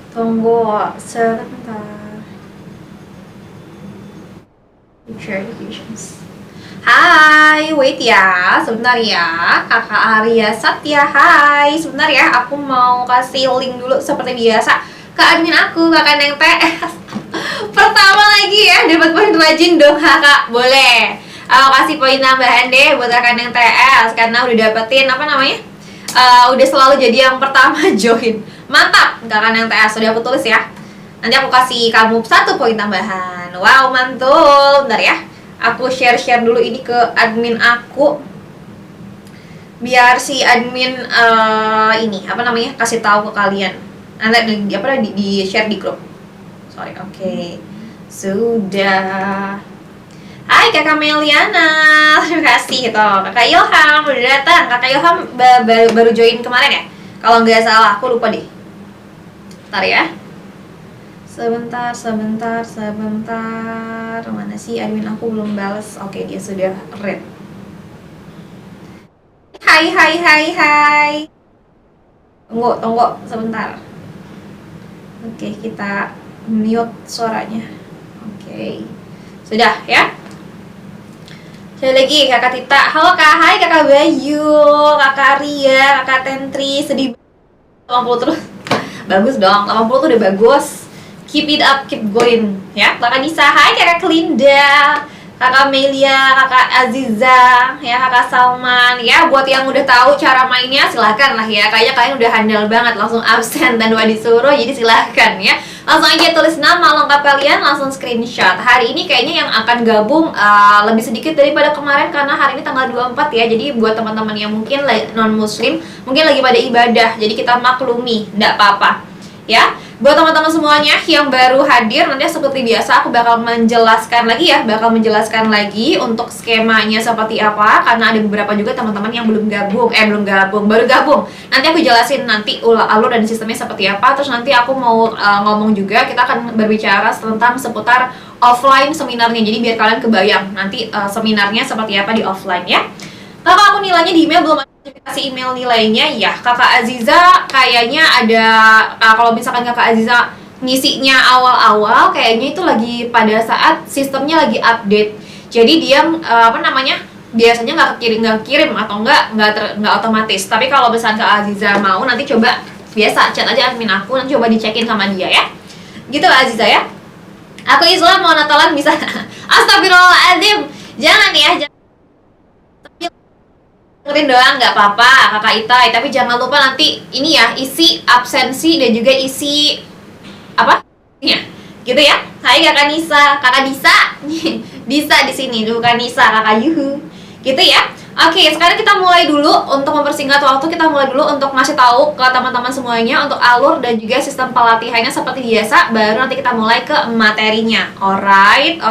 Tunggu sebentar. Future Educations. Hai, wait ya, sebentar ya. Kakak Arya Satya, hai. Sebentar ya, aku mau kasih link dulu seperti biasa ke admin aku, Kakak Neng TS. Pertama lagi ya, dapat poin rajin dong kakak, boleh. Aku kasih poin tambahan deh buat Kakak Neng TS karena udah dapetin apa namanya? Udah selalu jadi yang pertama join. Mantap, Kakak Neng TS, sudah aku tulis ya. Nanti aku kasih kamu 1 poin tambahan. Wow, mantul. Bentar ya. Aku share-share dulu ini ke admin aku. Biar si admin ini apa namanya? Kasih tahu ke kalian. Nanti di share di grup. Sorry, oke. Sudah. Hai Kakak Meliana, terima kasih toh. Kakak Ilham udah datang. Kakak Ilham baru join kemarin ya? Kalau nggak salah, aku lupa deh. Bentar ya. Sebentar. Mana sih admin aku belum balas? Oke, dia sudah read. Hai. Tunggu sebentar. Oke, kita mute suaranya. Oke. Sudah ya? Sekali lagi Kakak Tita. Halo Kak, hai Kakak Bayu, Kakak Ria, Kakak Tentri. Sedih 80 terus. Bagus dong, 80 tuh udah bagus. Keep it up, keep going ya. Kakak Nisa, hai Kakak Kelinda, Kakak Melia, Kakak Aziza, ya Kakak Salman. Ya buat yang udah tahu cara mainnya silahkan lah ya. Kayaknya kalian udah handal banget, langsung absen tanpa disuruh. Jadi silahkan ya. Langsung aja tulis nama lengkap kalian, langsung screenshot. Hari ini kayaknya yang akan gabung lebih sedikit daripada kemarin karena hari ini tanggal 24 ya. Jadi buat teman-teman yang mungkin non muslim, mungkin lagi pada ibadah. Jadi kita maklumi, enggak apa-apa. Ya, buat teman-teman semuanya yang baru hadir, nanti seperti biasa aku bakal menjelaskan lagi untuk skemanya seperti apa karena ada beberapa juga teman-teman yang baru gabung. Nanti aku jelasin nanti alur dan sistemnya seperti apa. Terus nanti aku mau ngomong juga, kita akan berbicara tentang seputar offline seminarnya. Jadi biar kalian kebayang nanti seminarnya seperti apa di offline ya. Kakak, aku nilainya di email belum kasih email nilainya ya. Kakak Aziza kayaknya ada kalau misalkan Kakak Aziza ngisinya awal-awal kayaknya itu lagi pada saat sistemnya lagi update. Jadi dia biasanya nggak kirim atau nggak otomatis. Tapi kalau misalkan Kak Aziza mau nanti coba biasa chat aja admin aku, nanti coba dicekin sama dia ya. Gitu Kak Aziza ya. Aku Islam mau Natalan bisa. Astagfirullahaladzim. Jangan ya, dengerin doang nggak apa-apa Kakak Itai, tapi jangan lupa nanti ini ya, isi absensi dan juga isi apa ya gitu ya. Hai Kakak Nisa, Kakak Disa. Disa di sini bukan Nisa, Kakak Yuhu gitu ya. Oke, sekarang kita mulai dulu. Untuk mempersingkat waktu, kita mulai dulu untuk ngasih tahu ke teman-teman semuanya untuk alur dan juga sistem pelatihannya seperti biasa. Baru nanti kita mulai ke materinya. Alright.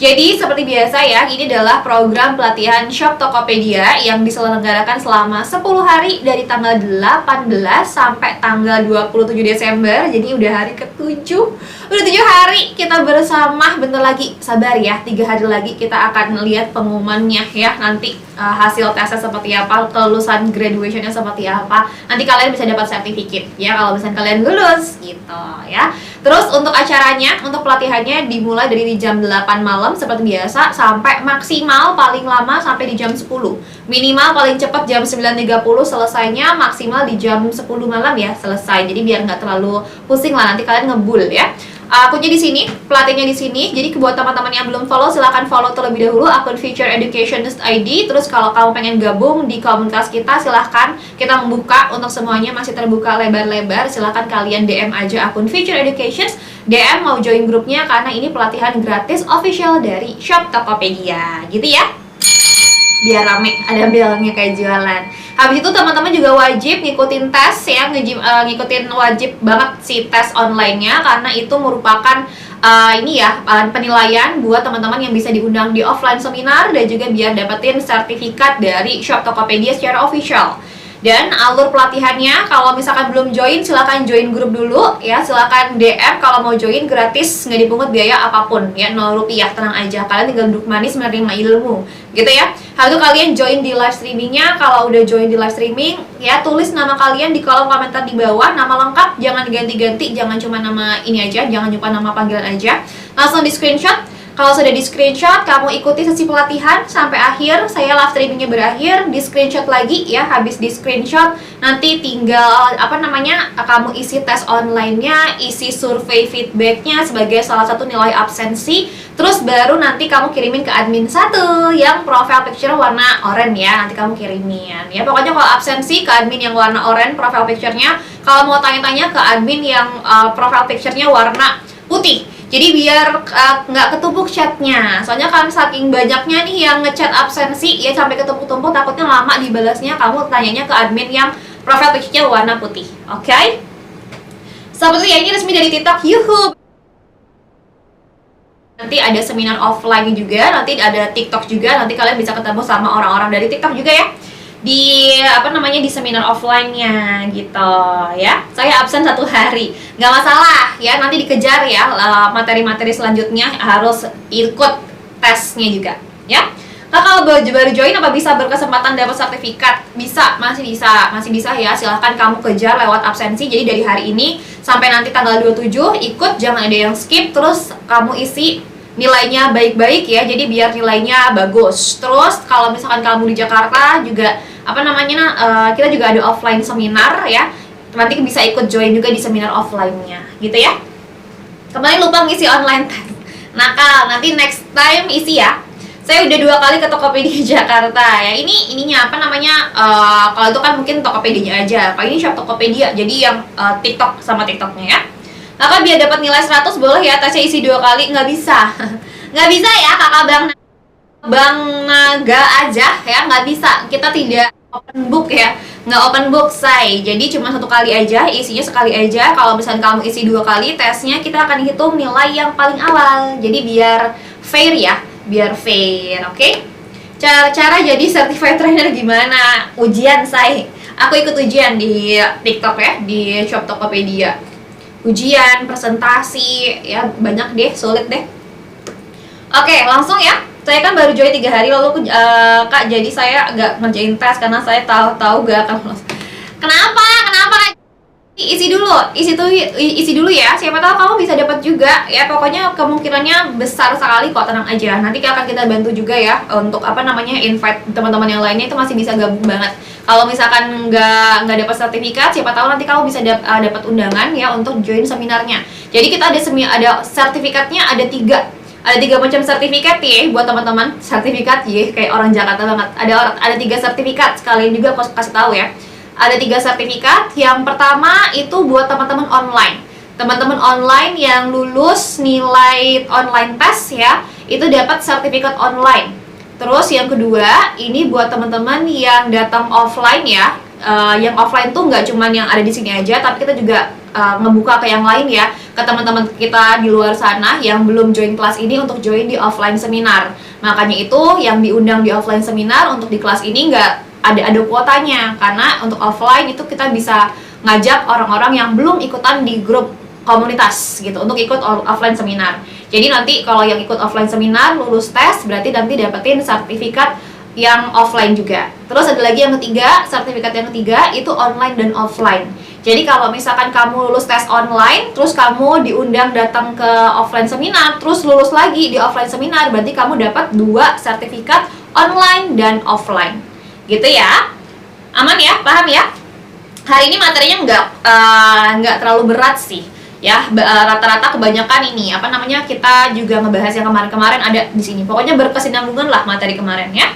Jadi seperti biasa ya, ini adalah program pelatihan Shop Tokopedia yang diselenggarakan selama 10 hari dari tanggal 18 sampai tanggal 27 Desember. Jadi udah hari ke-7. Udah 7 hari kita bersama, bentar lagi, sabar ya, 3 hari lagi kita akan lihat pengumumannya ya. Nanti hasil tesnya seperti apa, kelulusan graduationnya seperti apa. Nanti kalian bisa dapat sertifikat ya kalau misalnya kalian lulus gitu ya. Terus untuk acaranya, untuk pelatihannya dimulai dari jam 8 malam seperti biasa sampai maksimal paling lama sampai di jam 10. Minimal paling cepat jam 9.30 selesainya, maksimal di jam 10 malam ya selesai. Jadi biar nggak terlalu pusing lah, nanti kalian ngebul ya. Akunnya di sini, pelatihnya di sini. Jadi buat teman-teman yang belum follow, silahkan follow terlebih dahulu akun Future Education ID. Terus kalau kamu pengen gabung di komunitas kita, silahkan, kita membuka untuk semuanya, masih terbuka lebar-lebar. Silahkan kalian DM aja akun Future Education, DM mau join grupnya karena ini pelatihan gratis official dari Shop Tokopedia, gitu ya. Biar rame, ada belnya kayak jualan. Habis itu teman-teman juga wajib ngikutin tes ya, ngikutin wajib banget si tes online-nya karena itu merupakan penilaian buat teman-teman yang bisa diundang di offline seminar dan juga biar dapetin sertifikat dari Shop Tokopedia secara official. Dan alur pelatihannya, kalau misalkan belum join, silahkan join grup dulu ya. Silahkan DM kalau mau join, gratis, nggak dipungut biaya apapun ya, 0 rupiah, tenang aja. Kalian tinggal duduk manis menerima ilmu gitu ya. Habis itu kalian join di live streamingnya. Kalau udah join di live streaming ya, tulis nama kalian di kolom komentar di bawah, nama lengkap, jangan diganti-ganti, jangan cuma nama ini aja, jangan cuma nama panggilan aja. Langsung di screenshot. Kalau sudah di screenshot, kamu ikuti sesi pelatihan sampai akhir, saya live streamingnya berakhir, di screenshot lagi ya. Habis di screenshot, nanti tinggal kamu isi tes online-nya, isi survei feedbacknya sebagai salah satu nilai absensi. Terus baru nanti kamu kirimin ke admin 1 yang profile picture warna oranye ya. Nanti kamu kirimin ya. Pokoknya kalau absensi ke admin yang warna oranye profile picture-nya. Kalau mau tanya-tanya ke admin yang profile picture-nya warna putih. Jadi biar nggak ketumpuk chatnya. Soalnya kan saking banyaknya nih yang ngechat absensi ya, sampai ketumpuk-tumpuk, takutnya lama dibalasnya. Kamu tanyanya ke admin yang profile picture-nya warna putih. Oke? Seperti ya, ini resmi dari TikTok. Yuhu. Nanti ada seminar offline juga, nanti ada TikTok juga. Nanti kalian bisa ketemu sama orang-orang dari TikTok juga ya. Di di seminar offline-nya gitu ya. Saya absen 1 hari, nggak masalah ya, nanti dikejar ya, materi-materi selanjutnya harus ikut tesnya juga ya. Nah, kalau baru join apa bisa berkesempatan dapat sertifikat? Masih bisa ya. Silahkan kamu kejar lewat absensi. Jadi dari hari ini sampai nanti tanggal 27 ikut, jangan ada yang skip. Terus kamu isi nilainya baik-baik ya, jadi biar nilainya bagus. Terus kalau misalkan kamu di Jakarta juga kita juga ada offline seminar ya, nanti bisa ikut join juga di seminar offline-nya gitu ya. Kemarin lupa ngisi online test, nakal, nanti next time isi ya. Saya udah 2 kali ke Tokopedia Jakarta ya. Ininya kalau itu kan mungkin Tokopedia aja, kalau ini shop Tokopedia, jadi yang TikTok sama TikToknya ya. Kakak biar dapat nilai 100 boleh ya tesnya isi 2 kali? Nggak bisa. Nggak bisa ya kakak Bang Naga aja ya, nggak bisa. Kita tidak open book ya, nggak open book say. Jadi cuma 1 kali aja, isinya sekali aja. Kalau misalnya kamu isi 2 kali tesnya, kita akan hitung nilai yang paling awal. Jadi biar fair ya, biar fair, oke? Cara jadi certified trainer gimana? Ujian say. Aku ikut ujian di TikTok ya, di shop Tokopedia. Ujian, presentasi, ya banyak deh, sulit deh. Oke, langsung ya. Saya kan baru join 3 hari lalu Kak, jadi saya nggak ngerjain tes karena saya tahu gak akan lolos. Kenapa? Isi dulu ya. Siapa tahu kamu bisa dapat juga ya. Pokoknya kemungkinannya besar sekali kok, tenang aja. Nanti akan kita bantu juga ya untuk invite teman-teman yang lainnya, itu masih bisa gabung banget. Kalau misalkan nggak dapat sertifikat, siapa tahu nanti kamu bisa dapat undangan ya untuk join seminarnya. Jadi kita ada sertifikatnya, ada 3 macam sertifikat ya buat teman-teman. Sertifikat ya kayak orang Jakarta banget. Ada 3 sertifikat, sekalian juga aku kasih tahu ya. Ada 3 sertifikat. Yang pertama itu buat teman-teman online. Teman-teman online yang lulus nilai online tes ya, itu dapat sertifikat online. Terus yang kedua, ini buat teman-teman yang datang offline ya. Yang offline tuh nggak cuman yang ada di sini aja, tapi kita juga ngebuka ke yang lain ya, ke teman-teman kita di luar sana yang belum join kelas ini untuk join di offline seminar. Makanya itu yang diundang di offline seminar untuk di kelas ini nggak ada kuotanya, karena untuk offline itu kita bisa ngajak orang-orang yang belum ikutan di grup komunitas gitu untuk ikut offline seminar. Jadi nanti kalau yang ikut offline seminar lulus tes, berarti nanti dapetin sertifikat yang offline juga. Terus ada lagi yang ketiga, sertifikat yang ketiga itu online dan offline. Jadi kalau misalkan kamu lulus tes online, terus kamu diundang datang ke offline seminar, terus lulus lagi di offline seminar, berarti kamu dapat 2 sertifikat online dan offline. Gitu ya. Aman ya? Paham ya? Hari ini materinya nggak terlalu berat sih. Ya, rata-rata kebanyakan ini kita juga ngebahas yang kemarin-kemarin ada di sini. Pokoknya berkesinambungan lah materi kemarin ya.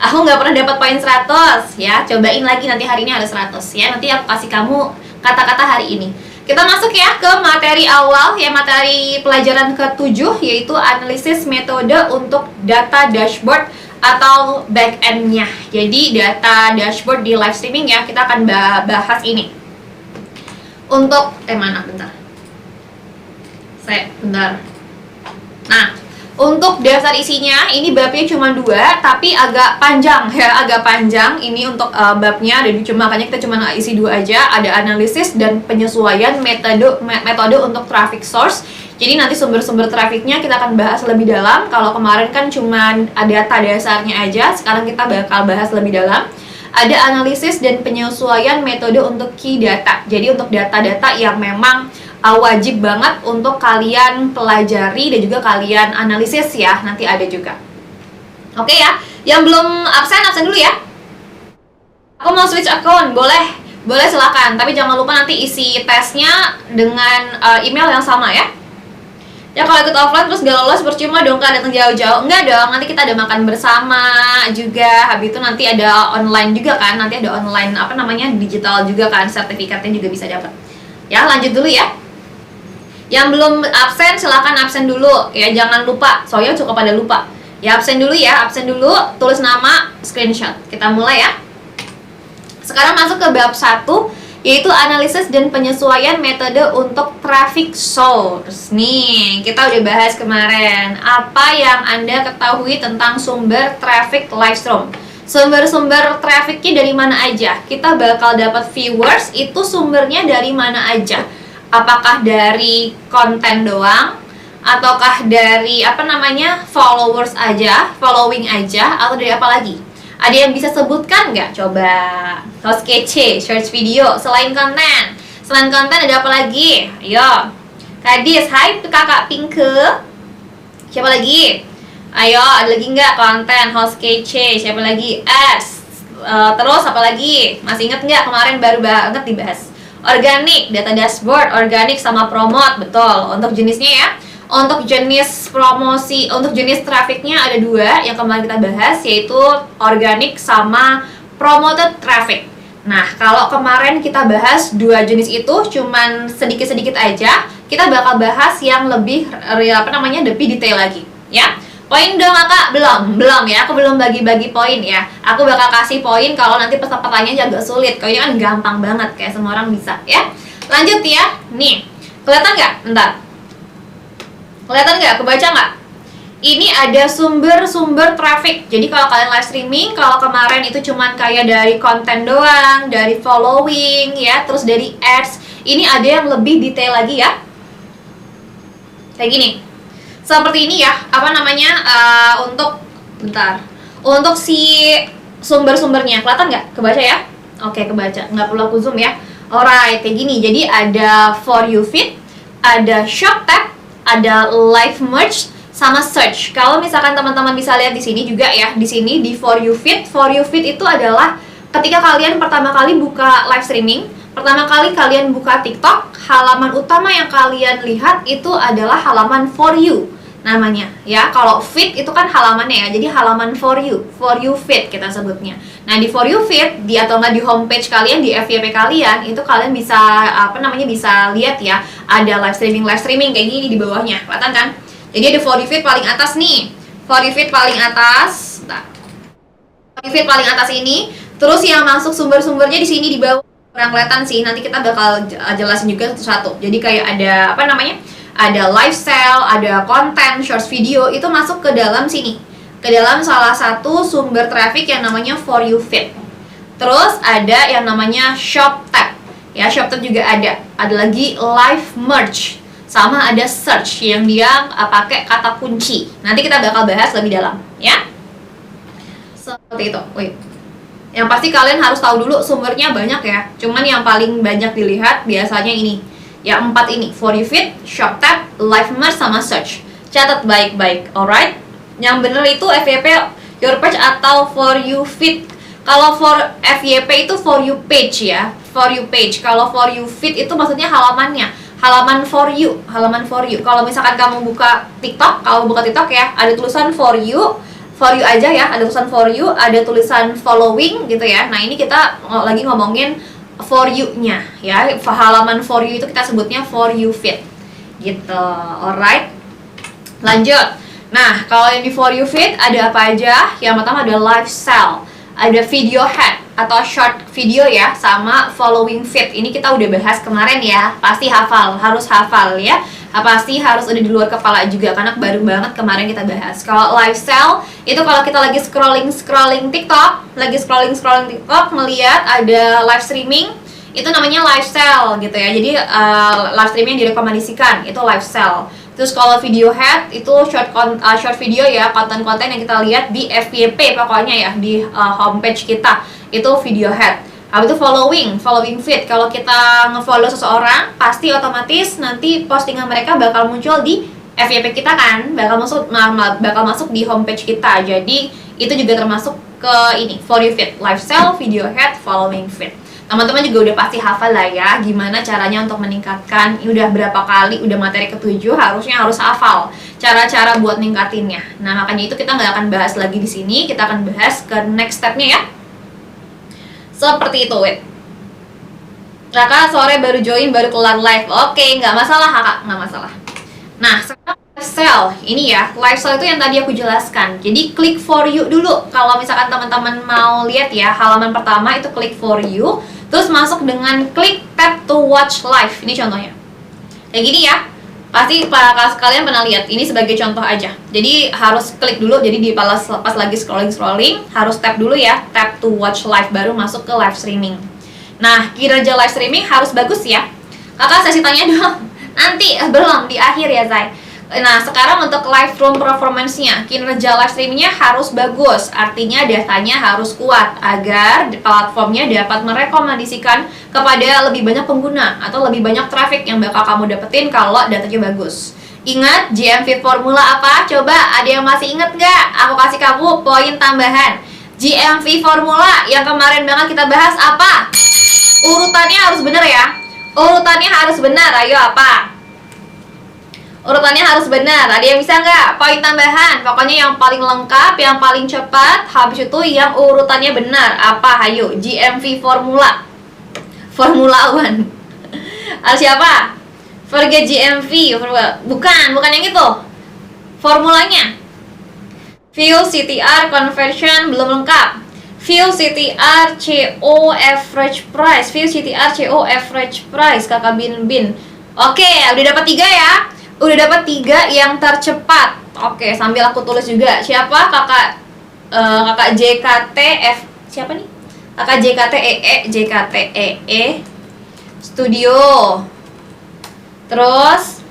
Aku nggak pernah dapat poin 100 ya. Cobain lagi nanti hari ini ada 100 ya. Nanti aku kasih kamu kata-kata hari ini. Kita masuk ya ke materi awal ya, materi pelajaran ke-7 yaitu analisis metode untuk data dashboard atau back end-nya. Jadi data dashboard di live streaming ya, kita akan bahas ini. Untuk bentar. Nah, Untuk dasar isinya, ini babnya cuma 2, tapi agak panjang ya, agak panjang. Ini untuk babnya, dan makanya kita cuma isi 2 aja. Ada analisis dan penyesuaian metode untuk traffic source. Jadi nanti sumber-sumber trafficnya kita akan bahas lebih dalam. Kalau kemarin kan cuma ada data dasarnya aja, sekarang kita bakal bahas lebih dalam. Ada analisis dan penyesuaian metode untuk key data. Jadi untuk data-data yang memang wajib banget untuk kalian pelajari dan juga kalian analisis ya, nanti ada juga. Oke ya, yang belum absen dulu ya. Aku mau switch account, boleh silakan, tapi jangan lupa nanti isi tesnya dengan email yang sama ya. Ya kalau ikut offline terus gak lolos percuma dong kan, datang jauh-jauh. Enggak dong, nanti kita ada makan bersama juga. Habis itu nanti ada online juga kan, nanti ada online digital juga kan, sertifikatnya juga bisa dapat. Ya lanjut dulu ya. Yang belum absen silakan absen dulu ya, jangan lupa, soalnya cukup pada lupa. Ya absen dulu, tulis nama, screenshot. Kita mulai ya. Sekarang masuk ke bab 1, yaitu analisis dan penyesuaian metode untuk traffic source. Nih, kita udah bahas kemarin. Apa yang Anda ketahui tentang sumber traffic livestream? Sumber-sumber trafficnya dari mana aja? Kita bakal dapat viewers, itu sumbernya dari mana aja? Apakah dari konten doang, ataukah dari followers aja, following aja, atau dari apa lagi? Ada yang bisa sebutkan nggak? Coba host kece, search video. Selain konten ada apa lagi? Ayo, Kadis, hai kakak Pinke. Siapa lagi? Ayo, ada lagi nggak? Konten, host kece, siapa lagi? Terus apa lagi? Masih inget nggak kemarin baru banget dibahas? Organik, data dashboard, organik sama promote, betul. Untuk jenisnya ya, untuk jenis promosi, untuk jenis trafficnya ada 2 yang kemarin kita bahas, yaitu organik sama promoted traffic. Nah, kalau kemarin kita bahas 2 jenis itu cuman sedikit-sedikit aja, kita bakal bahas yang lebih lebih detail lagi, ya. Poin dong kakak? Belum ya, aku belum bagi-bagi poin ya. Aku bakal kasih poin kalau nanti pertanyaannya agak sulit. Kalau ini kan gampang banget, kayak semua orang bisa ya. Lanjut ya, nih, kelihatan nggak? Bentar, kelihatan nggak? Kebaca nggak? Ini ada sumber-sumber traffic. Jadi kalau kalian live streaming, kalau kemarin itu cuman kayak dari konten doang, dari following ya, terus dari ads, ini ada yang lebih detail lagi ya. Kayak gini. Seperti ini ya, untuk si sumber-sumbernya, kelihatan nggak? Kebaca ya? Oke, kebaca, nggak perlu aku zoom ya. Alright, kayak gini. Jadi ada for you feed, ada shop tab, ada live merge, sama search. Kalau misalkan teman-teman bisa lihat di sini juga ya, di sini di for you feed itu adalah ketika kalian pertama kali buka live streaming, pertama kali kalian buka TikTok, halaman utama yang kalian lihat itu adalah halaman for you namanya ya. Kalau feed itu kan halamannya ya, jadi halaman for you feed kita sebutnya. Nah, di for you feed atau nggak di homepage kalian, di FYP kalian itu kalian bisa bisa lihat ya, ada live streaming kayak gini di bawahnya, kelihatan kan? Jadi ada for you feed paling atas nih, for you feed paling atas. Nah, for you feed paling atas ini, terus yang masuk sumber-sumbernya di sini di bawah kurang kelihatan sih, nanti kita bakal jelasin juga satu-satu. Jadi kayak ada ada lifestyle, ada konten, short video, itu masuk ke dalam sini, ke dalam salah satu sumber traffic yang namanya for you feed. Terus ada yang namanya shop tab ya, shop tab juga ada lagi live merge, sama ada search yang dia pakai kata kunci. Nanti kita bakal bahas lebih dalam ya, seperti itu. Yang pasti kalian harus tahu dulu sumbernya banyak ya, cuman yang paling banyak dilihat biasanya ini ya, 4 ini, for you feed, shop tab, live merge, sama search. Catat baik-baik, alright? Yang bener itu FYP your page atau for you feed. Kalau for FYP itu for you page ya, for you page. Kalau for you feed itu maksudnya halamannya, halaman for you. Kalau misalkan kamu buka TikTok, ya, ada tulisan for you aja ya, ada tulisan for you, ada tulisan following gitu ya. Nah, ini kita lagi ngomongin for you-nya ya, halaman for you itu kita sebutnya for you feed gitu, alright? Lanjut. Nah, kalau yang di for you feed ada apa aja? Yang pertama ada lifestyle, ada video head atau short video ya, sama following feed. Ini kita udah bahas kemarin ya, pasti harus hafal ya. pasti harus udah di luar kepala juga karena baru banget kemarin kita bahas. Kalau lifestyle itu kalau kita lagi scrolling TikTok, melihat ada live streaming, itu namanya lifestyle gitu ya. Jadi live streaming yang direkomendasikan itu lifestyle. Terus kalau video head itu short video ya, konten-konten yang kita lihat di FYP pokoknya ya, di homepage kita itu video head. Habis itu following feed. Kalau kita nge-follow seseorang, pasti otomatis nanti postingan mereka bakal muncul di FYP kita kan, bakal masuk di homepage kita. Jadi itu juga termasuk ke ini, for you feed, lifestyle, video head, following feed. Teman-teman juga udah pasti hafal lah ya gimana caranya untuk meningkatkan. Udah berapa kali, udah materi ke-7, harusnya harus hafal cara-cara buat ningkatinnya. Nah, makanya itu kita nggak akan bahas lagi di sini, kita akan bahas ke next stepnya ya. Seperti itu, wait. Kakak sore baru join, baru kelar live. Oke, nggak masalah kakak, nggak masalah. Nah, sekarang lifestyle, ini ya, lifestyle itu yang tadi aku jelaskan. Jadi klik for you dulu. Kalau misalkan teman-teman mau lihat ya, halaman pertama itu klik for you. Terus masuk dengan klik tap to watch live. Ini contohnya. Kayak gini ya. Pasti kalian pernah lihat. Ini sebagai contoh aja. Jadi harus klik dulu. Jadi di pas lagi scrolling harus tap dulu ya. Tap to watch live baru masuk ke live streaming. Nah, kinerja live streaming harus bagus ya. Kakak sesi tanya dong. Nanti belum di akhir ya, Zai. Nah, sekarang untuk live room performance-nya, kinerja live streaming-nya harus bagus. Artinya datanya harus kuat agar platformnya dapat merekomendasikan kepada lebih banyak pengguna atau lebih banyak traffic yang bakal kamu dapetin kalau datanya bagus. Ingat GMV formula apa? Coba ada yang masih inget nggak? Aku kasih kamu poin tambahan. GMV formula yang kemarin banget kita bahas apa? Urutannya harus bener ya. Urutannya harus benar. Ayo apa? Urutannya harus benar. Ada yang bisa nggak? Poin tambahan. Pokoknya yang paling lengkap, yang paling cepat. Habis itu yang urutannya benar. Apa? Ayo, GMV formula. Formula One. Siapa? Forget GMV. Bukan yang itu. Formulanya. View CTR conversion belum lengkap. View CTR CO average price. View CTR CO average price. Kakak Bin. Oke, udah dapat 3 ya. Udah dapat 3 yang tercepat. Oke, sambil aku tulis juga. Siapa? Kakak JKTF. Siapa nih? Kakak JKTEE Studio. Terus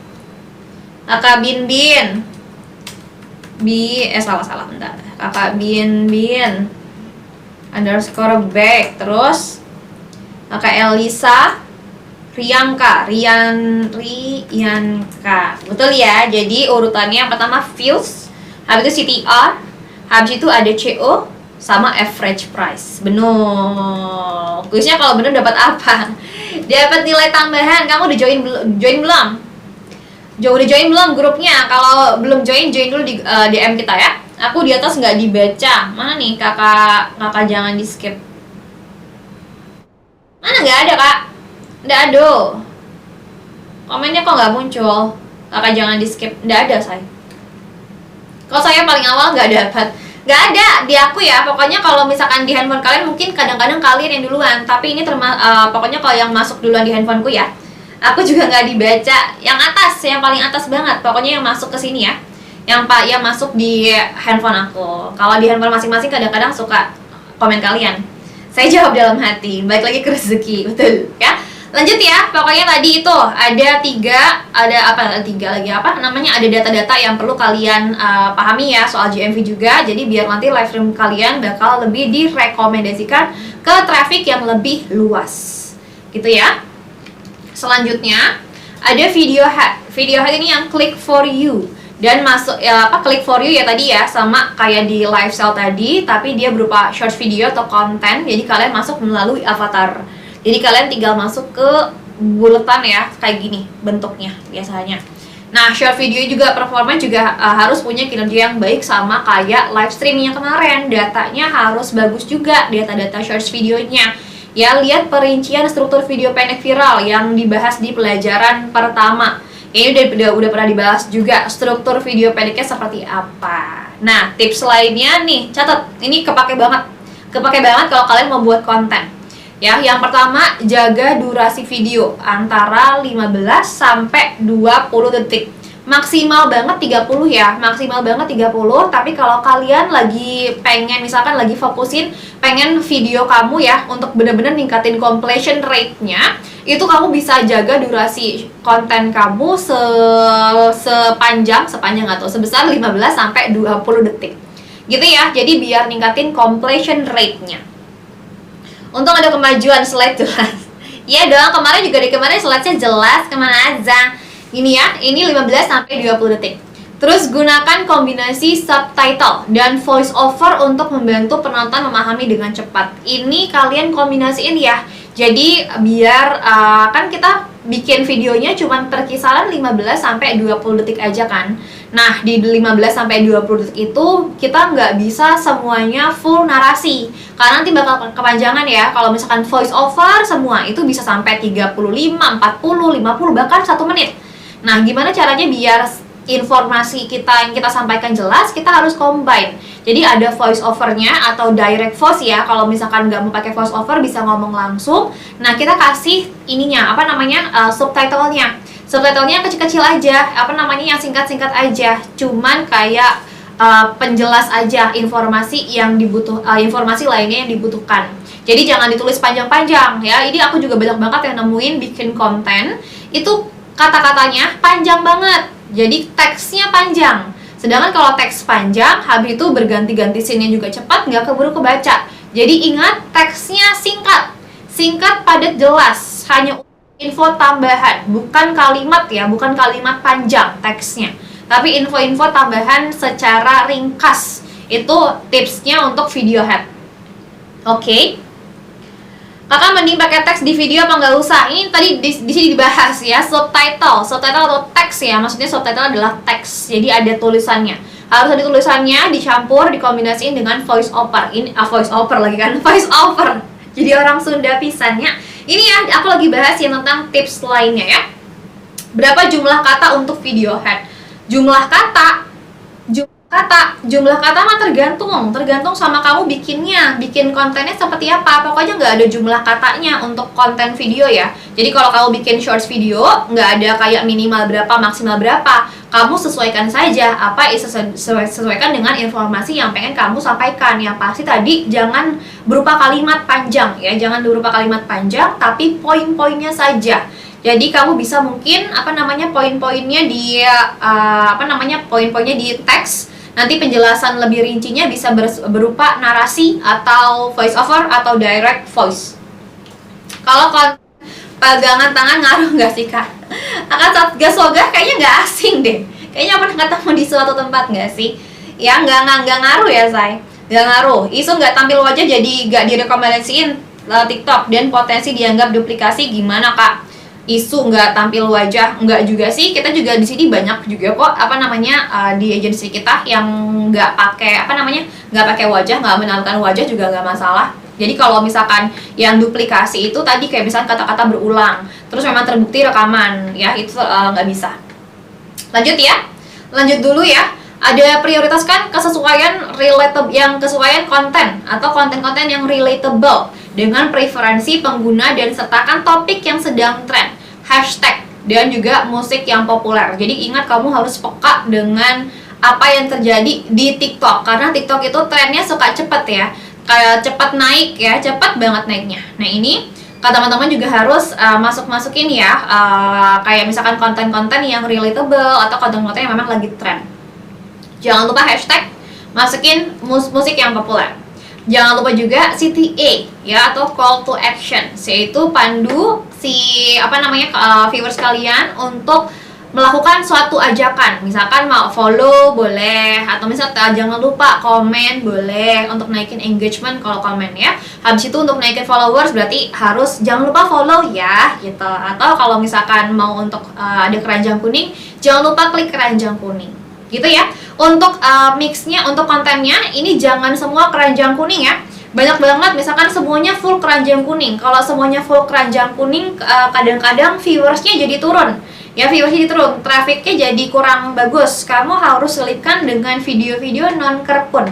Kakak Bin. Salah bentar. Kakak Bin underscore back. Terus Kakak Elisa Rianka. Betul ya. Jadi urutannya yang pertama views, habis itu CTR, habis itu ada CO sama average price. Benar. Kuisnya kalau benar dapat apa? Dapat nilai tambahan. Kamu udah join belum? Udah join belum grupnya? Kalau belum join dulu di DM kita ya. Aku di atas nggak dibaca. Mana nih kakak jangan di skip. Mana nggak ada kak? Nggak ada. Komennya kok nggak muncul? Kakak jangan di skip. Nggak ada saya. Kalau saya paling awal nggak dapat. Nggak ada di aku ya. Pokoknya kalau misalkan di handphone kalian mungkin kadang-kadang kalian yang duluan. Tapi ini pokoknya kalau yang masuk duluan di handphoneku ya. Aku juga nggak dibaca. Yang atas, yang paling atas banget. Pokoknya yang masuk ke sini ya. Yang masuk di handphone aku. Kalau di handphone masing-masing kadang-kadang suka komen kalian. Saya jawab dalam hati. Balik lagi ke rezeki, betul ya. Lanjut ya, pokoknya tadi itu ada tiga namanya, ada data-data yang perlu kalian pahami ya soal GMV juga. Jadi biar nanti live stream kalian bakal lebih direkomendasikan ke traffic yang lebih luas, gitu ya. Selanjutnya ada video head ini yang click for you dan masuk click for you ya tadi ya, sama kayak di lifestyle tadi, tapi dia berupa short video atau konten. Jadi kalian masuk melalui avatar. Jadi kalian tinggal masuk ke buletan ya, kayak gini bentuknya biasanya. Nah, short video juga performa juga harus punya kinerja yang baik sama kayak live streaming yang kemarin. Datanya harus bagus juga, data-data short videonya. Ya, lihat perincian struktur video pendek viral yang dibahas di pelajaran pertama. Ini udah pernah dibahas juga, struktur video pendeknya seperti apa. Nah, tips lainnya nih, catat. Ini kepake banget kalau kalian mau buat konten. Ya, yang pertama, jaga durasi video antara 15 sampai 20 detik. Maksimal banget 30 ya, maksimal banget 30. Tapi kalau kalian lagi pengen, misalkan lagi fokusin pengen video kamu ya untuk bener-bener ningkatin completion rate-nya, itu kamu bisa jaga durasi konten kamu sepanjang atau sebesar 15 sampai 20 detik. Gitu ya. Jadi biar ningkatin completion rate-nya. Untung ada kemajuan slide jelas. Iya dong, kemarin juga di kemarin slide-nya jelas kemana aja. Ini ya, ini 15 sampai 20 detik. Terus gunakan kombinasi subtitle dan voice over untuk membantu penonton memahami dengan cepat. Ini kalian kombinasiin ya. Jadi biar kan kita bikin videonya cuma terkisaran 15 sampai 20 detik aja kan. Nah, di 15 sampai 20 detik itu kita nggak bisa semuanya full narasi. Karena nanti bakal kepanjangan ya. Kalau misalkan voice over semua itu bisa sampai 35, 40, 50 bahkan 1 menit. Nah, gimana caranya biar informasi kita yang kita sampaikan jelas? Kita harus combine. Jadi ada voice overnya atau direct voice ya. Kalau misalkan nggak mau pakai voice over bisa ngomong langsung. Nah, kita kasih ininya apa namanya subtitlenya. Subtitlenya kecil-kecil aja, apa namanya yang singkat-singkat aja. Cuman kayak penjelas aja informasi yang informasi lainnya yang dibutuhkan. Jadi jangan ditulis panjang-panjang ya. Ini aku juga banyak banget yang nemuin bikin konten itu kata-katanya panjang banget. Jadi teksnya panjang. Sedangkan kalau teks panjang, habis itu berganti-ganti scene-nya juga cepat, nggak keburu kebaca. Jadi ingat teksnya singkat. Singkat, padat, jelas. Hanya info tambahan, bukan kalimat ya, bukan kalimat panjang teksnya. Tapi info-info tambahan secara ringkas. Itu tipsnya untuk video head. Oke. Kakak mending pakai teks di video apa nggak usah? Ini tadi di sini dibahas ya, subtitle atau teks ya. Maksudnya subtitle adalah teks. Jadi ada tulisannya. Harus ada tulisannya dicampur dikombinasiin dengan voice over. Ini voice over lagi kan, voice over. Jadi orang Sunda pisannya. Ini ya, aku lagi bahas yang tentang tips lainnya ya. Berapa jumlah kata untuk video head? Jumlah kata mah tergantung sama kamu bikin kontennya seperti apa. Pokoknya nggak ada jumlah katanya untuk konten video ya. Jadi kalau kamu bikin shorts video nggak ada kayak minimal berapa maksimal berapa, kamu sesuaikan saja sesuaikan dengan informasi yang pengen kamu sampaikan. Yang pasti tadi jangan berupa kalimat panjang ya, jangan berupa kalimat panjang tapi poin-poinnya saja. Jadi kamu bisa mungkin poin-poinnya di poin-poinnya di teks. Nanti penjelasan lebih rincinya bisa berupa narasi atau voice over atau direct voice. Kalau pegangan tangan ngaruh nggak sih kak? Akan satgas logah kayaknya nggak asing deh. Kayaknya pernah ketemu di suatu tempat nggak sih? Ya nggak ngaruh ya say. Nggak ngaruh. Isu nggak tampil wajah jadi nggak direkomendasiin TikTok dan potensi dianggap duplikasi gimana kak? Isu nggak tampil wajah, nggak juga sih, kita juga di sini banyak juga kok di agensi kita yang nggak pakai wajah, nggak menampilkan wajah juga nggak masalah. Jadi kalau misalkan yang duplikasi itu tadi kayak misalkan kata-kata berulang terus memang terbukti rekaman ya, itu nggak bisa. Lanjut dulu ya. Ada prioritaskan kesesuaian kesesuaian konten atau konten-konten yang relatable dengan preferensi pengguna dan sertakan topik yang sedang tren, hashtag, dan juga musik yang populer. Jadi ingat kamu harus peka dengan apa yang terjadi di TikTok, karena TikTok itu trennya suka cepet ya, kayak cepat naik ya, cepat banget naiknya. Nah ini teman-teman juga harus masukin ya, kayak misalkan konten-konten yang relatable atau konten-konten yang memang lagi tren. Jangan lupa hashtag, masukin musik yang populer. Jangan lupa juga CTA ya, atau call to action, yaitu pandu viewers kalian untuk melakukan suatu ajakan. Misalkan mau follow boleh, atau misalnya jangan lupa komen boleh untuk naikin engagement kalau komen ya. Habis itu untuk naikin followers berarti harus jangan lupa follow ya gitu. Atau kalau misalkan mau untuk ada keranjang kuning, jangan lupa klik keranjang kuning gitu ya. Untuk mixnya, untuk kontennya ini jangan semua keranjang kuning ya. Banyak banget misalkan semuanya full keranjang kuning. Kalau semuanya full keranjang kuning kadang-kadang viewersnya jadi turun ya, viewersnya jadi turun, trafficnya jadi kurang bagus. Kamu harus selipkan dengan video-video non kerpun.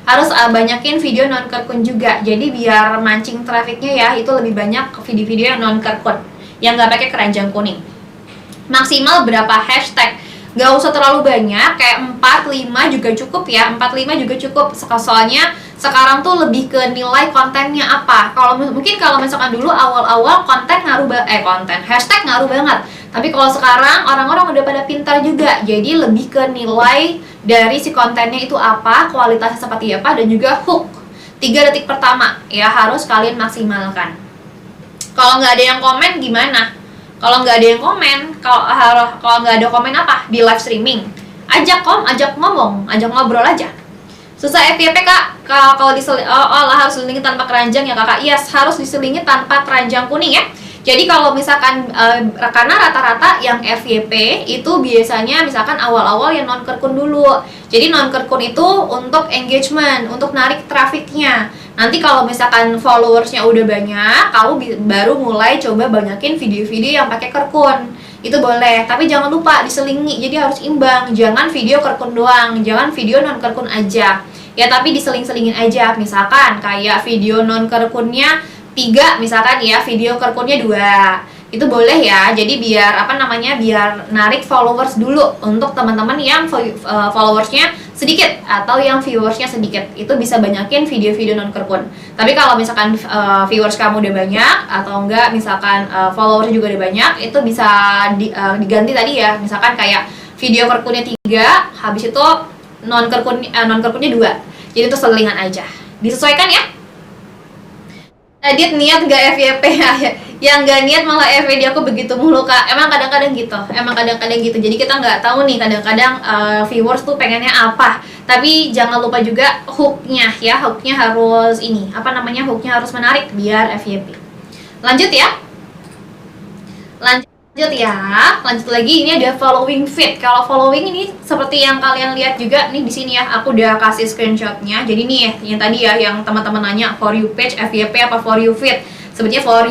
harus banyakin video non kerkun juga. Jadi biar mancing trafficnya ya, itu lebih banyak video-video yang non kerkun, yang nggak pakai keranjang kuning. Maksimal berapa hashtag? Gak usah terlalu banyak, kayak 4-5 juga cukup ya. 4-5 juga cukup. Soalnya sekarang tuh lebih ke nilai kontennya apa. Kalau mungkin kalau misalkan dulu awal-awal konten hashtag ngaruh banget. Tapi kalau sekarang orang-orang udah pada pintar juga. Jadi lebih ke nilai dari si kontennya itu apa, kualitasnya seperti apa, dan juga hook. 3 detik pertama ya harus kalian maksimalkan. Kalau nggak ada yang komen gimana? Kalau nggak ada yang komen, kalau nggak ada komen apa di live streaming, ajak ngomong, ajak ngobrol aja. Susah FYP kak, kalau harus diselingi tanpa keranjang ya kakak. Yes, harus diselingi tanpa keranjang kuning ya. Jadi kalau misalkan karena rata-rata yang FYP itu biasanya misalkan awal-awal yang non kerkun dulu. Jadi non kerkun itu untuk engagement, untuk narik trafficnya. Nanti kalau misalkan followersnya udah banyak, kamu baru mulai coba banyakin video-video yang pakai kerkun. Itu boleh, tapi jangan lupa diselingi. Jadi harus imbang. Jangan video kerkun doang, jangan video non kerkun aja. Ya tapi diseling-selingin aja. Misalkan kayak video non kerkunnya 3, misalkan ya, video kerkunnya 2. Itu boleh ya. Jadi biar biar narik followers dulu untuk teman-teman yang followersnya sedikit atau yang viewersnya sedikit. Itu bisa banyakin video-video non kerkun. Tapi kalau misalkan viewers kamu udah banyak atau enggak misalkan followersnya juga udah banyak, itu bisa diganti tadi ya. Misalkan kayak video kerkunnya 3, habis itu non kerkunnya 2. Jadi itu selingan aja. Disesuaikan ya. Edit niat gak FYP ya? Yang gak niat malah FYP aku begitu mulu kak. Emang kadang-kadang gitu. Jadi kita nggak tahu nih kadang-kadang viewers tuh pengennya apa. Tapi jangan lupa juga hooknya ya. Hooknya harus hooknya harus menarik biar FYP. Lanjut ya. Lanjut lagi, ini ada following feed. Kalau following ini seperti yang kalian lihat juga nih di sini ya, aku udah kasih screenshotnya. Jadi nih yang tadi ya, yang teman-teman nanya for you page, FYP apa for you feed? Sebenarnya for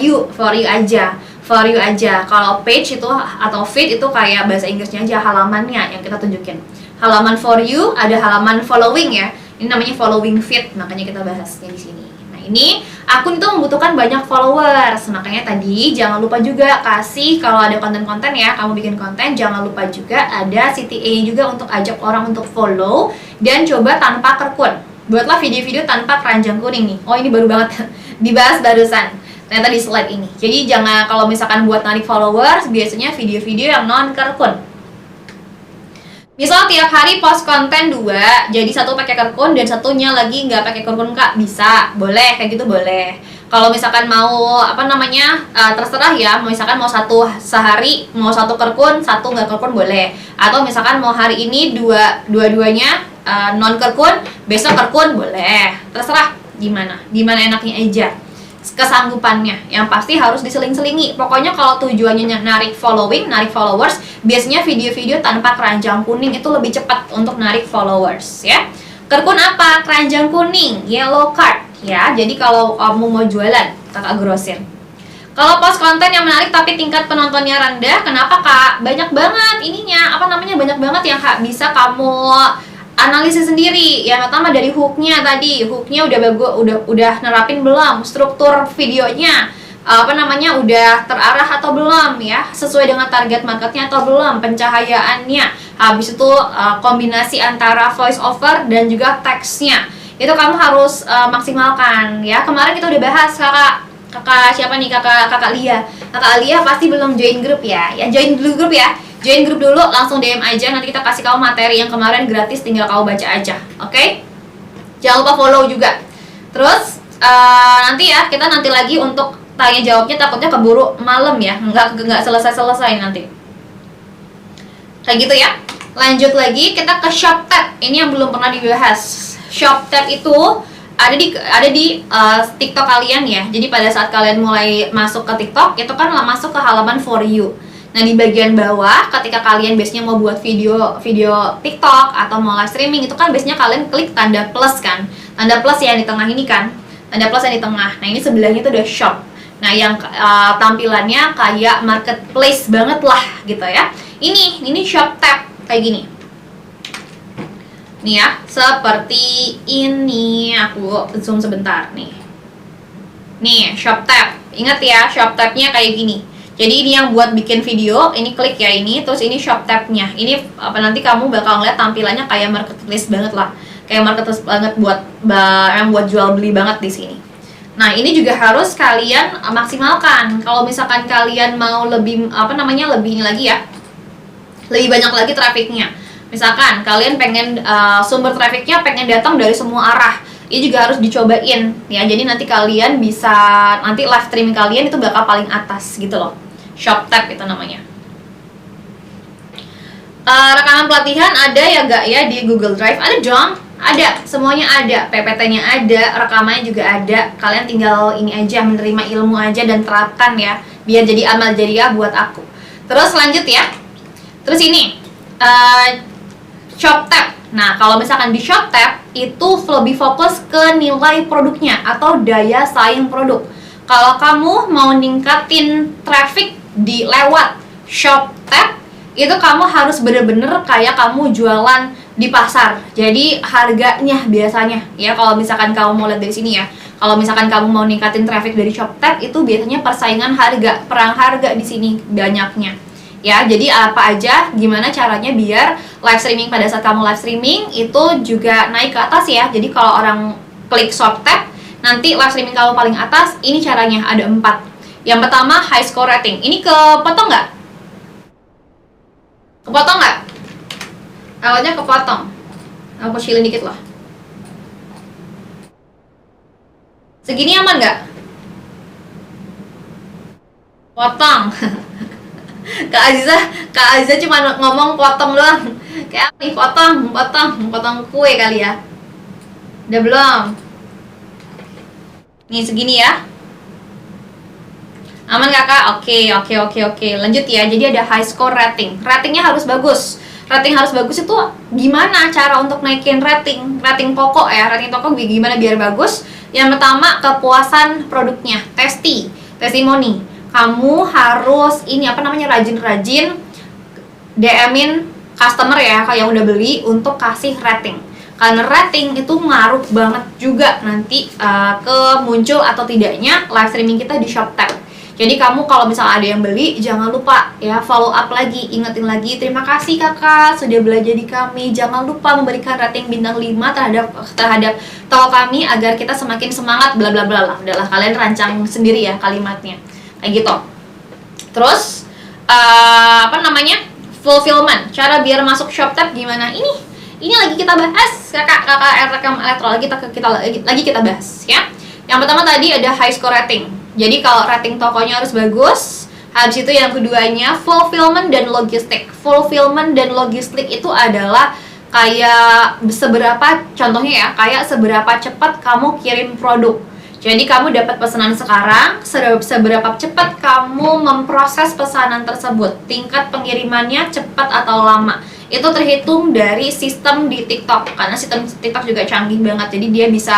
you aja. Kalau page itu atau feed itu kayak bahasa Inggrisnya aja, halamannya yang kita tunjukin. Halaman for you, ada halaman following ya. Ini namanya following feed, makanya kita bahasnya di sini. Ini akun itu membutuhkan banyak followers, makanya tadi jangan lupa juga kasih, kalau ada konten-konten ya, kamu bikin konten, jangan lupa juga ada CTA juga untuk ajak orang untuk follow dan coba tanpa kerkun. Buatlah video-video tanpa keranjang kuning nih. Oh ini baru banget dibahas barusan ternyata di slide ini. Jadi jangan, kalau misalkan buat narik followers, biasanya video-video yang non kerkun. Misal tiap hari post konten 2, jadi satu pakai kerkun dan satunya lagi nggak pakai kerkun kak, bisa, boleh, kayak gitu boleh. Kalau misalkan mau terserah ya, misalkan mau satu sehari mau satu kerkun, satu nggak kerkun boleh. Atau misalkan mau hari ini dua-duanya non kerkun, besok kerkun boleh. Terserah gimana enaknya aja. Kesanggupannya, yang pasti harus diseling-selingi. Pokoknya kalau tujuannya narik followers, biasanya video-video tanpa keranjang kuning itu lebih cepat untuk narik followers ya. Kerkun apa? Keranjang kuning, yellow card ya. Jadi kalau kamu mau jualan, kakak grosir. Kalau post konten yang menarik tapi tingkat penontonnya rendah, kenapa kak? Banyak banget banyak banget yang bisa kamu analisis sendiri. Yang pertama dari hooknya tadi, hooknya udah nerapin belum, struktur videonya udah terarah atau belum ya, sesuai dengan target marketnya atau belum, pencahayaannya, habis itu kombinasi antara voice over dan juga teksnya, itu kamu harus maksimalkan ya. Kemarin kita udah bahas kakak siapa nih, kakak Lia pasti belum join grup ya, join dulu grup ya. Join grup dulu, langsung DM aja, nanti kita kasih kamu materi yang kemarin gratis, tinggal kamu baca aja, oke? Jangan lupa follow juga. Terus kita nanti lagi untuk tanya jawabnya, takutnya keburu malam ya, nggak selesai nanti. Kayak gitu ya. Lanjut lagi, kita ke shop tab. Ini yang belum pernah dibahas. Shop tab itu ada di TikTok kalian ya. Jadi pada saat kalian mulai masuk ke TikTok, itu kan masuk ke halaman for you. Nah di bagian bawah, ketika kalian biasanya mau buat video TikTok atau mau live streaming, itu kan biasanya kalian klik tanda plus kan, tanda plus yang di tengah ini kan, tanda plus yang di tengah. Nah ini sebelahnya itu udah shop. Nah yang tampilannya kayak marketplace banget lah gitu ya. Ini shop tab kayak gini. Nih ya, seperti ini. Aku zoom sebentar nih. Nih, shop tab. Ingat ya, shop tabnya kayak gini. Jadi ini yang buat bikin video, ini klik ya ini, terus ini shop tabnya. Ini apa, nanti kamu bakal ngeliat tampilannya kayak marketplace banget lah. Kayak marketplace banget yang buat jual beli banget di sini. Nah, ini juga harus kalian maksimalkan. Kalau misalkan kalian mau lebih lebih ini lagi ya. Lebih banyak lagi trafiknya. Misalkan kalian pengen sumber trafiknya pengen datang dari semua arah. Ini juga harus dicobain ya. Jadi nanti kalian bisa, nanti live streaming kalian itu bakal paling atas gitu loh. Shop tab itu namanya. Rekaman pelatihan ada ya gak ya di Google Drive? Ada dong. Ada, semuanya ada, PPT-nya ada, rekamannya juga ada. Kalian tinggal ini aja, menerima ilmu aja dan terapkan ya, biar jadi amal jariah buat aku. Terus lanjut ya. Terus ini shop tab. Nah, kalau misalkan di shop tab itu lebih fokus ke nilai produknya atau daya saing produk. Kalau kamu mau ningkatin traffic di lewat shop tab, itu kamu harus bener-bener kayak kamu jualan di pasar. Jadi harganya biasanya ya, kalau misalkan kamu mau lihat dari sini ya, kalau misalkan kamu mau ningkatin traffic dari shop tab itu biasanya persaingan harga, perang harga di sini banyaknya. Ya, jadi apa aja, gimana caranya biar live streaming pada saat kamu live streaming itu juga naik ke atas ya. Jadi kalau orang klik shop tab, nanti live streaming kamu paling atas. Ini caranya ada 4. Yang pertama high score rating. Ini kepotong nggak? Kepotong nggak? Awalnya kepotong. Aku kecilin dikit lah. Segini aman nggak? Potong. Kak Aziza cuma ngomong potong doang. Kayak nih potong kue kali ya. Udah belum? Nih segini ya. Aman kakak? Oke. Lanjut ya. Jadi ada high score rating. Ratingnya harus bagus. Rating harus bagus itu gimana cara untuk naikin rating? Rating pokok ya. Rating pokok gimana biar bagus? Yang pertama, kepuasan produknya. Testimoni. Kamu harus rajin-rajin DM-in customer ya, kayak yang udah beli, untuk kasih rating. Karena rating itu ngaruh banget juga nanti ke muncul atau tidaknya live streaming kita di shop tab. Jadi kamu kalau misalnya ada yang beli, jangan lupa ya follow up lagi, ingetin lagi, terima kasih kakak sudah belajar di kami. Jangan lupa memberikan rating bintang 5 terhadap toko kami agar kita semakin semangat, bla bla bla lah. Udahlah, kalian rancang sendiri ya kalimatnya. Kayak gitu. Terus fulfillment. Cara biar masuk shop tab gimana? Ini lagi kita bahas, kakak rekam elektro lagi kita bahas ya. Yang pertama tadi ada high score rating. Jadi kalau rating tokonya harus bagus. Habis itu yang keduanya fulfillment dan logistik. Fulfillment dan logistik itu adalah kayak contohnya ya, kayak seberapa cepat kamu kirim produk. Jadi kamu dapat pesanan sekarang, seberapa cepat kamu memproses pesanan tersebut. Tingkat pengirimannya cepat atau lama. Itu terhitung dari sistem di TikTok. Karena sistem TikTok juga canggih banget. Jadi dia bisa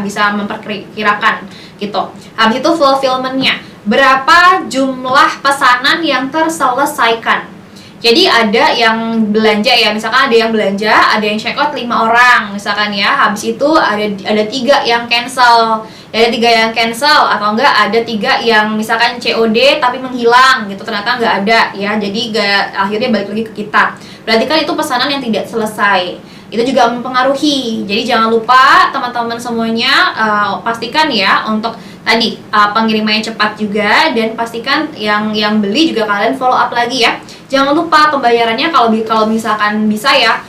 bisa memperkirakan gitu. Habis itu fulfillment-nya. Berapa jumlah pesanan yang terselesaikan. Jadi ada yang belanja ya, misalkan ada yang belanja, ada yang check out 5 orang misalkan ya. Habis itu ada 3 yang cancel. Ada 3 yang cancel atau enggak ada 3 yang misalkan COD tapi menghilang gitu, ternyata enggak ada ya. Jadi akhirnya balik lagi ke kita. Berarti kan itu pesanan yang tidak selesai. Itu juga mempengaruhi. Jadi jangan lupa teman-teman semuanya pastikan ya untuk tadi pengirimannya cepat juga, dan pastikan yang beli juga kalian follow up lagi ya. Jangan lupa pembayarannya kalau misalkan bisa ya,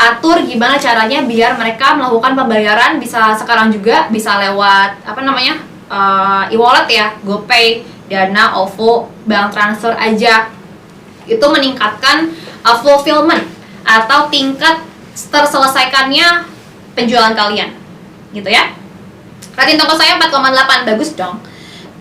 atur gimana caranya biar mereka melakukan pembayaran bisa sekarang juga, bisa lewat e-wallet ya, GoPay, Dana, OVO, bank transfer aja. Itu meningkatkan fulfillment atau tingkat terselesaikannya penjualan kalian gitu ya. Rating toko saya 4,8, bagus dong.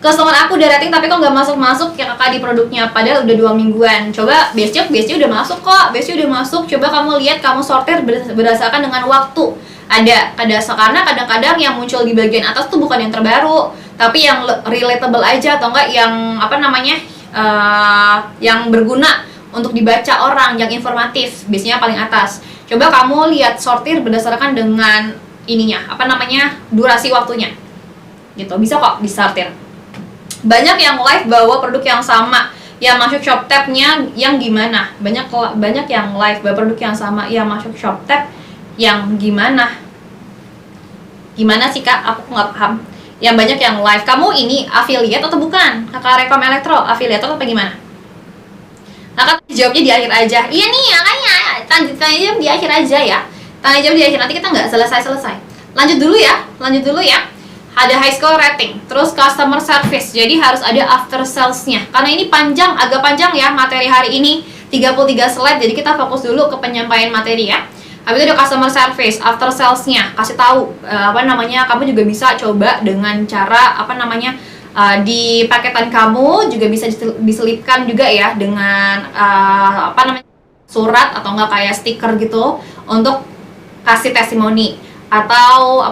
Customer aku udah rating tapi kok nggak masuk ya kakak di produknya, padahal udah 2 mingguan. Coba BSC udah masuk kok, BSC udah masuk. Coba kamu lihat, kamu sortir berdasarkan dengan waktu. Ada karena kadang-kadang yang muncul di bagian atas tuh bukan yang terbaru, tapi yang relatable aja, atau enggak yang yang berguna untuk dibaca orang, yang informatif, biasanya paling atas. Coba kamu lihat sortir berdasarkan dengan ininya, apa namanya, durasi waktunya gitu, bisa kok disortir. Banyak yang live bawa produk yang sama, yang masuk ShopTab-nya yang gimana, banyak yang live bawa produk yang sama, yang masuk ShopTab yang gimana sih kak, aku nggak paham. Yang banyak yang live, kamu ini affiliate atau bukan? Kakak Rekom Elektro, affiliate atau apa gimana? Kakak jawabnya di akhir aja. Iya nih, makanya tanya jawab di akhir aja ya. Tanya jawab di akhir, nanti kita nggak selesai. Lanjut dulu ya. Ada high score rating, terus customer service. Jadi harus ada after sales-nya. Karena ini agak panjang ya materi hari ini, 33 slide. Jadi kita fokus dulu ke penyampaian materi ya. Habis itu ada customer service, after sales-nya. Kasih tahu kamu juga bisa coba dengan cara di paketan kamu juga bisa diselipkan juga ya dengan surat atau enggak kayak stiker gitu untuk kasih testimoni atau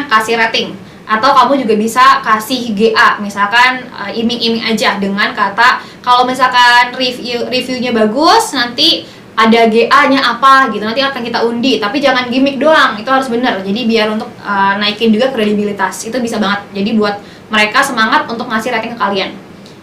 kasih rating, atau kamu juga bisa kasih GA, misalkan iming-iming aja dengan kata kalau misalkan reviewnya bagus nanti ada GA-nya apa gitu, nanti akan kita undi, tapi jangan gimmick doang, itu harus bener. Jadi biar untuk naikin juga kredibilitas, itu bisa banget. Jadi buat mereka semangat untuk ngasih rating ke kalian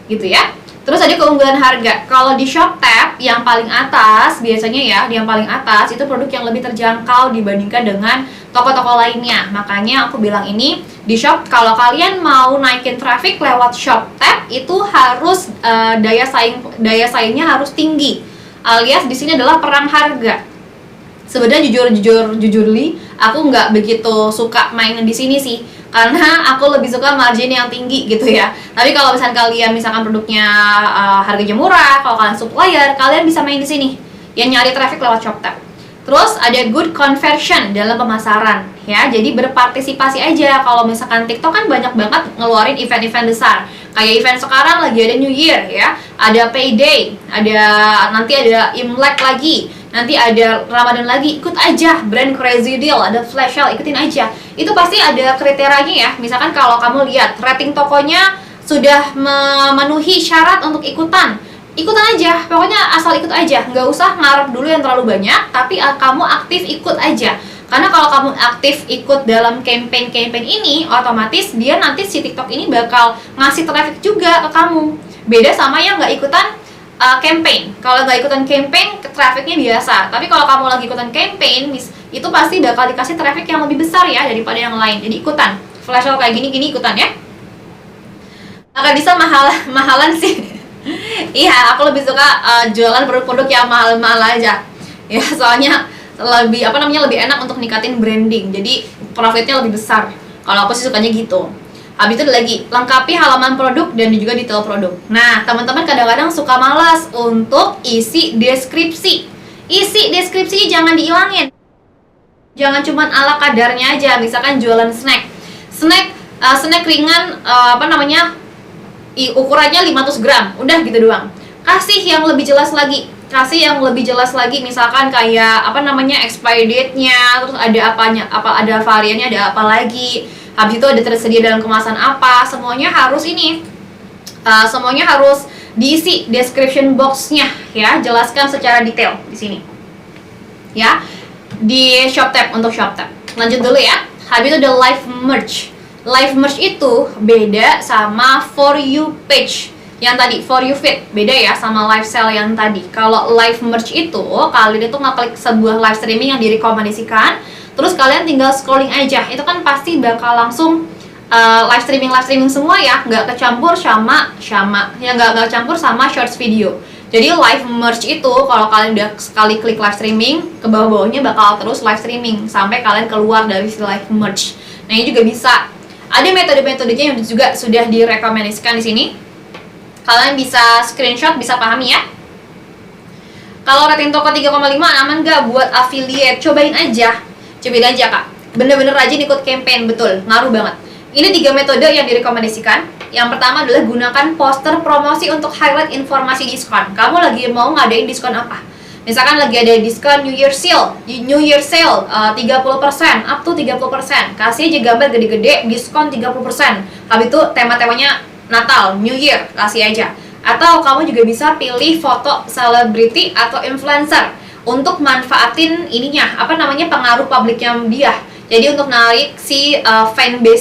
gitu ya. Terus ada keunggulan harga. Kalau di ShopTab yang paling atas biasanya yang paling atas itu produk yang lebih terjangkau dibandingkan dengan toko-toko lainnya. Makanya aku bilang ini di shop, kalau kalian mau naikin traffic lewat ShopTab itu harus daya saingnya harus tinggi. Alias di sini adalah perang harga. Sebenarnya jujurly aku nggak begitu suka main di sini sih, karena aku lebih suka margin yang tinggi gitu ya. Tapi kalau misalkan produknya harganya murah, kalau kalian supplier, kalian bisa main di sini. Yang nyari traffic lewat ShopTab. Terus ada good conversion dalam pemasaran ya. Jadi berpartisipasi aja. Kalau misalkan TikTok kan banyak banget ngeluarin event-event besar. Kayak event sekarang lagi ada New Year ya. Ada Payday, nanti ada Imlek lagi. Nanti ada Ramadan lagi, ikut aja. Brand Crazy Deal, ada flash sale, ikutin aja. Itu pasti ada kriterianya ya. Misalkan kalau kamu lihat rating tokonya sudah memenuhi syarat untuk ikutan aja, pokoknya asal ikut aja, nggak usah ngarep dulu yang terlalu banyak, tapi kamu aktif ikut aja. Karena kalau kamu aktif ikut dalam campaign ini, otomatis dia nanti si TikTok ini bakal ngasih traffic juga ke kamu. Beda sama yang nggak ikutan campaign. Kalau nggak ikutan campaign, trafficnya biasa. Tapi kalau kamu lagi ikutan campaign, itu pasti bakal dikasih traffic yang lebih besar ya daripada yang lain. Jadi ikutan. Flash sale kayak gini ikutan ya. Agak bisa mahalan sih. Iya, aku lebih suka jualan produk-produk yang mahal-mahal aja. Ya, soalnya lebih enak untuk ningkatin branding. Jadi profitnya lebih besar. Kalau aku sih sukanya gitu. Habis itu ada lagi, lengkapi halaman produk dan juga detail produk. Nah, teman-teman kadang-kadang suka malas untuk isi deskripsi. Isi deskripsinya jangan dihilangin. Jangan cuma ala kadarnya aja. Misalkan jualan snack ringan, ukurannya 500 gram. Udah gitu doang. Kasih yang lebih jelas lagi. Misalkan kayak expiry date-nya, terus ada ada variannya, ada apa lagi. Habis itu ada tersedia dalam kemasan apa, semuanya harus diisi description box-nya ya, jelaskan secara detail di sini. Ya. Di ShopTab, untuk ShopTab. Lanjut dulu ya. Habis itu ada live merge. Live merge itu beda sama for you page. Yang tadi for you feed beda ya sama live sale yang tadi. Kalau live merge itu kalian itu ngeklik sebuah live streaming yang direkomendasikan, terus kalian tinggal scrolling aja. Itu kan pasti bakal langsung live streaming semua ya, nggak kecampur sama shorts video. Jadi live merge itu kalau kalian udah sekali klik live streaming, ke bawah-bawahnya bakal terus live streaming sampai kalian keluar dari si live merge. Nah, ini juga bisa. Ada metode-metodenya yang juga sudah direkomendasikan di sini. Kalian bisa screenshot, bisa pahami ya. Kalau rating toko 3,5 aman nggak buat affiliate? Cobain aja kak. Bener-bener rajin ikut campaign, betul, ngaruh banget. Ini 3 metode yang direkomendasikan. Yang pertama adalah gunakan poster promosi untuk highlight informasi diskon. Kamu lagi mau ngadain diskon apa? Misalkan lagi ada diskon New Year Sale 30%, up to 30%. Kasih aja gambar gede-gede, diskon 30%. Habis itu tema-temanya Natal, New Year, kasih aja. Atau kamu juga bisa pilih foto selebriti atau influencer untuk manfaatin ininya, apa namanya, pengaruh publiknya dia. Jadi untuk narik si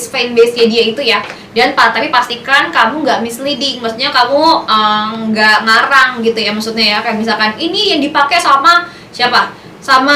fanbase-nya dia itu ya. Dan tapi pastikan kamu nggak misleading, maksudnya kamu nggak ngarang gitu ya, maksudnya ya, kayak misalkan ini yang dipakai sama siapa, sama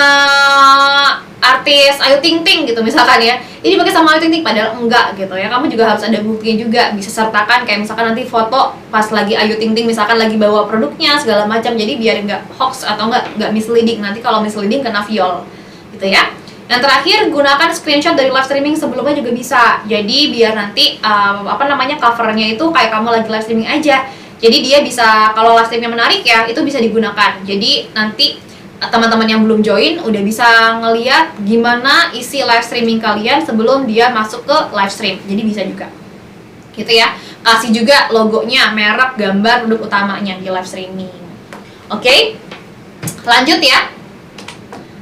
artis Ayu Ting Ting gitu misalkan ya, ini pakai sama Ayu Ting Ting, padahal enggak gitu ya. Kamu juga harus ada buktinya juga, bisa sertakan kayak misalkan nanti foto pas lagi Ayu Ting Ting misalkan lagi bawa produknya segala macam, jadi biar nggak hoax atau nggak misleading. Nanti kalau misleading kena viol gitu ya. Yang terakhir, gunakan screenshot dari live streaming sebelumnya juga bisa. Jadi biar nanti apa namanya, covernya itu kayak kamu lagi live streaming aja. Jadi dia bisa, kalau live streamingnya menarik ya, itu bisa digunakan. Jadi nanti teman-teman yang belum join udah bisa ngeliat gimana isi live streaming kalian sebelum dia masuk ke live stream. Jadi bisa juga gitu ya. Kasih juga logonya, merek, gambar produk utamanya di live streaming. Oke, lanjut ya,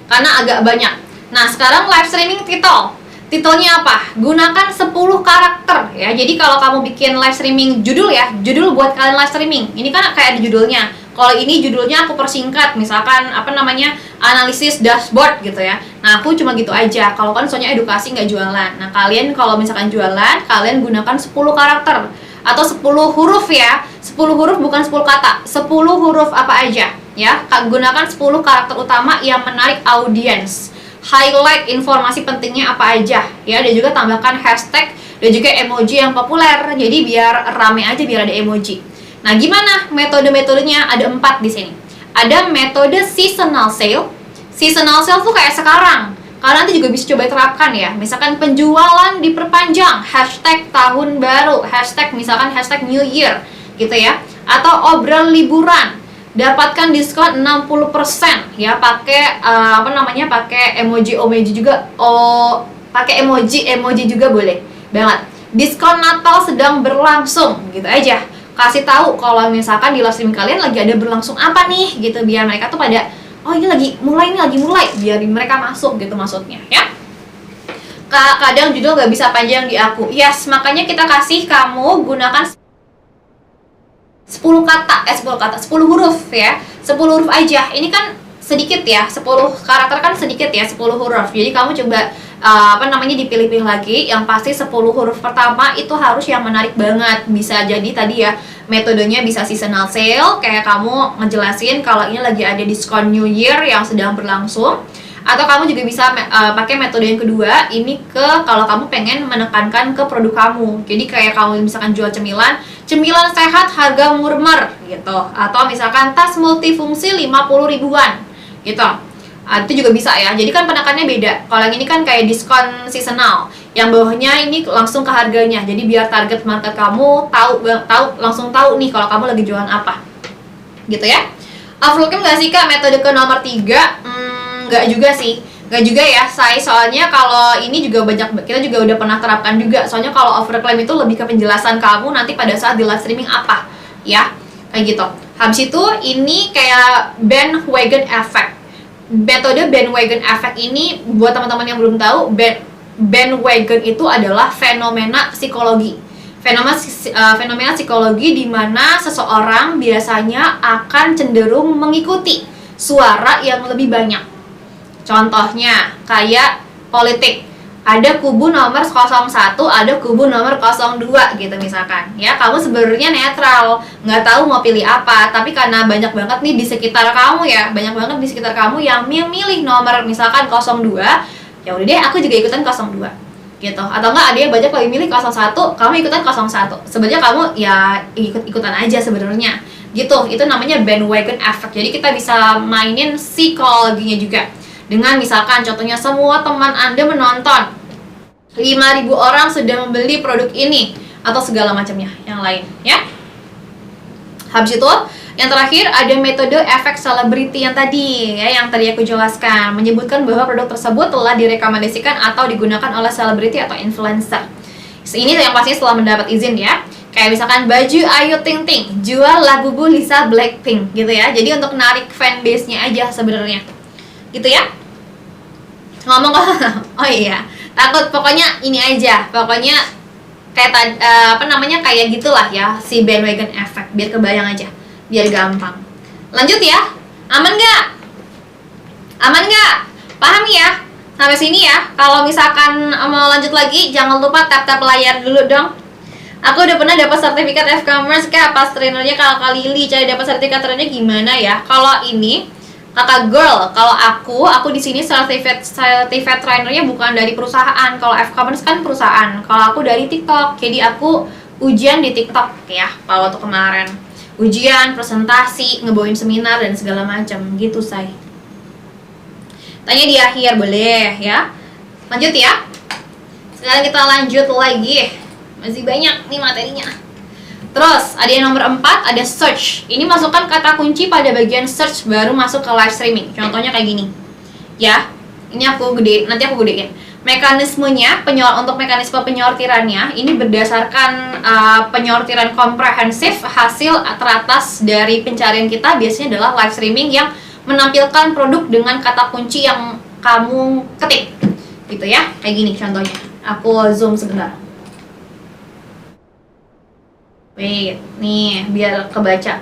karena agak banyak. Nah, sekarang live streaming title. Titelnya apa? Gunakan 10 karakter ya. Jadi kalau kamu bikin live streaming judul ya, judul buat kalian live streaming. Ini kan kayak ada judulnya. Kalau ini judulnya aku persingkat, misalkan apa namanya, analisis dashboard gitu ya. Nah, aku cuma gitu aja. Kalau kan soalnya edukasi nggak jualan. Nah, kalian kalau misalkan jualan, kalian gunakan 10 karakter atau 10 huruf ya. 10 huruf bukan 10 kata. 10 huruf apa aja ya. Gunakan 10 karakter utama yang menarik audiens. Highlight informasi pentingnya apa aja ya, dan juga tambahkan hashtag dan juga emoji yang populer. Jadi biar rame aja, biar ada emoji. Nah, gimana metode-metodenya? Ada 4 di sini. Ada metode seasonal sale. Seasonal sale tuh kayak sekarang. Kalian nanti juga bisa coba terapkan ya. Misalkan penjualan diperpanjang, hashtag tahun baru, hashtag misalkan hashtag New Year gitu ya. Atau obral liburan, dapatkan diskon 60% ya, pakai apa namanya, pakai emoji juga. Pakai emoji juga boleh banget. Diskon Natal sedang berlangsung gitu aja. Kasih tahu kalau misalkan di live streaming kalian lagi ada berlangsung apa nih gitu, biar mereka tuh pada oh ini lagi mulai, biar mereka masuk gitu maksudnya ya. Kadang judul nggak bisa panjang di aku. Yes, makanya kita kasih kamu gunakan 10 huruf ya. 10 huruf aja. Ini kan sedikit ya, 10 karakter kan sedikit ya, 10 huruf. Jadi kamu coba apa namanya, dipilih-pilih lagi. Yang pasti 10 huruf pertama itu harus yang menarik banget. Bisa jadi tadi ya, metodenya bisa seasonal sale, kayak kamu ngejelasin kalau ini lagi ada diskon New Year yang sedang berlangsung. Atau kamu juga bisa pakai metode yang kedua, ini kalau kamu pengen menekankan ke produk kamu. Jadi kayak kamu misalkan jual cemilan sehat harga murmer gitu. Atau misalkan tas multifungsi 50 ribuan gitu. Itu juga bisa ya. Jadi kan penekannya beda. Kalau yang ini kan kayak diskon seasonal, yang bawahnya ini langsung ke harganya. Jadi biar target market kamu langsung tahu nih kalau kamu lagi jualan apa. Gitu ya. Overlooking nggak sih Kak metode ke nomor 3? Nggak juga sih. Nggak juga ya, soalnya kalau ini juga banyak, kita juga udah pernah terapkan juga. Soalnya kalau overclaim itu lebih ke penjelasan kamu nanti pada saat di live streaming apa ya, kayak gitu. Habis itu ini kayak bandwagon effect. Metode bandwagon effect ini buat teman-teman yang belum tahu, bandwagon itu adalah fenomena psikologi. Fenomena psikologi di mana seseorang biasanya akan cenderung mengikuti suara yang lebih banyak. Contohnya kayak politik, ada kubu nomor 01, ada kubu nomor 02 gitu misalkan ya. Kamu sebenarnya netral, nggak tahu mau pilih apa, tapi karena banyak banget nih di sekitar kamu ya, banyak banget di sekitar kamu yang milih nomor misalkan 02, ya udah deh aku juga ikutan 02 gitu. Atau enggak ada yang banyak lagi milih 01, kamu ikutan 01. Sebenarnya kamu ya ikutan aja sebenarnya gitu. Itu namanya bandwagon effect. Jadi kita bisa mainin psikologinya juga. Dengan misalkan contohnya semua teman Anda menonton, 5.000 orang sudah membeli produk ini, atau segala macamnya yang lain ya. Habis itu yang terakhir ada metode efek selebriti yang tadi ya, yang tadi aku jelaskan, menyebutkan bahwa produk tersebut telah direkomendasikan atau digunakan oleh selebriti atau influencer. Ini yang pasti setelah mendapat izin ya. Kayak misalkan baju Ayu Ting Ting, jual Labubu Lisa Blackpink gitu ya. Jadi untuk narik fanbase-nya aja sebenarnya. Gitu ya. Ngomong oh iya, takut, pokoknya ini aja. Pokoknya kayak kayak gitulah ya, si bandwagon effect, biar kebayang aja, biar gampang. Lanjut ya, aman nggak? Aman nggak? Paham ya? Sampai sini ya. Kalau misalkan mau lanjut lagi, jangan lupa tap-tap layar dulu dong. Aku udah pernah dapat sertifikat F-commerce Kak, pas trainernya Kakak Lili. Cara dapat sertifikat trainernya gimana ya? Kalau ini Kakak Girl, kalau aku di sini sertifikat trainernya bukan dari perusahaan. Kalau F-commerce kan perusahaan. Kalau aku dari TikTok. Jadi aku ujian di TikTok ya. Kalau waktu kemarin ujian, presentasi, ngebawain seminar dan segala macam gitu, say. Tanya di akhir boleh ya. Lanjut ya. Sekarang kita lanjut lagi. Masih banyak nih materinya. Terus ada yang nomor 4, ada search. Ini masukkan kata kunci pada bagian search baru masuk ke live streaming. Contohnya kayak gini. Ya. Ini aku gedein, nanti aku gedein. Mekanismenya, untuk mekanisme penyortirannya ini berdasarkan penyortiran komprehensif. Hasil teratas dari pencarian kita biasanya adalah live streaming yang menampilkan produk dengan kata kunci yang kamu ketik. Gitu ya. Kayak gini contohnya. Aku zoom sebentar. Wait, nih biar kebaca.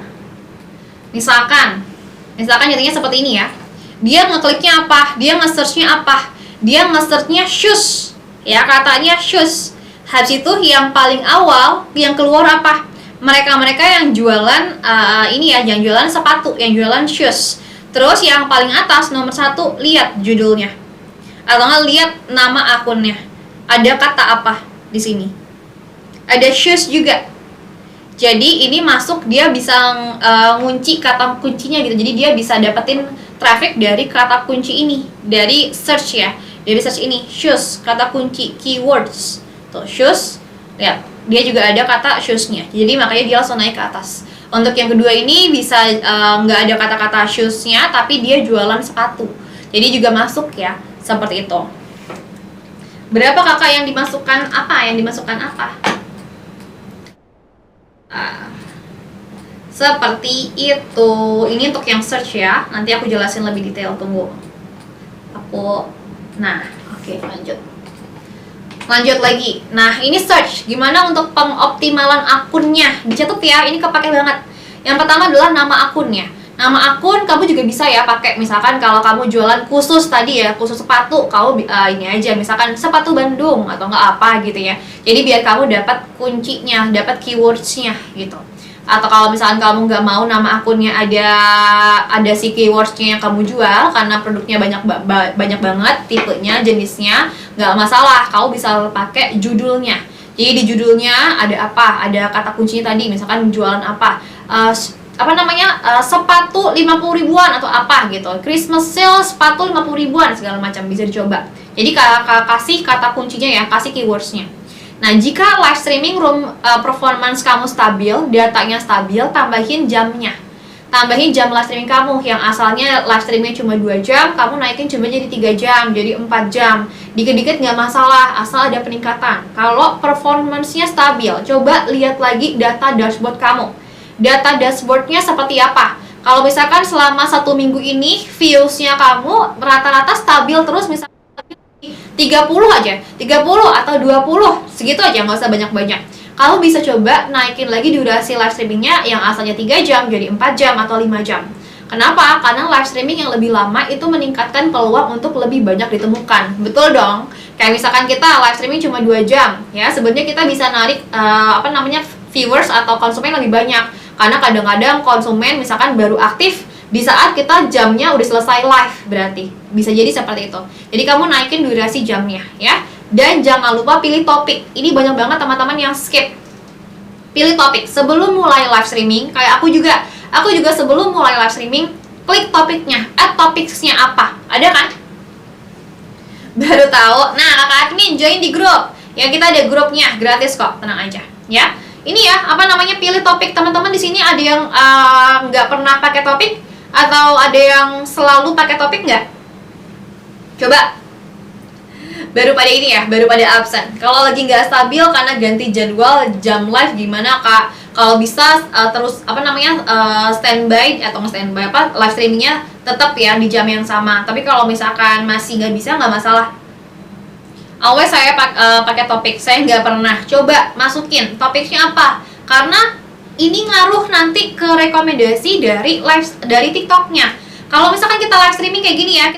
Misalkan jadinya seperti ini ya. Dia ngekliknya apa? Dia nge-searchnya apa? Dia nge-searchnya shoes. Ya, katanya shoes. Habis itu yang paling awal yang keluar apa? Mereka yang jualan ini ya, yang jualan sepatu, yang jualan shoes. Terus yang paling atas nomor 1, lihat judulnya. Atau nggak lihat nama akunnya. Ada kata apa di sini? Ada shoes juga. Jadi ini masuk, dia bisa ngunci kata kuncinya gitu. Jadi dia bisa dapetin traffic dari kata kunci ini, dari search ya. Dari search ini, shoes, kata kunci, keywords. Tuh, shoes. Lihat, dia juga ada kata shoes-nya. Jadi makanya dia langsung naik ke atas. Untuk yang kedua ini bisa nggak ada kata-kata shoes-nya, tapi dia jualan sepatu. Jadi juga masuk ya, seperti itu. Berapa kakak yang dimasukkan apa? Seperti itu. Ini untuk yang search ya. Nanti aku jelasin lebih detail, tunggu. Oke, lanjut lagi. Nah, ini search. Gimana untuk pengoptimalan akunnya? Dicatat ya, ini kepake banget. Yang pertama adalah nama akunnya. Nama akun kamu juga bisa ya pakai, misalkan kalau kamu jualan khusus tadi ya, khusus sepatu, kamu ini aja, misalkan sepatu Bandung atau enggak apa gitu ya. Jadi biar kamu dapat kuncinya, dapat keywordsnya gitu. Atau kalau misalkan kamu nggak mau nama akunnya ada si keywordsnya yang kamu jual, karena produknya banyak banget, tipenya, jenisnya, nggak masalah, kamu bisa pakai judulnya. Jadi di judulnya ada apa? Ada kata kuncinya tadi, misalkan jualan apa? Sepatu 50 ribuan atau apa gitu, Christmas sale sepatu 50 ribuan, segala macam bisa dicoba. Jadi kasih kata kuncinya ya, kasih keywordsnya. Nah, jika live streaming room performance kamu stabil, datanya stabil, tambahin jamnya. Tambahin jam live streaming kamu, yang asalnya live streaming cuma 2 jam, kamu naikin cuma jadi 3 jam, jadi 4 jam. Dikit-dikit nggak masalah, asal ada peningkatan. Kalau performance-nya stabil, coba lihat lagi data dashboard kamu. Data dashboardnya seperti apa? Kalau misalkan selama 1 minggu ini views-nya kamu rata-rata stabil terus, misalkan 30 aja, 30 atau 20, segitu aja, nggak usah banyak-banyak. Kamu bisa coba naikin lagi durasi live streamingnya yang asalnya 3 jam jadi 4 jam atau 5 jam. Kenapa? Karena live streaming yang lebih lama itu meningkatkan peluang untuk lebih banyak ditemukan. Betul dong? Kayak misalkan kita live streaming cuma 2 jam, ya sebenarnya kita bisa narik viewers atau konsumen lebih banyak. Karena kadang-kadang konsumen misalkan baru aktif di saat kita jamnya udah selesai live, berarti bisa jadi seperti itu. Jadi kamu naikin durasi jamnya ya. Dan jangan lupa pilih topik. Ini banyak banget teman-teman yang skip. Pilih topik sebelum mulai live streaming. Kayak aku juga sebelum mulai live streaming klik topiknya, topicsnya apa, ada kan? Baru tahu. Nah, kakak admin join di grup. Ya, kita ada grupnya, gratis kok, tenang aja ya. Ini ya, pilih topik. Teman-teman di sini ada yang nggak pernah pakai topik atau ada yang selalu pakai topik nggak? Coba. Baru pada absen. Kalau lagi nggak stabil karena ganti jadwal jam live, gimana kak? Kalau bisa terus standby atau live streamingnya tetap ya di jam yang sama. Tapi kalau misalkan masih nggak bisa, nggak masalah. Always saya pakai topik, saya nggak pernah coba masukin topiknya apa, karena ini ngaruh nanti ke rekomendasi dari TikToknya. Kalau misalkan kita live streaming kayak gini ya,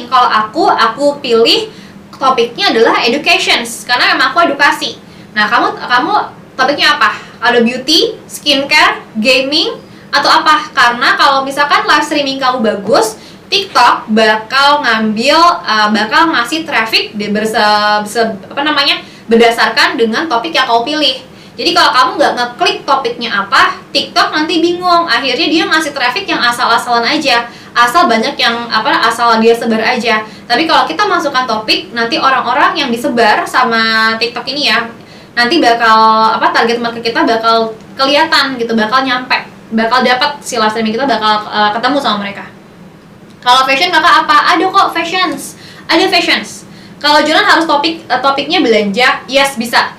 kalau aku pilih topiknya adalah educations, karena emang aku edukasi. Nah, kamu topiknya apa? Ada beauty, skincare, gaming, atau apa? Karena kalau misalkan live streaming kamu bagus, TikTok bakal ngasih traffic berdasarkan dengan topik yang kamu pilih. Jadi kalau kamu nggak ngeklik topiknya apa, TikTok nanti bingung. Akhirnya dia ngasih traffic yang asal-asalan aja, asal banyak yang asal dia sebar aja. Tapi kalau kita masukkan topik, nanti orang-orang yang disebar sama TikTok ini ya, nanti bakal target market kita bakal kelihatan gitu, bakal nyampe, bakal dapat si live streaming kita bakal ketemu sama mereka. Kalau fashion kakak apa? Ada kok ada fashions. Kalau jualan harus topiknya belanja, yes bisa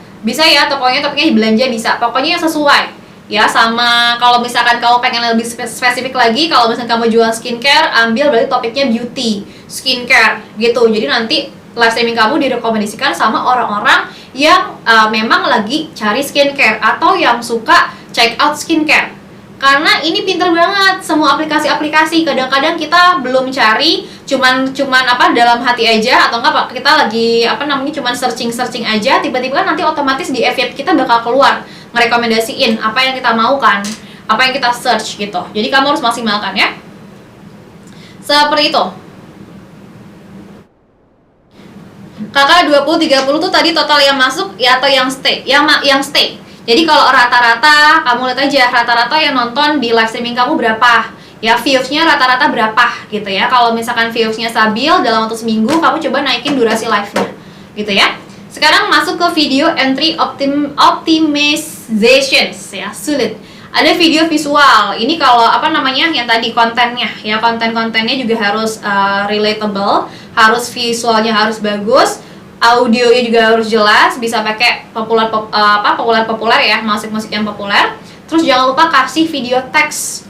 ya, pokoknya topiknya belanja bisa, pokoknya yang sesuai ya. Sama kalau misalkan kamu pengen lebih spesifik lagi, kalau misalkan kamu jual skincare, ambil berarti topiknya beauty, skincare gitu. Jadi nanti live streaming kamu direkomendasikan sama orang-orang yang memang lagi cari skincare atau yang suka check out skincare. Karena ini pinter banget, semua aplikasi-aplikasi. Kadang-kadang kita belum cari, cuman dalam hati aja, atau enggak kita lagi cuman searching aja, tiba-tiba nanti otomatis di FYP kita bakal keluar ngerekomendasiin apa yang kita mau kan, apa yang kita search gitu. Jadi kamu harus maksimalkan ya. Seperti itu. Kakak 20-30 tuh tadi total yang masuk ya atau yang stay? Yang stay. Jadi kalau rata-rata, kamu lihat aja rata-rata yang nonton di live streaming kamu berapa, ya viewsnya rata-rata berapa gitu ya. Kalau misalkan viewsnya stabil dalam waktu seminggu, kamu coba naikin durasi live-nya gitu ya. Sekarang masuk ke video entry optimizations ya, sulit. Ada video visual, ini kalau yang tadi kontennya ya, kontennya juga harus relatable, harus visualnya harus bagus, audionya juga harus jelas, bisa pakai populer ya, musik yang populer. Terus jangan lupa kasih video teks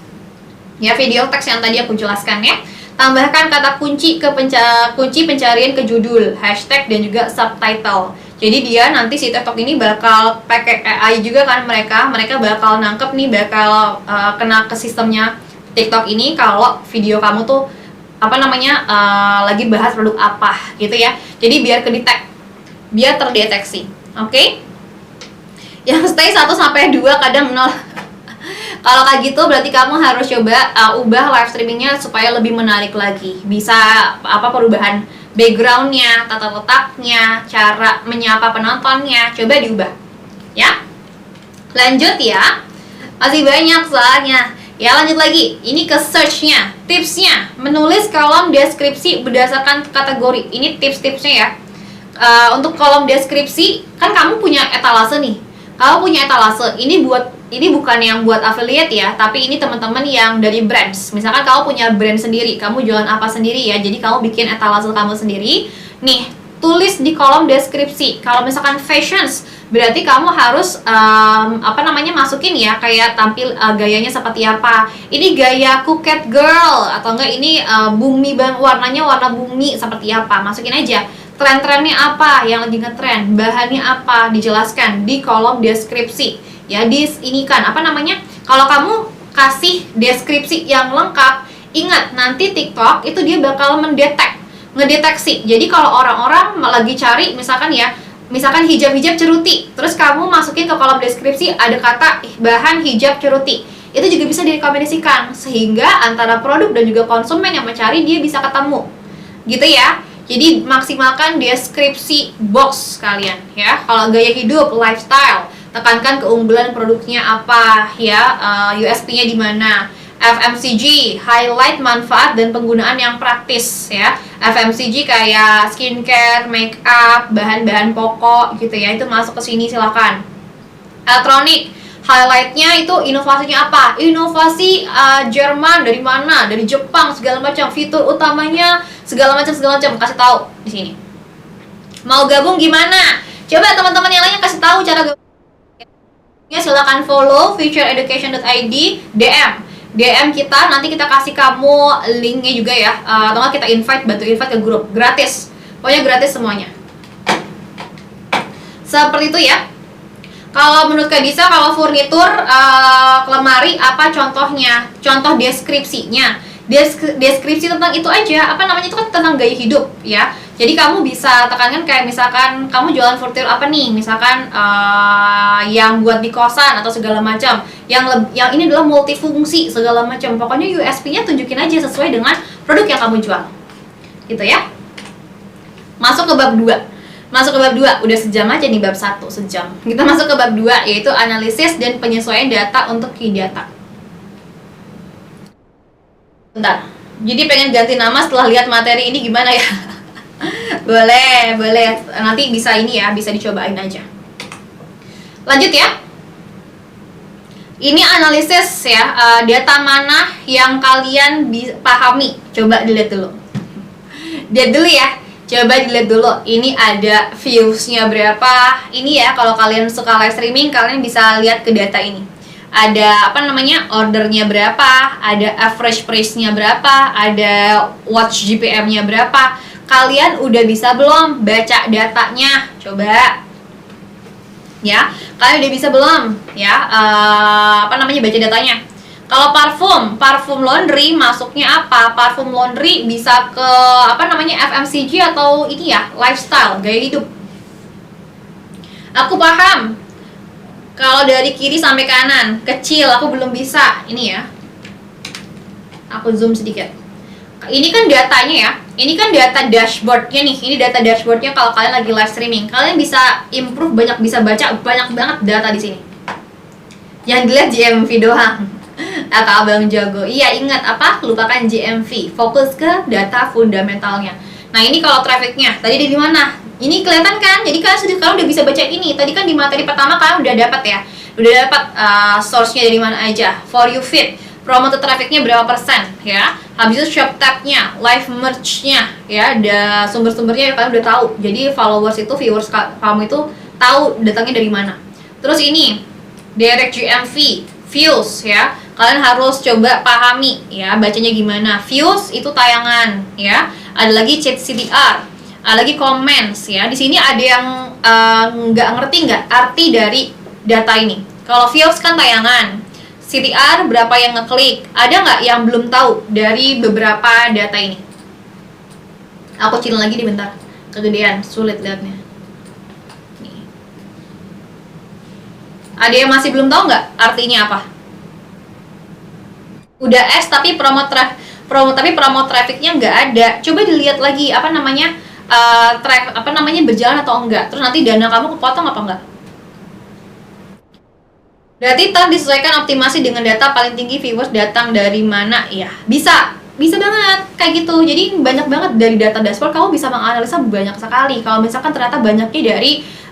ya, video teks yang tadi aku jelaskan ya. Tambahkan kata kunci kunci pencarian ke judul, hashtag dan juga subtitle. Jadi dia nanti si TikTok ini bakal pakai AI juga kan, mereka bakal nangkep nih, bakal kena ke sistemnya TikTok ini kalau video kamu tuh lagi bahas produk apa gitu ya. Jadi biar terdeteksi. Oke? Yang stay 1-2, kadang 0. Kalau kayak gitu berarti kamu harus coba ubah live streamingnya supaya lebih menarik lagi. Bisa perubahan backgroundnya, tata letaknya, cara menyapa penontonnya, coba diubah ya. Lanjut ya, masih banyak soalnya ya. Lanjut lagi, ini ke searchnya, tipsnya, menulis kolom deskripsi berdasarkan kategori. Ini tips-tipsnya ya. Untuk kolom deskripsi, kan kamu punya etalase nih, ini bukan yang buat affiliate ya, tapi ini teman-teman yang dari brands. Misalkan kamu punya brand sendiri, kamu jualan apa sendiri ya, jadi kamu bikin etalase kamu sendiri nih, tulis di kolom deskripsi. Kalau misalkan fashions, berarti kamu harus masukin ya, kayak tampil gayanya seperti apa. Ini gaya Phuket girl, atau enggak ini bumi warnanya warna bumi seperti apa, masukin aja. Tren-trennya apa yang lagi ngetren, bahannya apa, dijelaskan di kolom deskripsi ya. Kalau kamu kasih deskripsi yang lengkap, ingat nanti TikTok itu dia bakal ngedeteksi. Jadi kalau orang-orang lagi cari misalkan hijab ceruti, terus kamu masukin ke kolom deskripsi ada kata bahan hijab ceruti, itu juga bisa direkomendasikan, sehingga antara produk dan juga konsumen yang mencari dia bisa ketemu gitu ya. Jadi maksimalkan deskripsi box kalian ya. Kalau gaya hidup, lifestyle, tekankan keunggulan produknya apa ya, USP-nya di mana. FMCG, highlight manfaat dan penggunaan yang praktis ya. FMCG kayak skincare, make up, bahan-bahan pokok gitu ya, itu masuk ke sini silakan. Elektronik, highlightnya itu inovasinya apa? Inovasi Jerman, dari mana? Dari Jepang, segala macam. Fitur utamanya segala macam kasih tahu di sini. Mau gabung gimana? Coba teman-teman yang lainnya kasih tahu cara gabung. Ya, silakan follow futureeducation.id, DM kita, nanti kita kasih kamu linknya juga ya. Atau kita bantu invite ke grup gratis. Pokoknya gratis semuanya. Seperti itu ya. Kalau menurut Kak Disa, kalau furnitur lemari apa contohnya? Contoh deskripsinya. Deskripsi tentang itu aja. Apa namanya, itu kan tentang gaya hidup ya. Jadi kamu bisa tekankan kayak misalkan kamu jualan furnitur apa nih? Misalkan yang buat di kosan atau segala macam. Yang ini adalah multifungsi segala macam. Pokoknya USP-nya tunjukin aja sesuai dengan produk yang kamu jual. Gitu ya. Masuk ke bab 2. Masuk ke bab 2, udah sejam aja nih bab 1, sejam. Kita masuk ke bab 2, yaitu analisis dan penyesuaian data untuk key data. Bentar, jadi pengen ganti nama setelah lihat materi ini gimana ya? Boleh, nanti bisa ini ya, bisa dicobain aja. Lanjut ya. Ini analisis ya, data mana yang kalian pahami. Coba dilihat dulu. Lihat dulu ya. Coba dilihat dulu, ini ada views-nya berapa. Ini ya, kalau kalian suka live streaming, kalian bisa lihat ke data ini. Ada apa namanya, ordernya berapa, ada average price-nya berapa, ada watch GPM-nya berapa. Kalian udah bisa belum baca datanya? Coba ya, kalian udah bisa belum ya, apa namanya, baca datanya? Kalau parfum laundry masuknya apa? Parfum laundry bisa ke apa namanya, FMCG atau ini ya, lifestyle, gaya hidup. Aku paham. Kalau dari kiri sampai kanan, kecil, aku belum bisa. Ini ya. Aku zoom sedikit. Ini kan datanya ya. Ini kan data dashboardnya nih. Ini data dashboardnya kalau kalian lagi live streaming. Kalian bisa improve banyak, bisa baca banyak banget data di sini. Yang dilihat GMV doang. Atau abang jago. Iya, ingat apa? Lupakan GMV. Fokus ke data fundamentalnya. Nah, ini kalau trafficnya. Tadi di mana? Ini kelihatan kan? Jadi kalian udah bisa baca ini. Tadi kan di materi pertama kalian udah dapat ya. Udah dapat source-nya dari mana aja. For You Fit. Promoted trafficnya berapa persen ya. Habis itu shop tab-nya, live merch-nya ya. Ada sumber-sumbernya kalian udah tahu. Jadi followers itu, viewers kamu itu tahu datangnya dari mana. Terus ini direct GMV, views ya. Kalian harus coba pahami ya, bacanya gimana. Views itu tayangan ya. Ada lagi chat CTR, ada lagi comments ya. Di sini ada yang nggak ngerti nggak arti dari data ini. Kalau views kan tayangan, CTR berapa yang ngeklik. Ada nggak yang belum tahu dari beberapa data ini? Aku kecilin lagi di bentar, kegedean, sulit liatnya. Nih. Ada yang masih belum tahu nggak artinya apa? Udah S tapi promo trafficnya nggak ada. Coba dilihat lagi apa namanya, berjalan atau enggak. Terus nanti dana kamu kepotong apa enggak? Berarti tab disesuaikan optimasi dengan data paling tinggi viewers datang dari mana ya? Bisa banget kayak gitu. Jadi banyak banget dari data dashboard kamu bisa menganalisa banyak sekali. Kalau misalkan ternyata banyaknya dari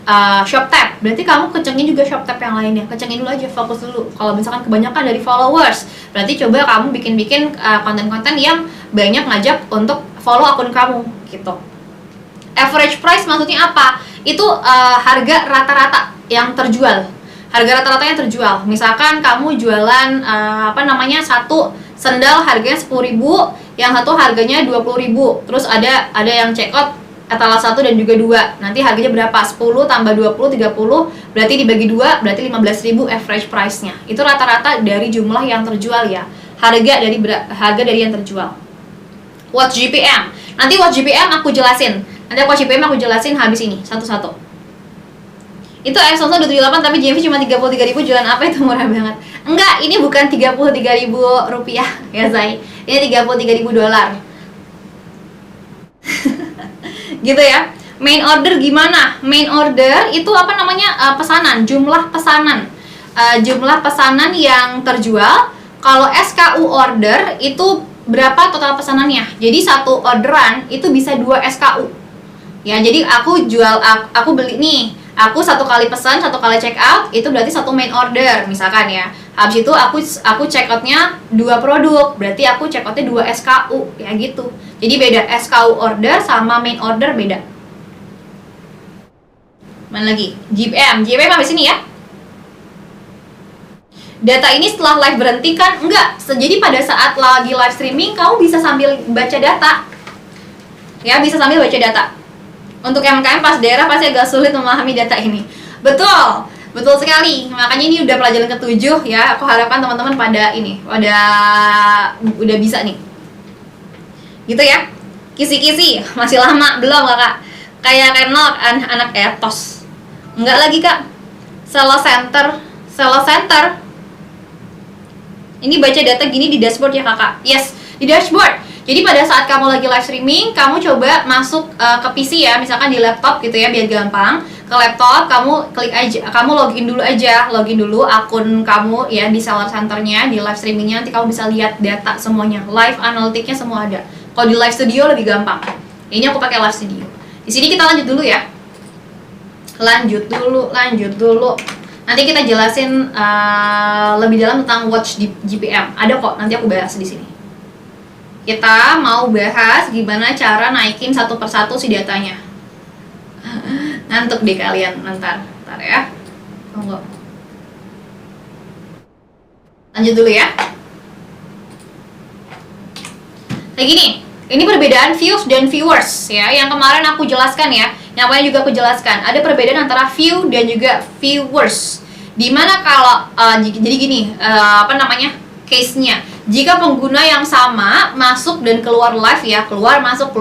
shop tab, berarti kamu kencengin juga shop tab yang lainnya. Kencengin dulu aja, fokus dulu. Kalau misalkan kebanyakan dari followers, berarti coba kamu bikin konten-konten yang banyak ngajak untuk follow akun kamu gitu. Average price maksudnya apa? Itu harga rata-rata yang terjual. Harga rata-rata yang terjual. Misalkan kamu jualan satu sendal harganya 10.000, yang satu harganya 20.000. Terus ada yang check out etalase 1 dan juga 2. Nanti harganya berapa? 10 tambah 20, 30. Berarti dibagi 2, berarti 15.000 average price-nya. Itu rata-rata dari jumlah yang terjual ya. Harga dari yang terjual. Watch GPM. Nanti watch GPM aku jelasin. Habis ini satu-satu. Itu Exxon 278 tapi GMV cuma 33.000, jualan apa itu murah banget. Enggak, ini bukan 33.000 rupiah ya Zai. Ini 33.000 dolar. Gitu ya. Main order gimana? Main order itu pesanan, jumlah pesanan. Jumlah pesanan yang terjual. Kalau SKU order itu berapa total pesanannya. Jadi satu orderan itu bisa 2 SKU. Ya, jadi aku beli nih. Aku satu kali pesan, satu kali check out, itu berarti satu main order misalkan ya. Habis itu aku check outnya 2 produk, berarti aku check outnya 2 SKU ya gitu. Jadi beda, SKU order sama main order beda. Mana lagi? GPM habis ini ya. Data ini setelah live berhenti kan? Enggak, jadi pada saat lagi live streaming kamu bisa sambil baca data. Ya, bisa sambil baca data. Untuk MKM pas daerah pasti agak sulit memahami data ini. Betul, betul sekali. Makanya ini udah pelajaran ke-7 ya. Aku harapkan teman-teman pada udah bisa nih. Gitu ya. Kisi-kisi, masih lama belum Kakak? Kayak Renal anak etos. Enggak lagi Kak. Sales center. Ini baca data gini di dashboard ya Kakak. Yes, di dashboard. Jadi pada saat kamu lagi live streaming, kamu coba masuk ke PC ya, misalkan di laptop gitu ya, biar gampang. Ke laptop, kamu klik aja, kamu login dulu akun kamu ya di seller centernya, di live streamingnya, nanti kamu bisa lihat data semuanya, live analyticnya semua ada. Kalau di live studio lebih gampang. Ini aku pakai live studio. Di sini kita lanjut dulu ya. Lanjut dulu. Nanti kita jelasin lebih dalam tentang watch di GPM. Ada kok, nanti aku bahas di sini. Kita mau bahas gimana cara naikin satu persatu si datanya. Ngantuk deh kalian, ntar ya. Tunggu. Lanjut dulu ya. Kayak gini, ini perbedaan views dan viewers ya. Yang kemarin aku jelaskan ya. Yang lain juga aku jelaskan. Ada perbedaan antara view dan juga viewers. Dimana kalau jadi gini, case-nya. Jika pengguna yang sama masuk dan keluar live ya, keluar masuk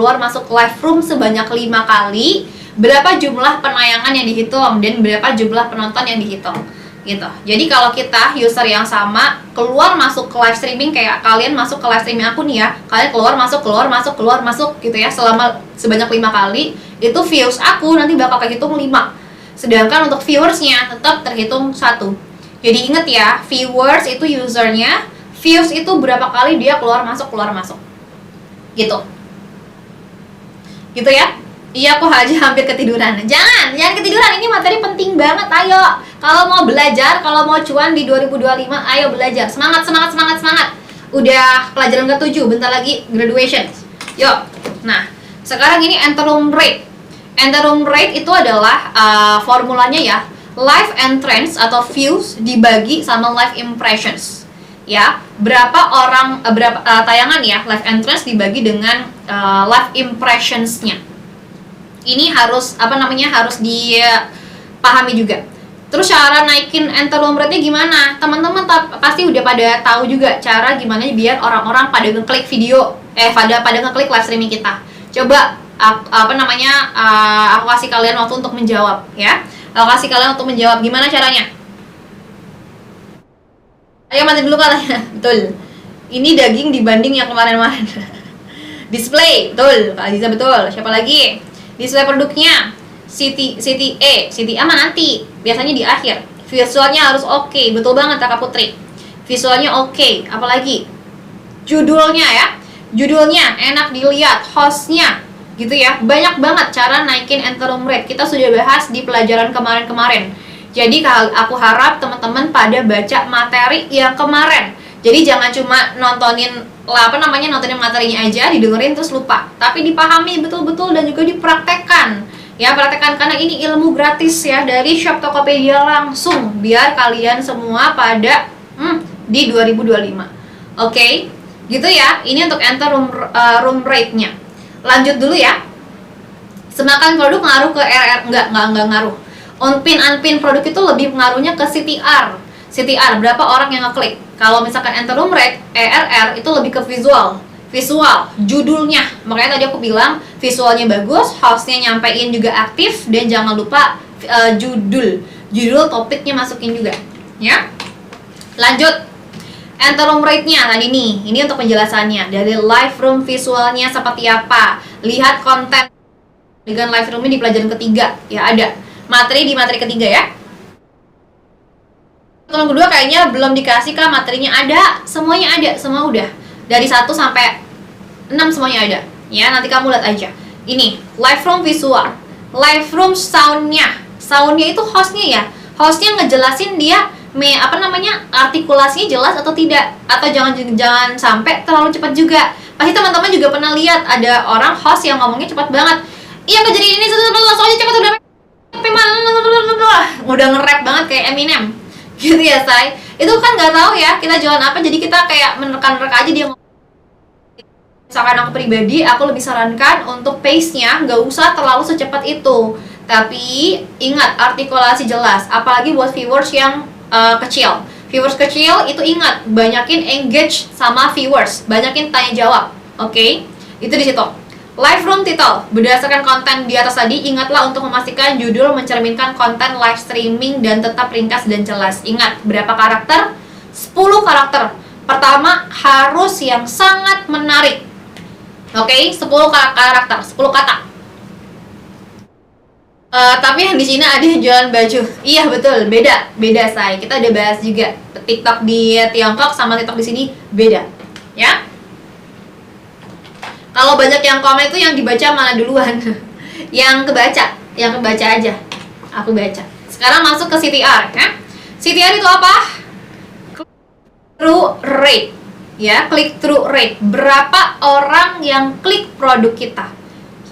live room sebanyak 5 kali, berapa jumlah penayangan yang dihitung dan berapa jumlah penonton yang dihitung gitu. Jadi kalau kita user yang sama keluar masuk ke live streaming, kayak kalian masuk ke live streaming aku nih ya, kalian keluar masuk gitu ya, selama sebanyak 5 kali, itu views aku nanti bakal kehitung 5. Sedangkan untuk viewersnya tetap terhitung 1. Jadi inget ya, viewers itu usernya, views itu berapa kali dia keluar masuk gitu ya. Iya, aku aja hampir ketiduran. Jangan ketiduran, ini materi penting banget. Ayo, kalau mau belajar, kalau mau cuan di 2025, ayo belajar, semangat. Udah pelajaran ke-7, bentar lagi graduation. Yuk. Nah, sekarang ini enter room rate. Enter room rate itu adalah formulanya ya, live entrance atau views dibagi sama live impressions. Ya, berapa tayangan ya live entrance dibagi dengan live impressions-nya. Ini harus harus dipahami juga. Terus cara naikin enter room rate-nya gimana? Teman-teman pasti udah pada tahu juga cara gimana biar orang-orang pada ngeklik video pada ngeklik live streaming kita. Coba aku kasih kalian waktu untuk menjawab ya. Aku kasih kalian untuk menjawab gimana caranya. Ayo mati dulu katanya. Betul. Ini daging dibanding yang kemarin-kemarin. Display, betul. Kak Aziza betul. Siapa lagi? Display produknya. CTA mah nanti. Biasanya di akhir. Visualnya harus oke. Betul banget Kakak Putri. Visualnya oke. Apalagi? Judulnya ya. Judulnya enak dilihat. Hostnya gitu ya. Banyak banget cara naikin enter room rate. Kita sudah bahas di pelajaran kemarin-kemarin. Jadi aku harap teman-teman pada baca materi yang kemarin. Jadi jangan cuma nontonin materinya aja, didengerin terus lupa. Tapi dipahami betul-betul dan juga dipraktekkan. Ya, praktekkan karena ini ilmu gratis ya dari Shop Tokopedia langsung biar kalian semua pada di 2025. Oke. Gitu ya. Ini untuk enter room rate-nya. Lanjut dulu ya. Semakan produk ngaruh ke RR enggak ngaruh. On-pin produk itu lebih pengaruhnya ke CTR. CTR berapa orang yang ngeklik. Kalau misalkan enter room rate, ERR itu lebih ke visual, judulnya. Makanya tadi aku bilang visualnya bagus, hostnya nyampein juga aktif, dan jangan lupa judul topiknya masukin juga, ya. Lanjut. Enter room rate-nya tadi nih. Ini untuk penjelasannya. Dari live room visualnya seperti apa. Lihat konten dengan live room-nya di pelajaran ketiga. Ya ada. Materi di materi ketiga ya. Yang kedua kayaknya belum dikasih kah materinya. Ada, semuanya ada, semua udah. Dari 1 sampai 6 semuanya ada. Ya, nanti kamu lihat aja. Ini, live room visual. Live room sound-nya. Sound-nya itu hostnya ya. Hostnya ngejelasin dia artikulasinya jelas atau tidak, atau jangan sampai terlalu cepat juga. Pasti teman-teman juga pernah lihat ada orang host yang ngomongnya cepat banget. Iya kejadian ini langsung aja cepat udah nge-rap banget kayak Eminem gitu ya say. Itu kan nggak tahu ya kita jualan apa, jadi kita kayak menerka-nerka aja dia Misalkan aku pribadi, aku lebih sarankan untuk pace-nya nggak usah terlalu secepat itu. Tapi ingat artikulasi jelas, apalagi buat viewers yang kecil. Viewers kecil itu ingat, banyakin engage sama viewers, banyakin tanya jawab. Oke? Itu di situ. Live room title, berdasarkan konten di atas tadi, ingatlah untuk memastikan judul mencerminkan konten live streaming dan tetap ringkas dan jelas. Ingat, berapa karakter? 10 karakter. Pertama, harus yang sangat menarik. Oke, 10 karakter, 10 kata. Tapi yang di sini ada yang jualan baju. Iya betul, beda say. Kita udah bahas juga TikTok di Tiongkok sama TikTok di sini beda, ya. Kalau banyak yang komen itu yang dibaca malah duluan. yang kebaca aja. Aku baca. Sekarang masuk ke CTR, ya. CTR itu apa? Through rate. Ya, click through rate. Berapa orang yang klik produk kita?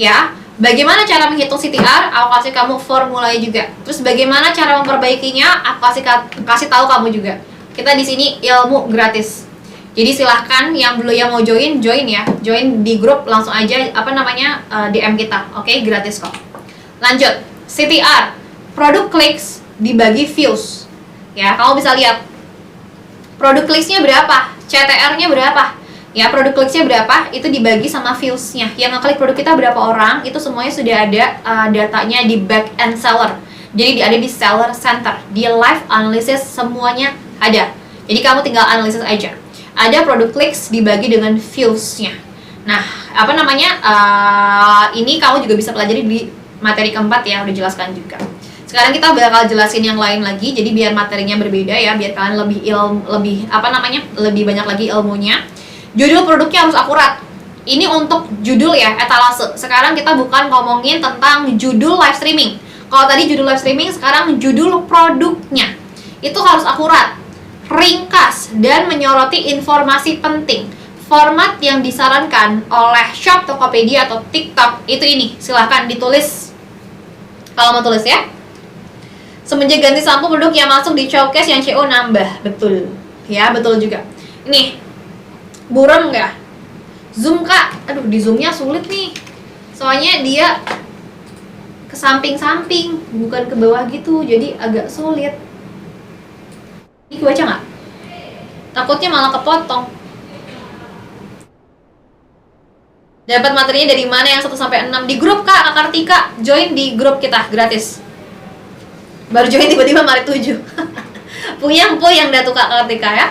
Ya, bagaimana cara menghitung CTR? Aku kasih kamu formulanya juga. Terus bagaimana cara memperbaikinya? Aku kasih tahu kamu juga. Kita di sini ilmu gratis. Jadi silahkan yang belum yang mau join ya. Join di grup langsung aja DM kita. Oke, gratis kok. Lanjut. CTR. Produk clicks dibagi views. Ya, kamu bisa lihat. Produk clicks-nya berapa? CTR-nya berapa? Ya, produk clicks-nya berapa? Itu dibagi sama views-nya. Yang ngeklik produk kita berapa orang? Itu semuanya sudah ada datanya di back end seller. Jadi ada di seller center. Di live analysis semuanya ada. Jadi kamu tinggal analisis aja. Ada produk clicks dibagi dengan views-nya. Nah, ini kamu juga bisa pelajari di materi keempat ya, udah jelaskan juga. Sekarang kita bakal jelasin yang lain lagi, jadi biar materinya berbeda ya, biar kalian lebih banyak lagi ilmunya. Judul produknya harus akurat. Ini untuk judul ya, etalase. Sekarang kita bukan ngomongin tentang judul live streaming. Kalau tadi judul live streaming, sekarang judul produknya. Itu harus akurat, ringkas, dan menyoroti informasi penting. Format yang disarankan oleh Shop Tokopedia atau TikTok itu ini. Silahkan ditulis kalau mau tulis ya. Semenjak ganti sampo produk yang masuk di showcase yang CO nambah. Betul. Ya, betul juga. Ini buram nggak? Zoom kak. Aduh, di zoomnya sulit nih. Soalnya dia ke samping-samping, bukan ke bawah gitu. Jadi agak sulit. Ini baca nggak? Takutnya malah kepotong. Dapat materinya dari mana yang 1-6? Di grup kak Kartika. Join di grup kita, gratis. Baru join tiba-tiba Maret 7. Puyang dah tuh Kak Kartika ya.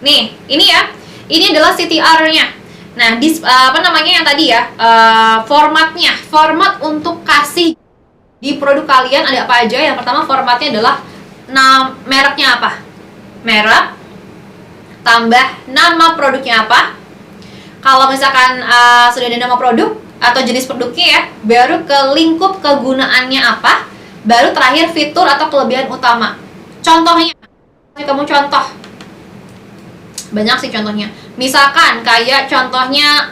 Nih, ini ya. Ini adalah CTR-nya. Nah, yang tadi ya, formatnya. Format untuk kasih di produk kalian ada apa aja? Yang pertama formatnya adalah mereknya apa? Merek tambah nama produknya apa? Kalau misalkan sudah ada nama produk atau jenis produknya ya, baru ke lingkup kegunaannya apa? Baru terakhir fitur atau kelebihan utama. Contohnya, kamu contoh. Banyak sih contohnya. Misalkan kayak contohnya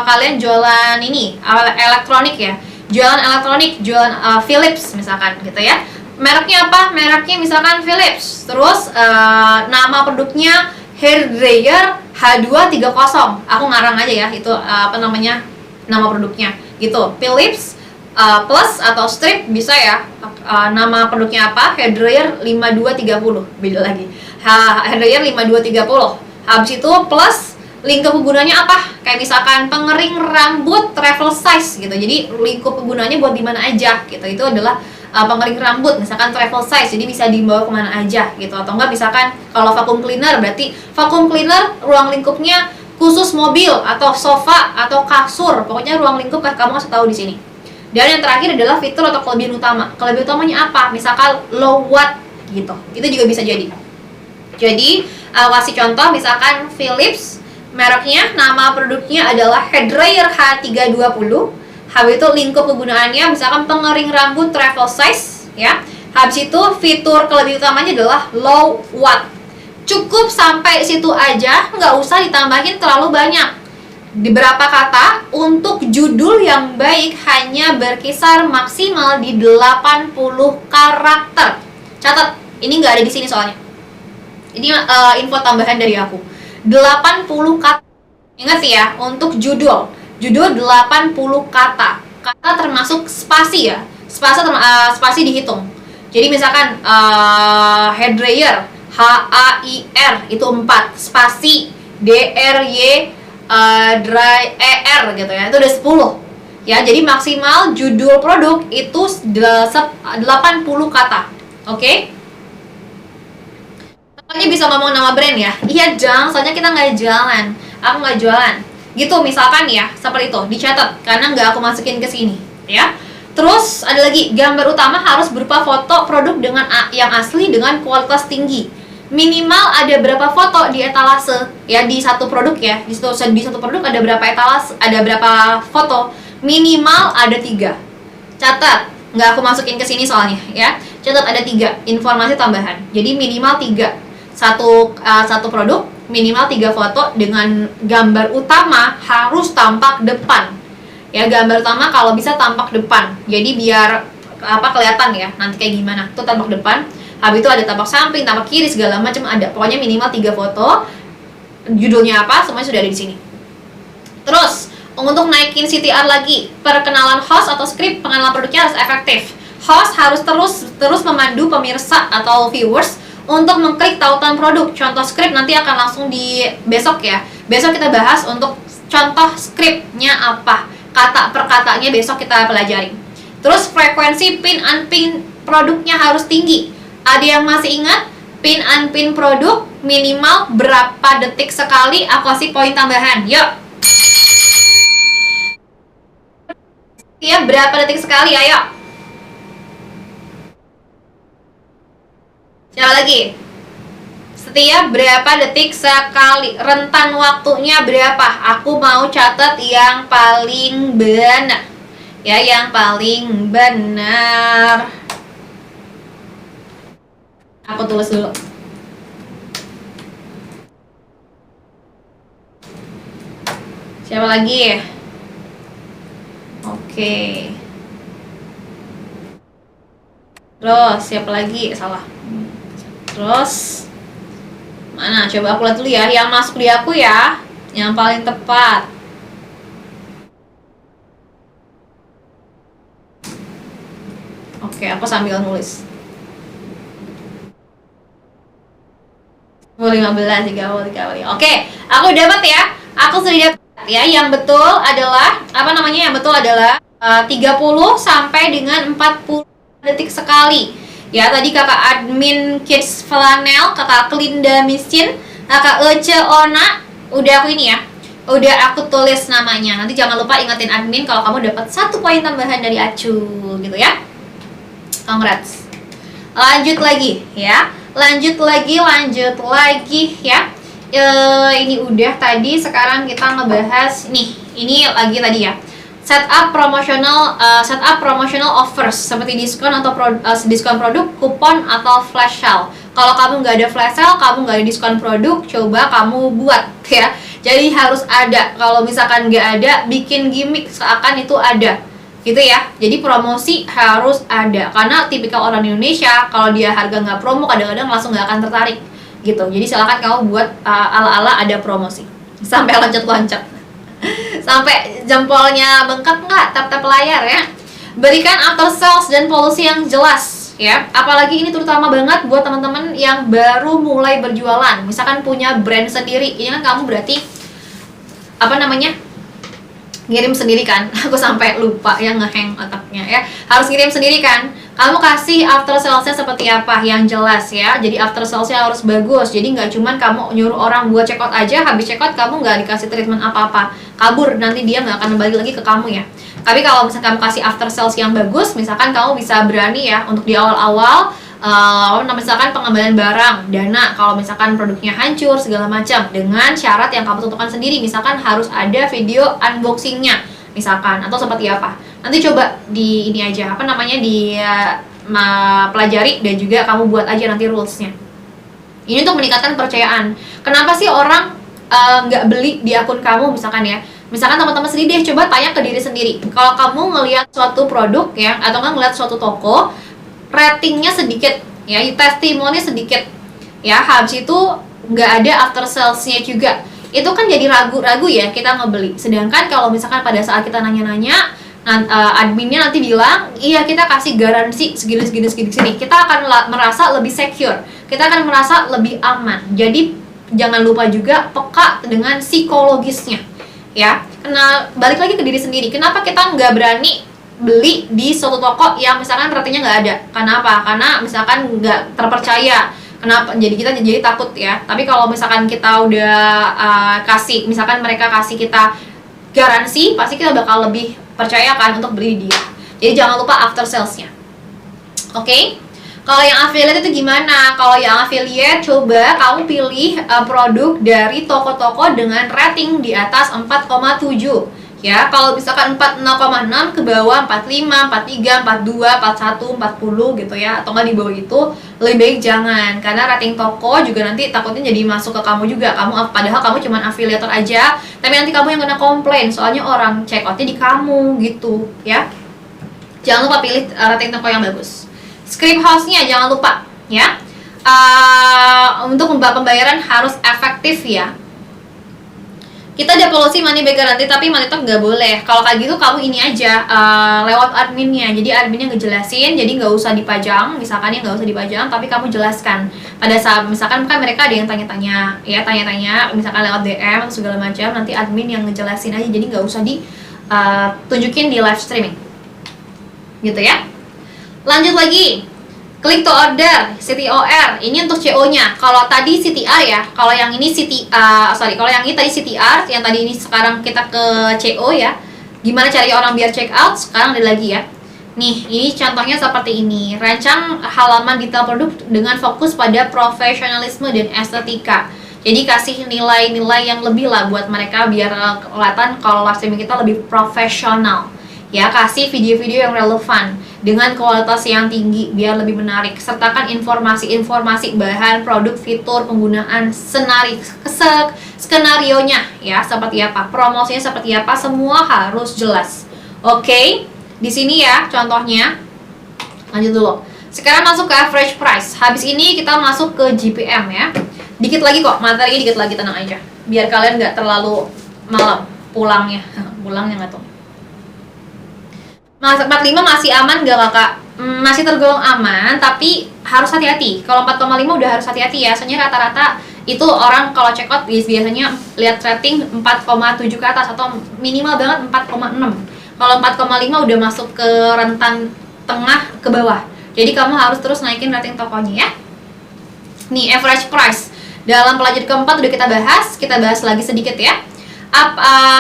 kalian jualan ini elektronik ya. Jualan Philips misalkan gitu ya. Mereknya apa? Mereknya misalkan Philips. Terus nama produknya hair dryer H230. Aku ngarang aja ya, itu nama produknya gitu. Philips plus atau strip bisa ya. Nama produknya apa? Hair dryer 5230. Beda lagi. Hair dryer 5230. Habis itu plus lingkup penggunanya apa? Kayak misalkan pengering rambut travel size gitu. Jadi lingkup penggunanya buat di mana aja gitu. Itu adalah pengering rambut misalkan travel size. Jadi bisa dibawa kemana aja gitu. Atau enggak misalkan kalau vacuum cleaner, berarti vacuum cleaner ruang lingkupnya khusus mobil atau sofa atau kasur. Pokoknya ruang lingkup kamu harus tahu di sini. Dan yang terakhir adalah fitur atau kelebihan utama. Kelebihan utamanya apa? Misalkan low watt gitu. Itu juga bisa jadi. Jadi, kasih contoh misalkan Philips, mereknya, nama produknya adalah hair dryer H320. Habis itu lingkup kegunaannya misalkan pengering rambut travel size ya. Habis itu fitur kelebihan utamanya adalah low watt. Cukup sampai situ aja, nggak usah ditambahin terlalu banyak. Di beberapa kata untuk judul yang baik hanya berkisar maksimal di 80 karakter. Catat, ini nggak ada di sini soalnya. Ini info tambahan dari aku. 80 kata Ingat sih ya, untuk judul 80 kata. Kata termasuk spasi ya. Spasi dihitung. Jadi misalkan hair dryer, HAIR itu 4, spasi DRY dry ER gitu ya. Itu udah 10. Ya, jadi maksimal judul produk itu 80 kata. Oke? Soalnya bisa ngomong nama brand ya. Iya, Jang, soalnya kita nggak jualan. Aku nggak jualan. Gitu misalkan ya, seperti itu. Dicatat karena nggak aku masukin ke sini, ya. Terus ada lagi, gambar utama harus berupa foto produk dengan yang asli dengan kualitas tinggi. Minimal ada berapa foto di etalase ya, di satu produk ya. Di satu produk ada berapa etalase, ada berapa foto. Minimal ada 3. Catat, nggak aku masukin ke sini soalnya ya. Catat ada 3 informasi tambahan. Jadi minimal 3. Satu produk minimal 3 foto dengan gambar utama harus tampak depan. Ya, gambar utama kalau bisa tampak depan. Jadi biar kelihatan ya nanti kayak gimana. Tuh tampak depan. Habis itu ada tampak samping, tampak kiri, segala macam ada. Pokoknya minimal 3 foto. Judulnya apa? Semuanya sudah ada di sini. Terus, untuk naikin CTR lagi, perkenalan host atau skrip pengenalan produknya harus efektif. Host harus terus memandu pemirsa atau viewers untuk mengklik tautan produk. Contoh skrip nanti akan langsung di besok ya. Besok kita bahas untuk contoh skripnya apa. Kata per katanya besok kita pelajari. Terus frekuensi pin unpin produknya harus tinggi. Ada yang masih ingat? Pin unpin produk minimal berapa detik sekali? Aku kasih poin tambahan. Yuk. Ya, berapa detik sekali? Ayo. Siapa lagi? Setiap berapa detik sekali? Rentan waktunya berapa? Aku mau catat yang paling benar. Ya, yang paling benar. Aku tulis dulu. Siapa lagi? Oke. Terus siapa lagi? Salah. Terus mana? Coba aku lihat dulu ya. Yang masuk di aku ya. Yang paling tepat. Oke, aku sambil nulis. 15, 30. Oke, aku dapat ya. Aku sudah dapat ya. Yang betul adalah Yang betul adalah 30 sampai dengan 40 detik sekali. Ya, tadi kakak admin Kids Flanel, kakak Klinda Miskin, kakak Ece Ona, udah aku ini ya. Udah aku tulis namanya. Nanti jangan lupa ingetin admin kalau kamu dapat 1 poin tambahan dari Acu gitu ya. Congrats. Lanjut lagi ya. Lanjut lagi ya. Ini udah tadi, sekarang kita ngebahas nih. Ini lagi tadi ya. Setup promotional offers seperti diskon atau diskon produk, kupon atau flash sale. Kalau kamu nggak ada flash sale, kamu nggak ada diskon produk, coba kamu buat ya. Jadi harus ada. Kalau misalkan nggak ada, bikin gimmick seakan itu ada, gitu ya. Jadi promosi harus ada. Karena tipikal orang Indonesia, kalau dia harga nggak promo, kadang-kadang langsung nggak akan tertarik, gitu. Jadi silakan kamu buat ala-ala ada promosi sampai loncat-loncat. Sampai jempolnya bengkak nggak, tap-tap layar ya. Berikan after sales dan policy yang jelas ya. Apalagi ini terutama banget buat teman-teman yang baru mulai berjualan. Misalkan punya brand sendiri, ini kan kamu berarti ngirim sendiri kan. Aku sampai lupa ya, ngehang otaknya ya. Harus ngirim sendiri kan. Kamu kasih after salesnya seperti apa yang jelas ya. Jadi after salesnya harus bagus. Jadi nggak cuman kamu nyuruh orang buat check out aja, habis check out kamu nggak dikasih treatment apa-apa, kabur, nanti dia nggak akan kembali lagi ke kamu ya. Tapi kalau misalkan kamu kasih after sales yang bagus, misalkan kamu bisa berani ya untuk di awal-awal misalkan pengembalian barang, dana kalau misalkan produknya hancur segala macam, dengan syarat yang kamu tentukan sendiri. Misalkan harus ada video unboxingnya misalkan, atau seperti apa. Nanti coba di ini aja pelajari dan juga kamu buat aja nanti rulesnya. Ini untuk meningkatkan kepercayaan. Kenapa sih orang nggak beli di akun kamu misalkan ya? Misalkan teman-teman sendiri deh, coba tanya ke diri sendiri. Kalau kamu ngelihat suatu produk ya, atau nggak ngelihat suatu toko, ratingnya sedikit ya, testimoni sedikit ya, habis itu nggak ada after salesnya juga, itu kan jadi ragu-ragu ya kita ngebeli. Sedangkan kalau misalkan pada saat kita nanya-nanya, adminnya nanti bilang, iya kita kasih garansi segini, kita akan merasa lebih secure, kita akan merasa lebih aman. Jadi jangan lupa juga peka dengan psikologisnya ya. Balik lagi ke diri sendiri, kenapa kita nggak berani beli di suatu toko yang misalkan ratingnya nggak ada? Karena apa? Karena misalkan nggak terpercaya. Kenapa? Jadi kita jadi takut ya. Tapi kalau misalkan kita udah kasih, misalkan mereka kasih kita garansi, pasti kita bakal lebih percaya kan untuk beli dia. Jadi jangan lupa after salesnya. Oke? Kalau yang affiliate itu gimana? Kalau yang affiliate, coba kamu pilih produk dari toko-toko dengan rating di atas 4,7 ya. Kalau misalkan 4,6 ke bawah 45, 43, 42, 41, 40 gitu ya, atau nggak di bawah itu, lebih baik jangan, karena rating toko juga nanti takutnya jadi masuk ke kamu juga. Padahal kamu cuma afiliator aja, tapi nanti kamu yang kena komplain, soalnya orang check outnya di kamu gitu ya. Jangan lupa pilih rating toko yang bagus. Script house-nya jangan lupa ya. Untuk pembayaran harus efektif ya. Kita ada policy money back guarantee, tapi money talk nggak boleh. Kalau kayak gitu kamu ini aja lewat adminnya. Jadi adminnya ngejelasin, jadi nggak usah dipajang. Misalkan ya nggak usah dipajang, tapi kamu jelaskan. Pada saat misalkan kan mereka ada yang tanya-tanya, ya tanya-tanya, misalkan lewat DM atau segala macam, nanti admin yang ngejelasin aja. Jadi nggak usah ditunjukin di live streaming, gitu ya. Lanjut lagi. Klik to order, CTOR, ini untuk CO-nya. Kalau tadi CTR ya, kalau yang ini kalau yang ini tadi CTR, yang tadi ini sekarang kita ke CO ya. Gimana cari orang biar check out? Sekarang ada lagi ya. Nih, ini contohnya seperti ini. Rancang halaman detail produk dengan fokus pada profesionalisme dan estetika. Jadi kasih nilai-nilai yang lebih lah buat mereka biar kelihatan kalau live streaming kita lebih profesional. Ya, kasih video-video yang relevan dengan kualitas yang tinggi biar lebih menarik. Sertakan informasi-informasi bahan, produk, fitur, penggunaan, skenario-nya ya, seperti apa, promosinya seperti apa, semua harus jelas. Oke, di sini ya contohnya. Lanjut dulu. Sekarang masuk ke average price. Habis ini kita masuk ke GPM ya. Dikit lagi kok, materi dikit lagi, tenang aja. Biar kalian nggak terlalu malam pulangnya nggak tuh. Mas 45 masih aman nggak kakak? Masih tergolong aman, tapi harus hati-hati. Kalau 4,5 udah harus hati-hati ya. Soalnya rata-rata itu orang kalau check out biasanya lihat rating 4,7 ke atas atau minimal banget 4,6. Kalau 4,5 udah masuk ke rentan tengah ke bawah. Jadi kamu harus terus naikin rating tokonya ya. Nih average price. Dalam pelajaran keempat udah kita bahas lagi sedikit ya.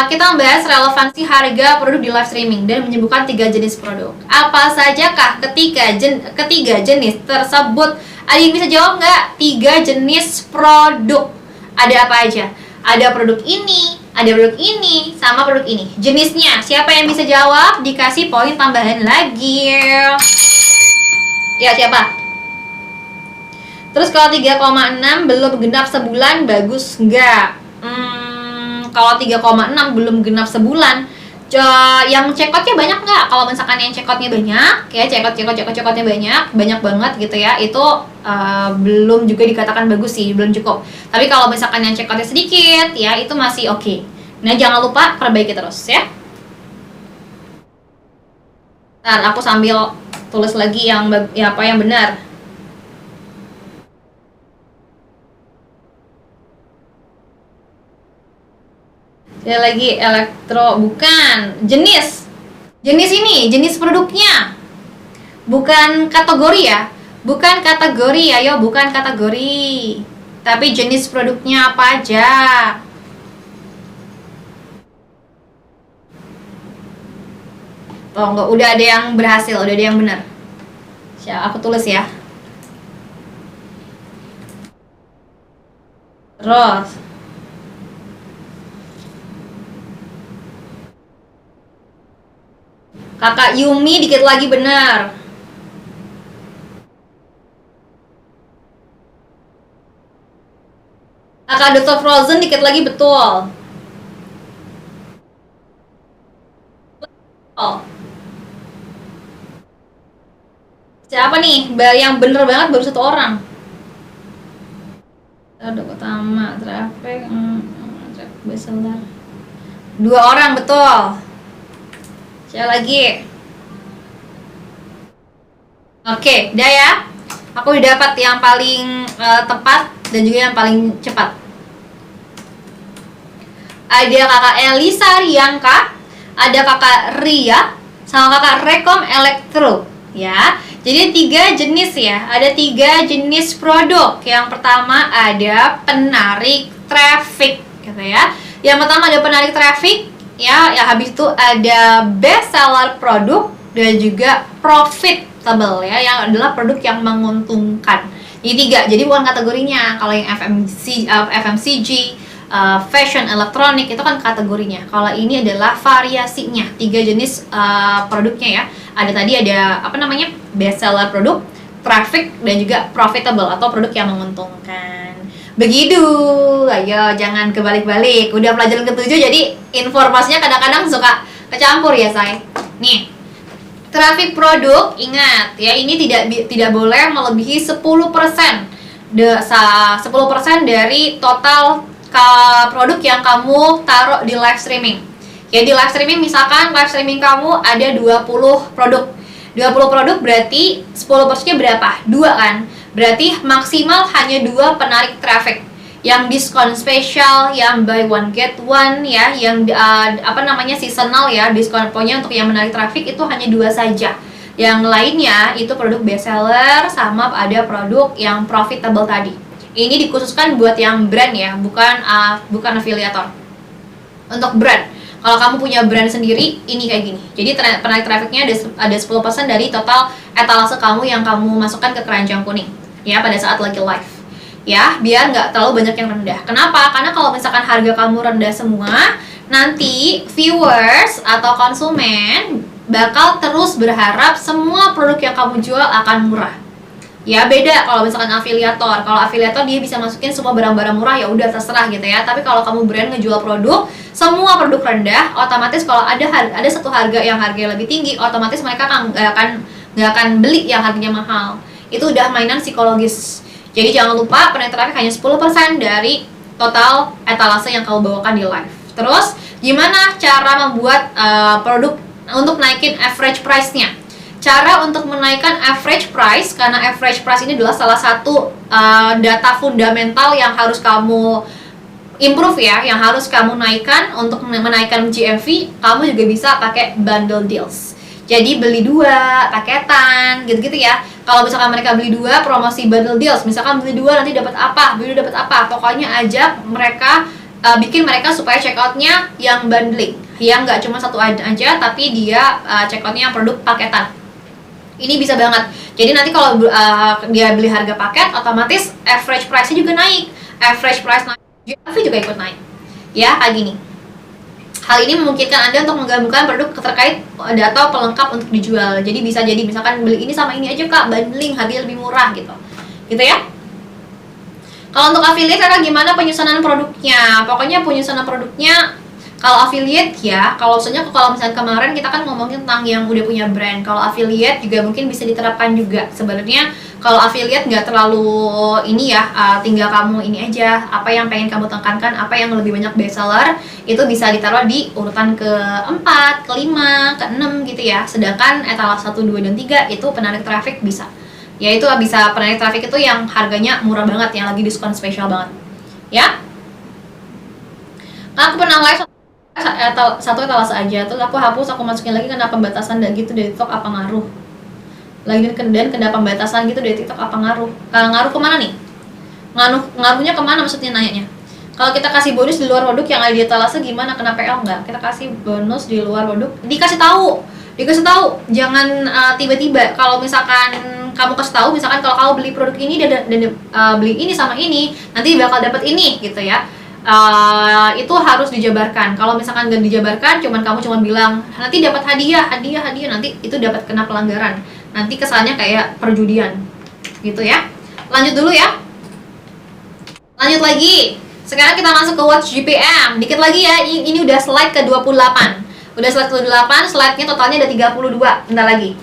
Kita membahas relevansi harga produk di live streaming dan menyebutkan 3 jenis produk. Apa sajakah ketiga jenis tersebut? Ada yang bisa jawab nggak? 3 jenis produk. Ada apa aja? Ada produk ini, sama produk ini. Jenisnya, siapa yang bisa jawab? Dikasih poin tambahan lagi. Ya, siapa? Terus kalau 3,6 belum genap sebulan, bagus nggak? Kalau 3,6 belum genap sebulan, yang cekotnya banyak nggak? Kalau misalkan yang cekotnya banyak, ya cekotnya banyak banget gitu ya, itu belum juga dikatakan bagus sih, belum cukup. Tapi kalau misalkan yang cekotnya sedikit, ya itu masih oke. Nah jangan lupa perbaiki terus ya. Ntar aku sambil tulis lagi yang apa yang benar. Ada lagi elektro, bukan jenis ini, jenis produknya, bukan kategori ya, bukan kategori, tapi jenis produknya apa aja. Oh enggak, udah ada yang berhasil, udah ada yang benar. Aku tulis ya. Terus Kakak Yumi dikit lagi benar. Kakak Dr. Frozen dikit lagi betul. Oh. Siapa nih? Yang bener banget baru 1 orang. Produk utama, traffic bestseller. 2 orang, betul. Siapa lagi? Oke, udah ya. Aku udah dapat yang paling tepat dan juga yang paling cepat. Ada kakak Elisa Riangka, ada kakak Ria, sama kakak Rekom Elektro. Ya, jadi 3 jenis ya. Ada 3 jenis produk. Yang pertama ada penarik traffic, gitu ya. Yang pertama ada penarik traffic, ya. Yang habis itu ada best seller produk dan juga profitable, ya. Yang adalah produk yang menguntungkan. Ini 3. Jadi bukan kategorinya. Kalau yang FMCG, fashion, elektronik itu kan kategorinya. Kalau ini adalah variasinya, 3 jenis produknya ya. Ada tadi ada best seller produk, traffic, dan juga profitable atau produk yang menguntungkan. Begitu. Ayo jangan kebalik-balik. Udah pelajaran ke-7 jadi informasinya kadang-kadang suka kecampur ya, say. Nih. Traffic produk, ingat ya, ini tidak boleh melebihi 10% dari total produk yang kamu taruh di live streaming. Ya, di live streaming misalkan live streaming kamu ada 20 produk. 20 produk berarti 10%-nya berapa? 2 kan? Berarti maksimal hanya 2 penarik traffic. Yang diskon spesial, yang buy one get one ya, yang seasonal ya, diskon pokoknya untuk yang menarik traffic itu hanya 2 saja. Yang lainnya itu produk best seller sama ada produk yang profitable tadi. Ini dikhususkan buat yang brand ya, bukan afiliator. Untuk brand, kalau kamu punya brand sendiri, ini kayak gini. Jadi penarik trafficnya ada 10% dari total etalase kamu yang kamu masukkan ke keranjang kuning ya pada saat lagi live. Ya, biar nggak terlalu banyak yang rendah. Kenapa? Karena kalau misalkan harga kamu rendah semua, nanti viewers atau konsumen bakal terus berharap semua produk yang kamu jual akan murah. Ya, beda kalau misalkan afiliator. Kalau afiliator dia bisa masukin semua barang-barang murah, ya udah terserah gitu ya. Tapi kalau kamu brand ngejual produk, semua produk rendah, otomatis kalau ada satu harga yang harganya lebih tinggi, otomatis mereka nggak akan beli yang harganya mahal. Itu udah mainan psikologis. Jadi jangan lupa penarik traffic hanya 10% dari total etalase yang kamu bawakan di live. Terus, gimana cara membuat produk untuk naikin average price-nya? Cara untuk menaikkan average price, karena average price ini adalah salah satu data fundamental yang harus kamu improve ya, yang harus kamu naikkan. Untuk menaikkan GMV, kamu juga bisa pakai bundle deals. Jadi beli 2 paketan, gitu-gitu ya. Kalau misalkan mereka beli 2, promosi bundle deals, misalkan beli 2 nanti dapat apa, beli 2 dapat apa. Pokoknya ajak mereka, bikin mereka supaya checkoutnya yang bundling, yang nggak cuma satu aja, tapi dia checkoutnya yang produk paketan. Ini bisa banget. Jadi nanti kalau dia beli harga paket, otomatis average price-nya juga naik. Average price naik, GMV juga ikut naik. Ya, kayak gini. Hal ini memungkinkan Anda untuk menggabungkan produk terkait atau pelengkap untuk dijual. Jadi bisa jadi misalkan beli ini sama ini aja Kak, bundling, harganya lebih murah gitu. Gitu ya. Kalau untuk affiliate, karena gimana penyusunan produknya? Pokoknya penyusunan produknya, kalau affiliate ya, kalau misalnya kemarin kita kan ngomongin tentang yang udah punya brand. Kalau affiliate juga mungkin bisa diterapkan juga. Sebenarnya kalau affiliate nggak terlalu ini ya, tinggal kamu ini aja, apa yang pengen kamu tekankan, apa yang lebih banyak best seller, itu bisa ditaruh di urutan ke-4, ke-5, ke-6 gitu ya. Sedangkan etalase 1, 2, dan 3 itu penarik traffic bisa. Ya itu bisa penarik traffic itu yang harganya murah banget, yang lagi diskon spesial banget. Ya. Aku pernah live satu etalase aja, terus aku hapus, aku masukin lagi, kena pembatasan dan gitu dari TikTok, apa ngaruh? Lagi dan kena pembatasan gitu dari TikTok, apa ngaruh? Ngaruh kemana nih? Ngaruhnya kemana maksudnya nanyanya? Kalau kita kasih bonus di luar produk yang ada di etalase gimana? Kena PL nggak? Kita kasih bonus di luar produk, dikasih tahu, jangan tiba-tiba. Kalau misalkan kamu kasih tahu, misalkan kalau kamu beli produk ini dan beli ini sama ini, nanti bakal dapat ini gitu ya. Itu harus dijabarkan. Kalau misalkan nggak dijabarkan, kamu bilang nanti dapat hadiah, nanti itu dapat kena pelanggaran. Nanti kesannya kayak perjudian, gitu ya. Lanjut dulu ya. Lanjut lagi. Sekarang kita masuk ke Watch GPM. Dikit lagi ya. Ini udah slide ke-28. Udah slide ke-28, slide-nya totalnya ada 32. Bentar lagi.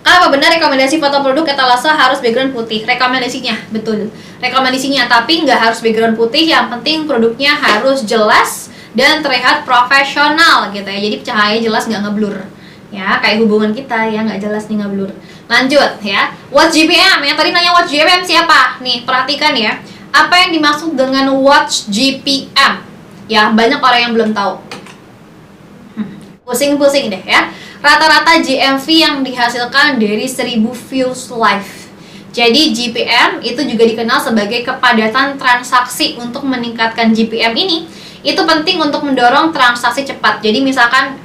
Apa benar rekomendasi foto produk etalase harus background putih? Rekomendasinya, betul. Rekomendasinya, tapi nggak harus background putih. Yang penting produknya harus jelas dan terlihat profesional gitu ya. Jadi cahaya jelas, nggak ngeblur. Ya, kayak hubungan kita ya, nggak jelas nih, ngeblur. Lanjut ya. Watch GPM. Yang tadi nanya watch GPM siapa? Nih, perhatikan ya. Apa yang dimaksud dengan watch GPM? Ya, banyak orang yang belum tahu. Pusing-pusing deh ya. Rata-rata GMV yang dihasilkan dari 1000 views live. Jadi GPM itu juga dikenal sebagai kepadatan transaksi. Untuk meningkatkan GPM ini, itu penting untuk mendorong transaksi cepat. Jadi misalkan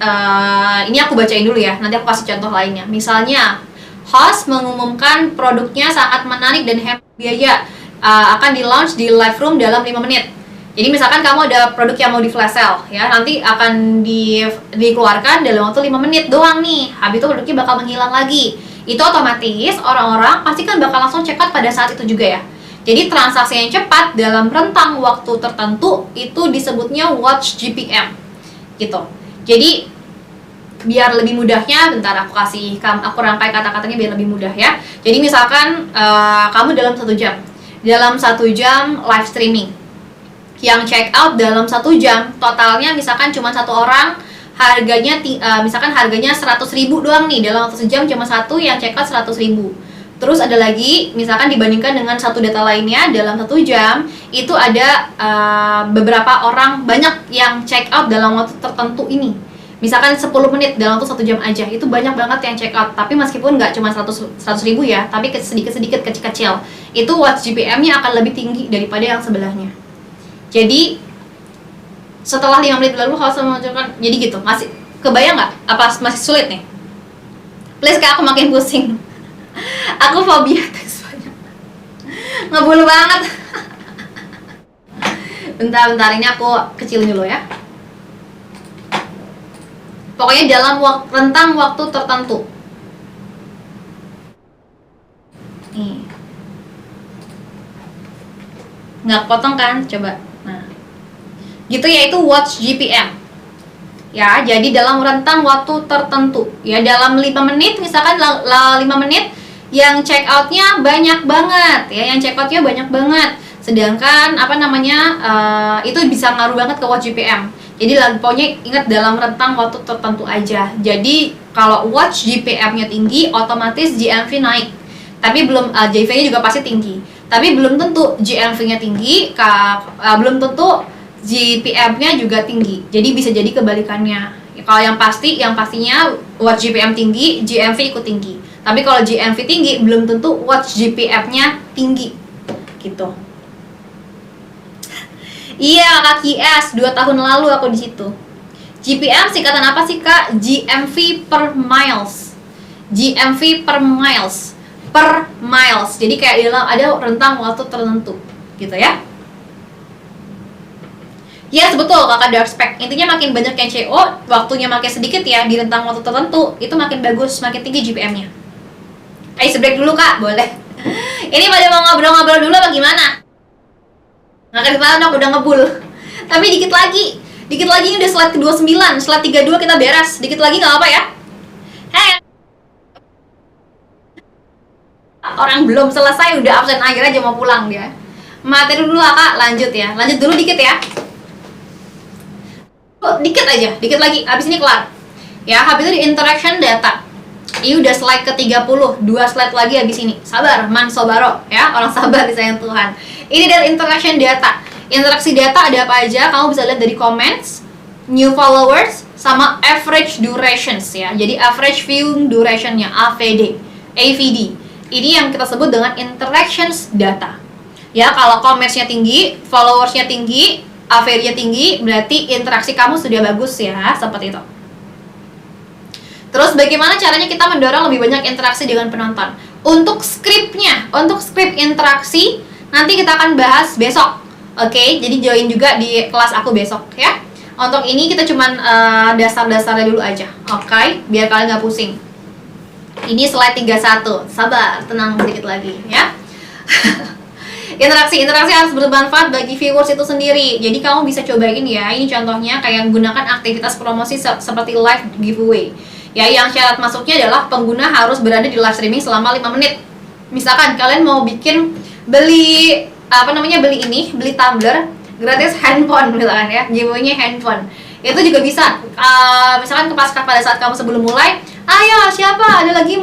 ini aku bacain dulu ya, nanti aku kasih contoh lainnya. Misalnya host mengumumkan produknya sangat menarik dan hemat biaya, akan di launch di live room dalam 5 menit. Jadi misalkan kamu ada produk yang mau di flash sale ya, nanti akan dikeluarkan dalam waktu 5 menit doang nih. Habis itu produknya bakal menghilang lagi. Itu otomatis orang-orang pasti kan bakal langsung check out pada saat itu juga ya. Jadi transaksi yang cepat dalam rentang waktu tertentu itu disebutnya watch GPM gitu. Jadi biar lebih mudahnya, bentar aku rangkai kata-katanya biar lebih mudah ya. Jadi misalkan kamu dalam 1 jam live streaming, yang check out dalam 1 jam totalnya misalkan cuma 1 orang, harganya misalkan harganya 100.000 doang nih, dalam waktu sejam cuma 1 yang check out 100.000. Terus ada lagi misalkan dibandingkan dengan 1 data lainnya, dalam 1 jam itu ada beberapa orang banyak yang check out dalam waktu tertentu ini. Misalkan 10 menit dalam waktu 1 jam aja, itu banyak banget yang check out. Tapi meskipun nggak cuma 100.000 ya, tapi sedikit-sedikit kecil-kecil, itu watch GPM-nya akan lebih tinggi daripada yang sebelahnya. Jadi setelah 5 menit berlalu harus memunculkan, jadi gitu. Masih kebayang nggak? Apa masih sulit nih? Please Kak, aku makin pusing. Aku fobia teks banyak. Ngebul banget. Bentar, ini aku kecilin dulu ya. Pokoknya dalam rentang waktu tertentu. Nih. Nggak potong kan? Coba. Nah, gitu ya, itu watch GPM ya. Jadi dalam rentang waktu tertentu ya, dalam 5 menit misalkan 5 menit yang check outnya banyak banget ya, sedangkan itu bisa ngaruh banget ke watch GPM. Jadi pokoknya ingat dalam rentang waktu tertentu aja. Jadi kalau watch GPM-nya tinggi, otomatis GMV naik. Tapi belum GMV-nya juga pasti tinggi. Tapi belum tentu GMV-nya tinggi, belum tentu GPM-nya juga tinggi. Jadi bisa jadi kebalikannya. Ya, kalau yang pastinya watch GPM tinggi, GMV ikut tinggi. Tapi kalau GMV tinggi, belum tentu watch GPM-nya tinggi. Gitu. Iya, Kak KS, 2 tahun lalu aku di situ. GPM singkatan apa sih, Kak? GMV per miles. GMV per miles. Jadi kayak ada rentang waktu tertentu gitu ya. Yes, betul Kakak Dark Spec. Intinya makin banyak yang CO, waktunya makin sedikit ya, di rentang waktu tertentu, itu makin bagus, makin tinggi GPM-nya. Ayo break dulu Kak, boleh. Ini pada mau ngobrol-ngobrol dulu apa gimana? Nggak kedengeran aku udah ngebul. Tapi dikit lagi ini udah slide ke-29, slide 32 kita beres. Dikit lagi nggak apa ya? Hey, orang belum selesai udah absen akhir aja mau pulang dia. Materi dulu Kak, lanjut dulu dikit ya. Dikit aja, dikit lagi, habis ini kelar. Ya, habis itu di interaction data. Ini udah slide ke-30, 2 slide lagi habis ini. Sabar, man sobaro ya, orang sabar disayang Tuhan. Ini dari interaction data. Interaksi data ada apa aja? Kamu bisa lihat dari comments, new followers, sama average durations ya. Jadi average viewing durationnya, AVD. Ini yang kita sebut dengan interactions data. Ya, kalau comments-nya tinggi, followers-nya tinggi, AVD-nya tinggi, berarti interaksi kamu sudah bagus ya, seperti itu. Terus bagaimana caranya kita mendorong lebih banyak interaksi dengan penonton? Untuk skripnya, untuk skrip interaksi nanti kita akan bahas besok. Oke, jadi join juga di kelas aku besok ya. Untuk ini kita cuman dasar-dasarnya dulu aja. Oke, biar kalian nggak pusing. Ini slide 31. Sabar, tenang sedikit lagi ya. Interaksi harus bermanfaat bagi viewers itu sendiri. Jadi kamu bisa cobain ya. Ini contohnya kayak gunakan aktivitas promosi seperti live giveaway. Ya, yang syarat masuknya adalah pengguna harus berada di live streaming selama 5 menit. Misalkan kalian mau bikin beli beli tumbler gratis handphone misalkan ya, giveaway-nya handphone. Itu juga bisa. Misalkan pada saat kamu sebelum mulai, ayo siapa ada lagi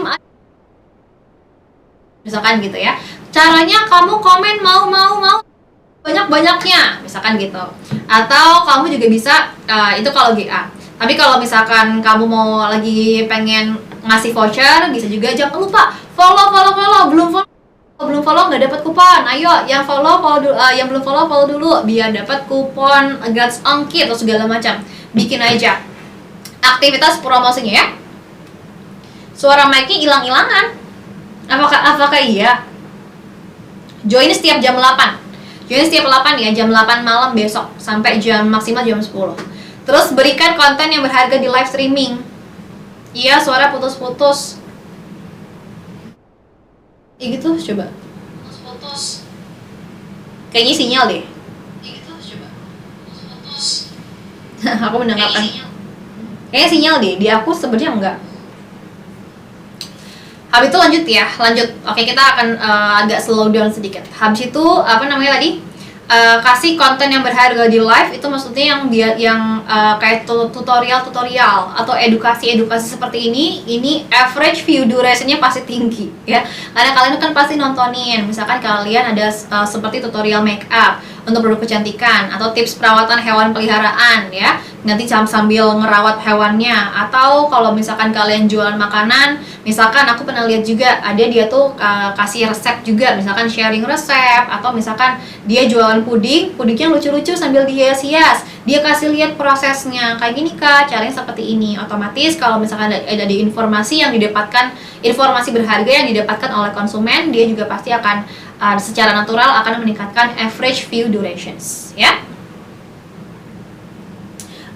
misalkan gitu ya. Caranya kamu komen mau banyak-banyaknya misalkan gitu. Atau kamu juga bisa itu kalau GA. Tapi kalau misalkan kamu mau lagi pengen ngasih voucher, bisa juga. Jangan lupa follow. Belum follow nggak dapat kupon. Ayo yang follow dulu, yang belum follow dulu biar dapat kupon gratis ongkir atau segala macam. Bikin aja aktivitas promosinya ya. Suara mic-nya hilang-hilangan. Apakah iya? Join setiap jam 8. Join setiap 8 ya, jam 8 malam besok sampai maksimal jam 10. Terus berikan konten yang berharga di live streaming. Iya, suara putus-putus. Gitu coba. Putus. Kayaknya sinyal deh. Gitu coba. Putus. Aku mendengarkan. Kayaknya sinyal deh. Di aku sebenarnya enggak. Habis itu lanjut. Oke, kita akan agak slow down sedikit. Habis itu tadi? Kasih konten yang berharga di live itu maksudnya yang kayak tutorial atau edukasi seperti ini average view durationnya pasti tinggi ya, karena kalian kan pasti nontonin. Misalkan kalian ada seperti tutorial make up untuk produk kecantikan atau tips perawatan hewan peliharaan ya, nanti sambil ngerawat hewannya. Atau kalau misalkan kalian jualan makanan, misalkan aku pernah lihat juga ada dia tuh kasih resep juga, misalkan sharing resep. Atau misalkan dia jualan pudingnya lucu-lucu sambil dihias-hias, dia kasih lihat prosesnya kayak gini kak, caranya seperti ini. Otomatis kalau misalkan ada di informasi berharga yang didapatkan oleh konsumen, dia juga pasti akan secara natural akan meningkatkan average view durations ya.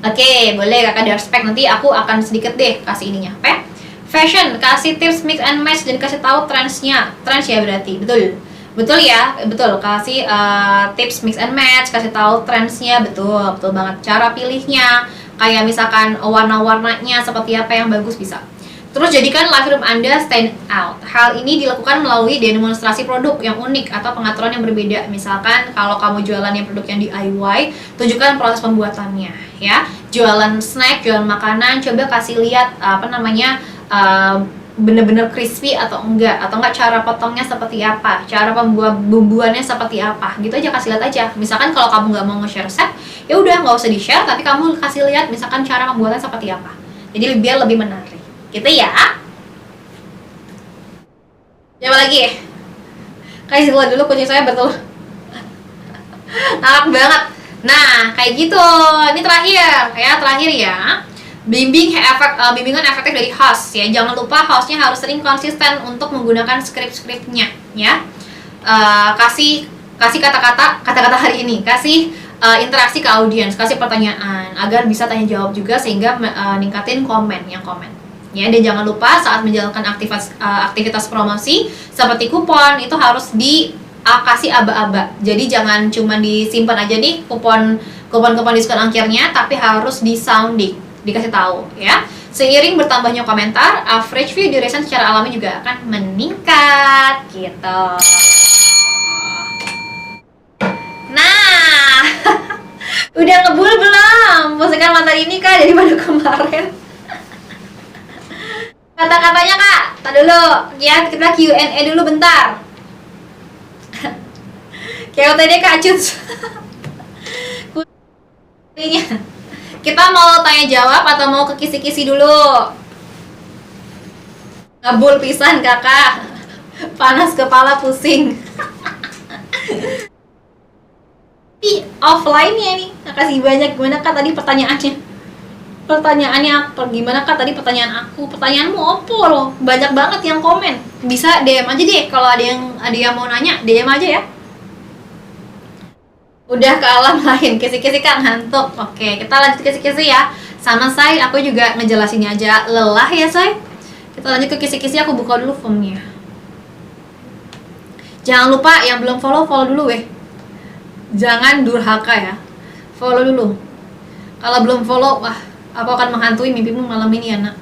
Oke, boleh kakak respect. Nanti aku akan sedikit deh kasih ininya. Fashion, kasih tips mix and match dan kasih tahu trends ya berarti. Betul ya, betul. Kasih tips mix and match, kasih tahu trendsnya, betul banget. Cara pilihnya, kayak misalkan warna-warnanya seperti apa yang bagus bisa. Terus jadikan live room Anda stand out. Hal ini dilakukan melalui demonstrasi produk yang unik atau pengaturan yang berbeda. Misalkan kalau kamu jualan yang produk yang DIY, tunjukkan proses pembuatannya ya. Jualan snack, jualan makanan, coba kasih lihat bener-bener crispy atau enggak cara potongnya seperti apa, cara bumbuannya seperti apa, gitu aja. Kasih lihat aja. Misalkan kalau kamu nggak mau nge-share resep, ya udah nggak usah di-share, tapi kamu kasih lihat misalkan cara pembuatannya seperti apa. Jadi biar lebih menarik gitu ya. Coba lagi. Kasih lihat dulu kucing saya betul. Nakak banget. Nah, kayak gitu. Ini terakhir ya. Bimbingan efektif dari host ya. Jangan lupa hostnya harus sering konsisten untuk menggunakan skrip-skripnya ya. Kasih kata-kata hari ini, kasih interaksi ke audiens, kasih pertanyaan agar bisa tanya jawab juga sehingga ningkatin komen ya. Dan jangan lupa saat menjalankan aktivitas promosi seperti kupon itu harus kasih aba-aba. Jadi jangan cuma disimpan aja nih kupon diskon ongkirnya, tapi harus di sounding, dikasih tahu ya. Seiring bertambahnya komentar, average view duration secara alami juga akan meningkat gitu. Nah, udah ngebul belum postingan materi ini kak daripada kemarin? Kata-katanya kak, dulu ya, kita Q&A dulu bentar. KOTD kak Cuts. Kita mau tanya jawab atau mau ke kisi-kisi dulu? Ngebul pisan kakak, panas kepala pusing. Offline-nya nih, makasih banyak. Gimana kak tadi pertanyaannya? Gimana kak tadi pertanyaan aku? Pertanyaanmu opo loh, banyak banget yang komen. Bisa DM aja deh kalau ada yang mau nanya, DM aja ya. Udah ke alam lain, kisi-kisi kan ngantuk. Oke, kita lanjut kisi-kisi ya. Sama say, aku juga ngejelasinnya aja lelah ya say. Kita lanjut ke kisi-kisi, aku buka dulu formnya. Jangan lupa yang belum follow dulu weh. Jangan durhaka ya, follow dulu. Kalau belum follow, wah, aku akan menghantui mimpimu malam ini ya nak.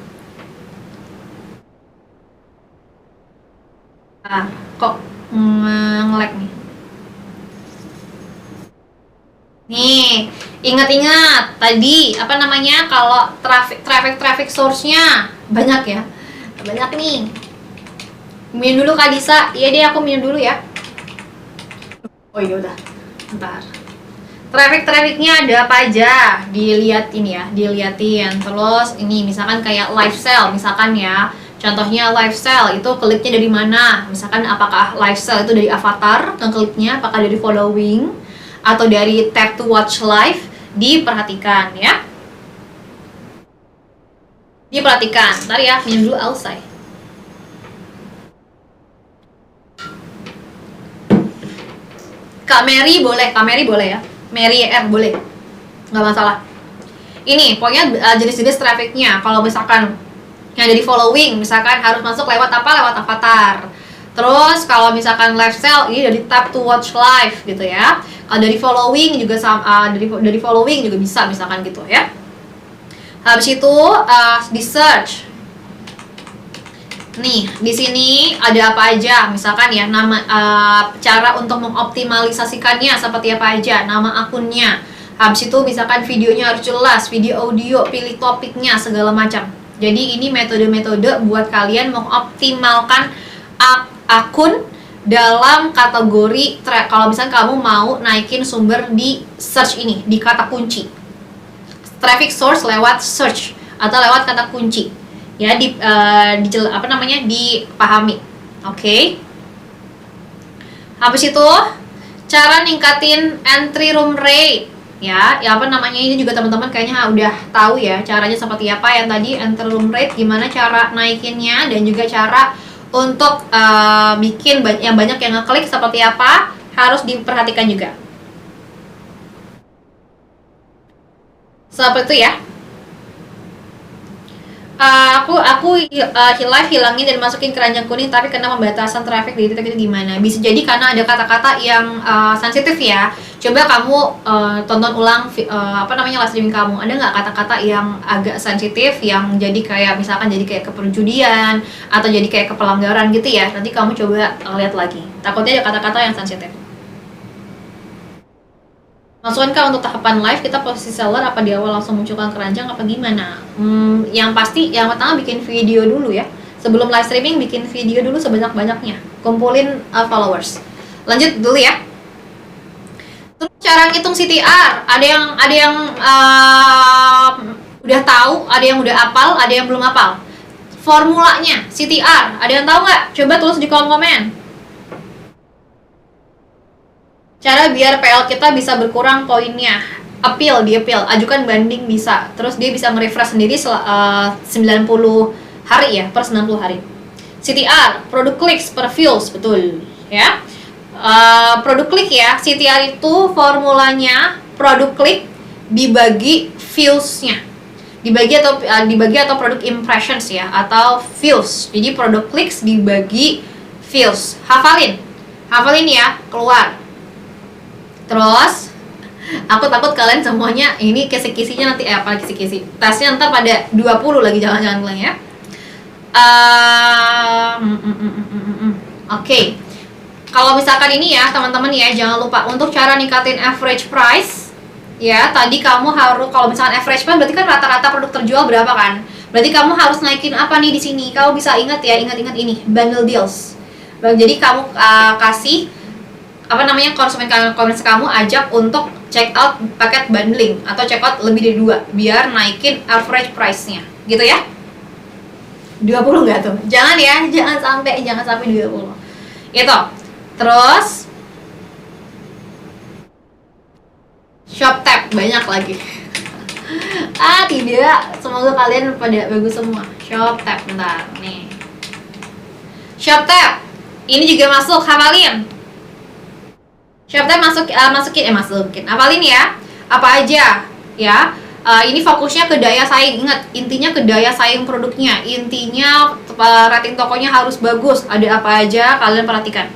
Kok nge-lag nih. Nih, ingat-ingat tadi apa namanya, kalau traffic source-nya banyak ya. Banyak nih. Minum dulu Kak Disa. Iya deh, aku minum dulu ya. Oh iya udah. Bentar. Trafficnya ada apa aja? Dilihatin ya, dilihatin. Terus ini misalkan kayak lifestyle misalkan ya. Contohnya lifestyle itu kliknya dari mana? Misalkan apakah lifestyle itu dari avatar ngekliknya, apakah dari following atau dari tap to watch live? Diperhatikan ya. Diperhatikan. Ntar ya, minum dulu Alsai. Kak Mary boleh ya. Mary R boleh. Nggak masalah. Ini pokoknya jenis-jenis trafficnya. Kalau misalkan yang dari following, misalkan harus masuk lewat apa? Lewat avatar. Terus kalau misalkan lifestyle ini dari tap to watch live gitu ya. Kalau dari following juga sama, dari following juga bisa misalkan gitu ya. Habis itu di search. Nih, di sini ada apa aja? Misalkan ya nama, cara untuk mengoptimalisasikannya seperti apa aja, nama akunnya. Habis itu misalkan videonya harus jelas, video audio, pilih topiknya segala macam. Jadi ini metode-metode buat kalian mengoptimalkan akun dalam kategori kalau misalkan kamu mau naikin sumber di search ini, di kata kunci. Traffic source lewat search atau lewat kata kunci. Ya dipahami. Oke. Habis itu cara ningkatin entry room rate ya apa namanya, ini juga teman-teman kayaknya udah tahu ya caranya seperti apa yang tadi entry room rate, gimana cara naikinnya dan juga cara untuk bikin yang banyak yang ngeklik seperti apa, harus diperhatikan juga. Seperti itu ya. Aku live hilangin dan masukin keranjang kuning, tapi kena pembatasan traffic di titik itu gimana? Bisa jadi karena ada kata-kata yang sensitif ya. Coba kamu tonton ulang live streaming kamu. Ada nggak kata-kata yang agak sensitif, yang jadi kayak misalkan jadi kayak keperjudian atau jadi kayak kepelanggaran gitu ya? Nanti kamu coba lihat lagi. Takutnya ada kata-kata yang sensitif. Masukankah untuk tahapan live kita posisi seller, apa di awal langsung munculkan keranjang apa gimana? Yang pasti yang pertama bikin video dulu ya. Sebelum live streaming bikin video dulu sebanyak-banyaknya. Kumpulin followers. Lanjut dulu ya. Terus cara ngitung CTR, ada yang udah tahu, ada yang udah hafal, ada yang belum hafal. Formulanya CTR, ada yang tahu nggak? Coba tulis di kolom komen. Cara biar PL kita bisa berkurang poinnya. Appeal, ajukan banding bisa. Terus dia bisa merefresh sendiri 90 hari ya, per 90 hari. CTR, product clicks per views, betul ya. Product click ya, CTR itu formulanya product click dibagi views-nya. Dibagi atau product impressions ya, atau views. Jadi product clicks dibagi views. Hafalin ya, keluar. Terus aku takut kalian semuanya ini kisi-kisinya nanti apa kisi-kisi tasnya ntar pada 20 lagi, jangan bilang ya. Oke. Kalau misalkan ini ya teman-teman ya, jangan lupa untuk cara ningkatin average price ya. Tadi kamu harus, kalau misalkan average price berarti kan rata-rata produk terjual berapa kan, berarti kamu harus naikin apa nih di sini. Kamu bisa ingat ini bundle deals. Jadi kamu kasih konsumen kamu ajak untuk check out paket bundling atau check out lebih dari 2 biar naikin average price-nya gitu ya. 20 nggak tuh? Jangan ya, jangan sampai 20 gitu. Terus shop tab banyak lagi. Tidak, semoga kalian pada bagus semua. Shop tab, bentar nih. Shop tab ini juga masuk, hafalin. Shop tab masukin, hafalin ya. Apa aja ya. Ini fokusnya ke daya saing. Ingat, intinya ke daya saing produknya. Intinya rating tokonya harus bagus. Ada apa aja kalian perhatikan.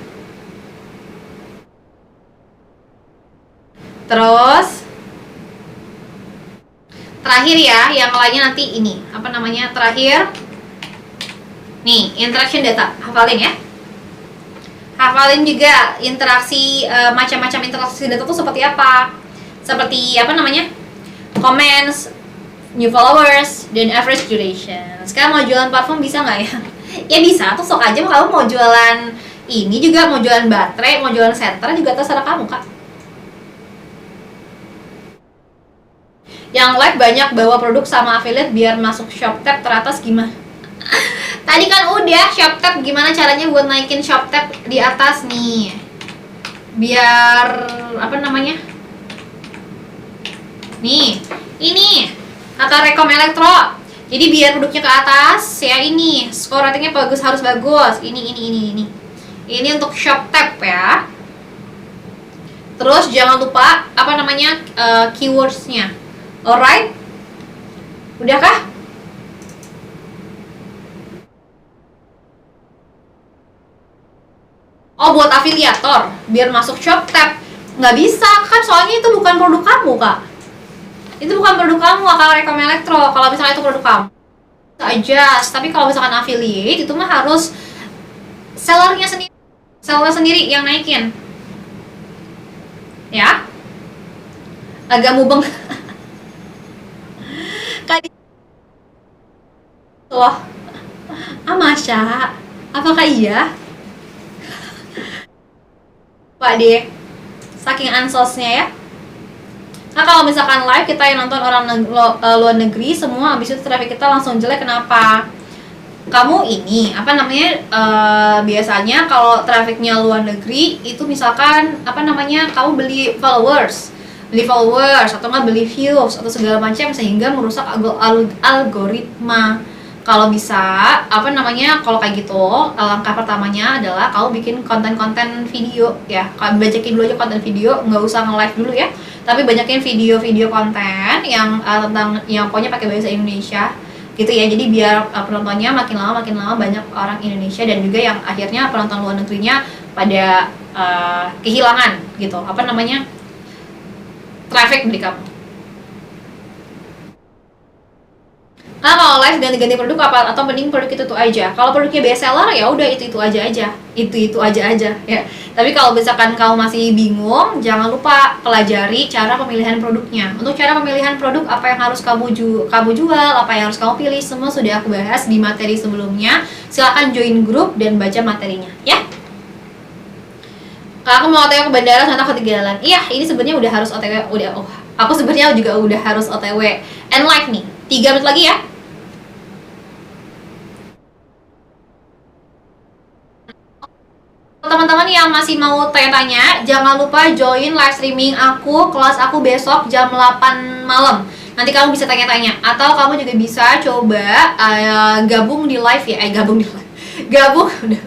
Terus terakhir ya, yang lainnya nanti ini terakhir nih, interaction data, hafalin ya. Hafalin juga interaksi, macam-macam interaksi data tuh seperti apa. Seperti apa namanya? Comments, new followers, dan average duration. Sekarang mau jualan parfum bisa nggak ya? Ya bisa, tuh sok aja. Kamu mau jualan ini juga, mau jualan baterai, mau jualan senter juga terserah kamu, Kak. Yang like banyak bawa produk sama affiliate biar masuk ShopTab teratas gimana? Tadi kan udah ShopTab, gimana caranya buat naikin ShopTab di atas nih? Biar apa namanya? Nih, ini kata Rekom Elektro. Jadi biar produknya ke atas ya, ini skor ratingnya bagus, harus bagus. Ini. Ini untuk ShopTab ya. Terus jangan lupa apa namanya, keywordsnya. Alright? Udah kah? Oh, buat afiliator biar masuk ShopTab nggak bisa kan, soalnya itu bukan produk kamu, Kak. Itu bukan produk kamu, kalau Rekom Elektro. Kalau misalnya itu produk kamu aja, tapi kalau misalkan affiliate itu mah harus seller sendiri yang naikin ya. Agak mubeng. Kak loh, Masya, apakah iya? Pak deh, saking ansosnya ya. Nah, kalau misalkan live kita yang nonton orang luar negeri semua, habis itu traffic kita langsung jelek, kenapa? Kamu ini apa namanya, biasanya kalau trafficnya luar negeri itu misalkan apa namanya, kamu beli followers atau nggak beli views atau segala macam sehingga merusak algoritma. Kalau bisa apa namanya, kalau kayak gitu langkah pertamanya adalah kamu bikin konten-konten video ya. Kamu bajakin dulu aja konten video, nggak usah nge-live dulu ya, tapi banyakin video-video konten yang tentang yang pokoknya pakai bahasa Indonesia gitu ya. Jadi biar penontonnya makin lama banyak orang Indonesia, dan juga yang akhirnya penonton luar negerinya pada kehilangan gitu apa namanya, traffic dari kamu. Nah, kalau live ganti-ganti produk apa, atau mending produk itu aja. Kalau produknya best seller ya udah itu aja ya. Tapi kalau misalkan kamu masih bingung, jangan lupa pelajari cara pemilihan produknya. Untuk cara pemilihan produk, apa yang harus kamu jual, apa yang harus kamu pilih, semua sudah aku bahas di materi sebelumnya. Silahkan join grup dan baca materinya ya. Aku mau OTW ke bandara, ternyata ketinggalan. Iya, ini sebenarnya udah harus OTW, aku sebenarnya juga udah harus OTW. And live nih, 3 menit lagi ya. Teman-teman yang masih mau tanya-tanya, jangan lupa join live streaming aku, kelas aku besok jam 8 malam. Nanti kamu bisa tanya-tanya, atau kamu juga bisa coba gabung di live ya. Gabung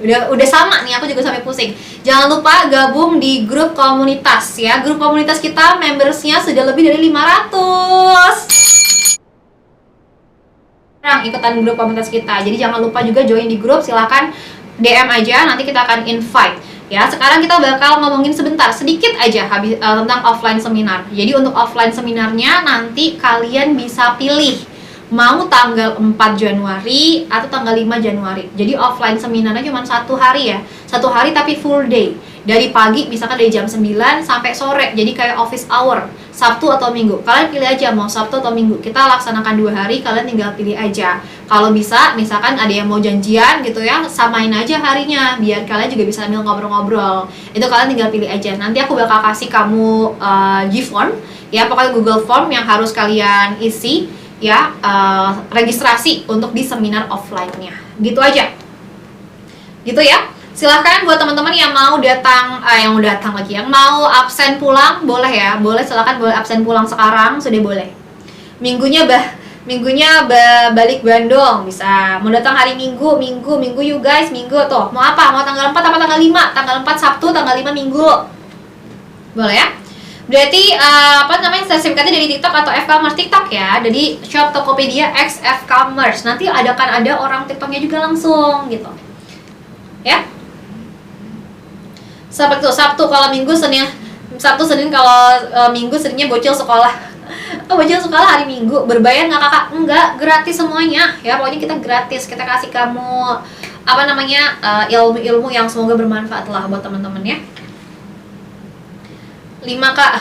udah sama nih, aku juga sampai pusing. Jangan lupa gabung di grup komunitas ya. Grup komunitas kita membersnya sudah lebih dari 500 orang ikutan grup komunitas kita. Jadi jangan lupa juga join di grup, silakan DM aja, nanti kita akan invite ya. Sekarang kita bakal ngomongin sedikit aja tentang offline seminar. Jadi untuk offline seminarnya nanti kalian bisa pilih mau tanggal 4 Januari atau tanggal 5 Januari. Jadi offline seminarnya cuma 1 hari ya. 1 hari tapi full day. Dari pagi misalkan dari jam 9 sampai sore. Jadi kayak office hour, Sabtu atau Minggu. Kalian pilih aja mau Sabtu atau Minggu. Kita laksanakan 2 hari, kalian tinggal pilih aja. Kalau bisa, misalkan ada yang mau janjian gitu ya, samain aja harinya biar kalian juga bisa sambil ngobrol-ngobrol. Itu kalian tinggal pilih aja. Nanti aku bakal kasih kamu G-form ya, pokoknya Google Form yang harus kalian isi ya, registrasi untuk di seminar offline-nya. Gitu aja. Gitu ya. Silahkan buat teman-teman yang mau datang, yang mau absen pulang, boleh ya. Boleh, silahkan boleh absen pulang sekarang, sudah boleh. Minggunya balik Bandung, bisa. Mau datang hari Minggu you guys, Minggu tuh. Mau apa? Mau tanggal 4 apa tanggal 5? Tanggal 4 Sabtu, tanggal 5 Minggu. Boleh ya? Berarti sertifikatnya dari TikTok atau F-commerce TikTok ya. Jadi Shop Tokopedia X F-commerce. Nanti ada orang TikToknya juga langsung gitu. Ya. Seperti itu, Sabtu kalau Minggu, Senin kalau Minggu, Seninnya bocil sekolah. Bocil sekolah hari Minggu. Berbayar nggak kakak? Enggak, gratis semuanya ya. Pokoknya kita gratis, kita kasih kamu apa namanya ilmu-ilmu yang semoga bermanfaat lah buat teman-teman ya. 5 Kak,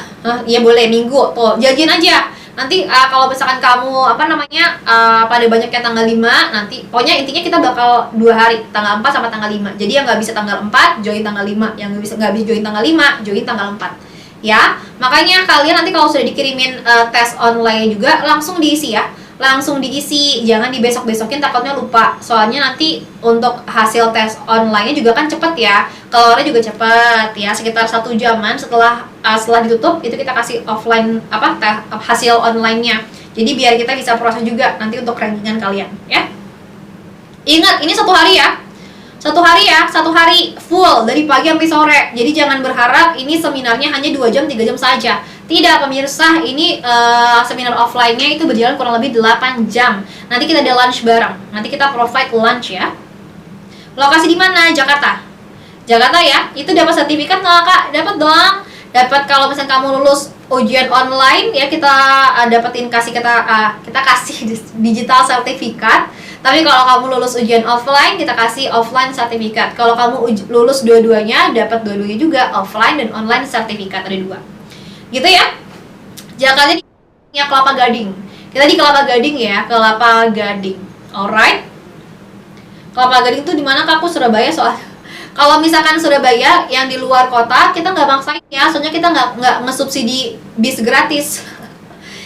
iya boleh minggu tuh janjiin aja. Nanti kalau misalkan kamu apa namanya pada banyak yang tanggal 5 nanti pokoknya intinya kita bakal 2 hari, tanggal 4 sama tanggal 5. Jadi yang nggak bisa tanggal 4 join tanggal 5, yang nggak bisa join tanggal 5 join tanggal 4 ya. Makanya kalian nanti kalau sudah dikirimin tes online juga langsung diisi ya, langsung diisi, jangan dibesok-besokin takutnya lupa. Soalnya nanti untuk hasil tes online-nya juga kan cepet ya, keluarnya juga cepet ya, sekitar 1 jaman setelah ditutup itu kita kasih offline hasil online-nya. Jadi biar kita bisa proses juga nanti untuk rankingan kalian ya. Ingat ini 1 hari ya, 1 hari full dari pagi sampai sore. Jadi jangan berharap ini seminarnya hanya 2 jam 3 jam saja. Tidak pemirsa, ini seminar offline-nya itu berjalan kurang lebih 8 jam. Nanti kita ada lunch bareng. Nanti kita provide lunch ya. Lokasi di mana? Jakarta. Jakarta ya. Itu dapat sertifikat nggak Kak? Dapat dong. Dapat kalau misalnya kamu lulus ujian online ya, kita kita kasih digital sertifikat. Tapi kalau kamu lulus ujian offline, kita kasih offline sertifikat. Kalau kamu lulus dua-duanya, dapat dua-duanya juga, offline dan online sertifikat, ada 2. Gitu ya. Jakarta di Kelapa Gading. Kita di Kelapa Gading ya, Kelapa Gading. Alright. Kelapa Gading tuh di mana Kak? Aku Surabaya soal. Kalau misalkan Surabaya yang di luar kota, kita nggak maksain ya, soalnya kita nggak ngesubsidi bis gratis.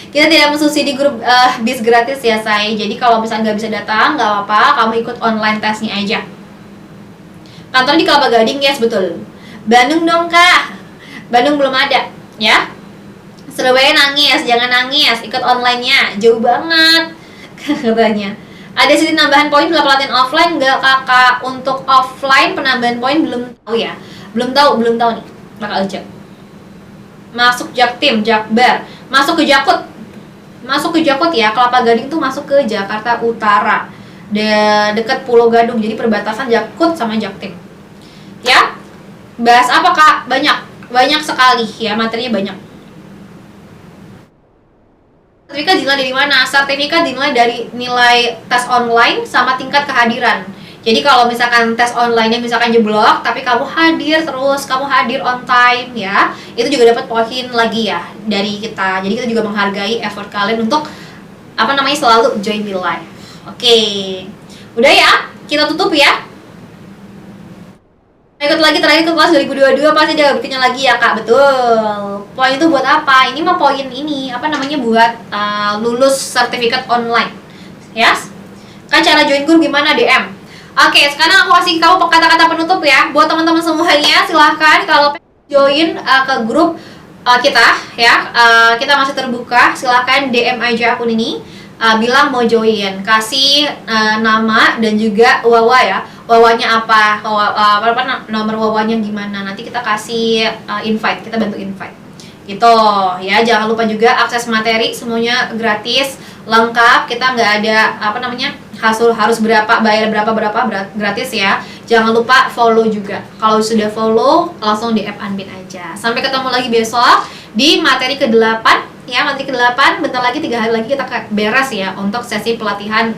Kita tidak mensubsidi grup bis gratis ya say. Jadi kalau misalnya nggak bisa datang, nggak apa-apa, kamu ikut online tesnya aja. Kantor di Kelapa Gading, yes betul. Bandung dong Kak. Bandung belum ada ya. Surabaya nangis, jangan nangis, ikut online-nya, jauh banget katanya. Ada sisi nambahan poin bila pelatihan offline nggak Kakak? Untuk offline penambahan poin belum tahu ya, belum tahu nih bakal cek. Masuk Jaktim, Jakbar, masuk ke Jakut ya. Kelapa Gading tuh masuk ke Jakarta Utara, dekat Pulau Gadung, jadi perbatasan Jakut sama Jaktim ya. Bahas apa Kak? Banyak sekali ya, materinya banyak. Sertifikat dinilai dari mana? Sertifikat dinilai dari nilai tes online sama tingkat kehadiran. Jadi kalau misalkan tes online-nya misalkan jeblok, tapi kamu hadir terus, kamu hadir on time ya, itu juga dapat poin lagi ya dari kita. Jadi kita juga menghargai effort kalian untuk selalu join di live. Oke. Udah ya, kita tutup ya. Ikut lagi terakhir ke kelas 2022 pasti dia bikinnya lagi ya Kak. Betul. Poin itu buat apa? Ini mah poin ini buat lulus sertifikat online. Yes? Kan cara join grup gimana? DM. Oke, sekarang aku kasih kamu kata-kata penutup ya. Buat teman-teman semuanya, silahkan kalau join ke grup kita ya. Kita masih terbuka. Silahkan DM aja akun ini. Bilang mau join, kasih nama dan juga wawa ya, wawanya apa, nomor wawanya gimana, nanti kita kasih invite, kita bantu invite gitu ya. Jangan lupa juga akses materi semuanya gratis lengkap, kita nggak ada harus bayar berapa gratis ya. Jangan lupa follow juga, kalau sudah follow langsung di app Anbin aja. Sampai ketemu lagi besok di materi ke-8 ya, materi ke-8 bentar lagi, 3 hari lagi kita beres ya untuk sesi pelatihan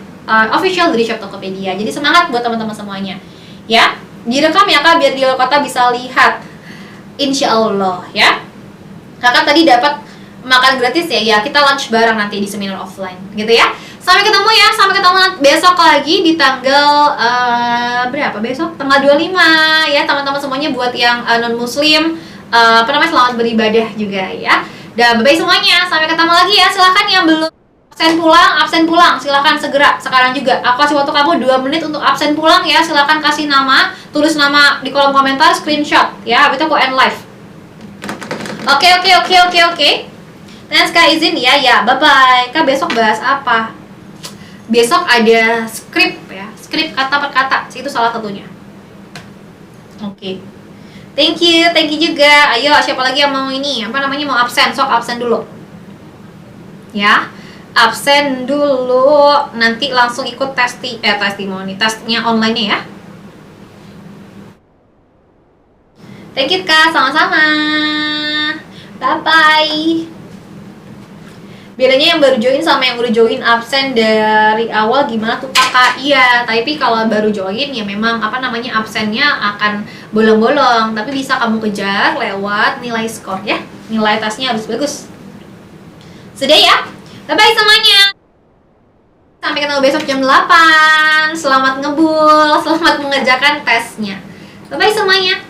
official dari Shop Tokopedia. Jadi semangat buat teman-teman semuanya ya, direkam ya Kak biar di luar kota bisa lihat, insya Allah ya. Kakak tadi dapat makan gratis ya, kita lunch bareng nanti di seminar offline gitu ya. Sampai ketemu ya, sampai ketemu besok lagi di tanggal berapa besok? Tanggal 25 ya teman-teman semuanya. Buat yang non muslim selamat beribadah juga ya. Dan bye-bye semuanya, sampai ketemu lagi ya. Silahkan yang belum absen pulang, silahkan segera sekarang juga. Aku kasih waktu kamu 2 menit untuk absen pulang ya. Silahkan kasih nama, tulis nama di kolom komentar, screenshot ya, habis itu aku end live. Oke. Dan sekarang izin ya, bye-bye. Kak besok bahas apa? Besok ada skrip ya, skrip kata per kata, itu salah satunya. Oke. Thank you juga. Ayo, siapa lagi yang mau mau absen? Sok absen dulu. Ya. Absen dulu. Nanti langsung ikut testimoni, tesnya online-nya ya. Thank you Kak, sama-sama. Bye-bye. Bedanya yang baru join sama yang udah join absen dari awal gimana tuh kakak? Iya, tapi kalau baru join ya memang apa namanya absennya akan bolong-bolong, tapi bisa kamu kejar lewat nilai skor ya. Nilai tesnya harus bagus. Sudah ya? Bye-bye semuanya. Sampai ketemu besok jam 8. Selamat ngebul, selamat mengerjakan tesnya. Bye-bye semuanya.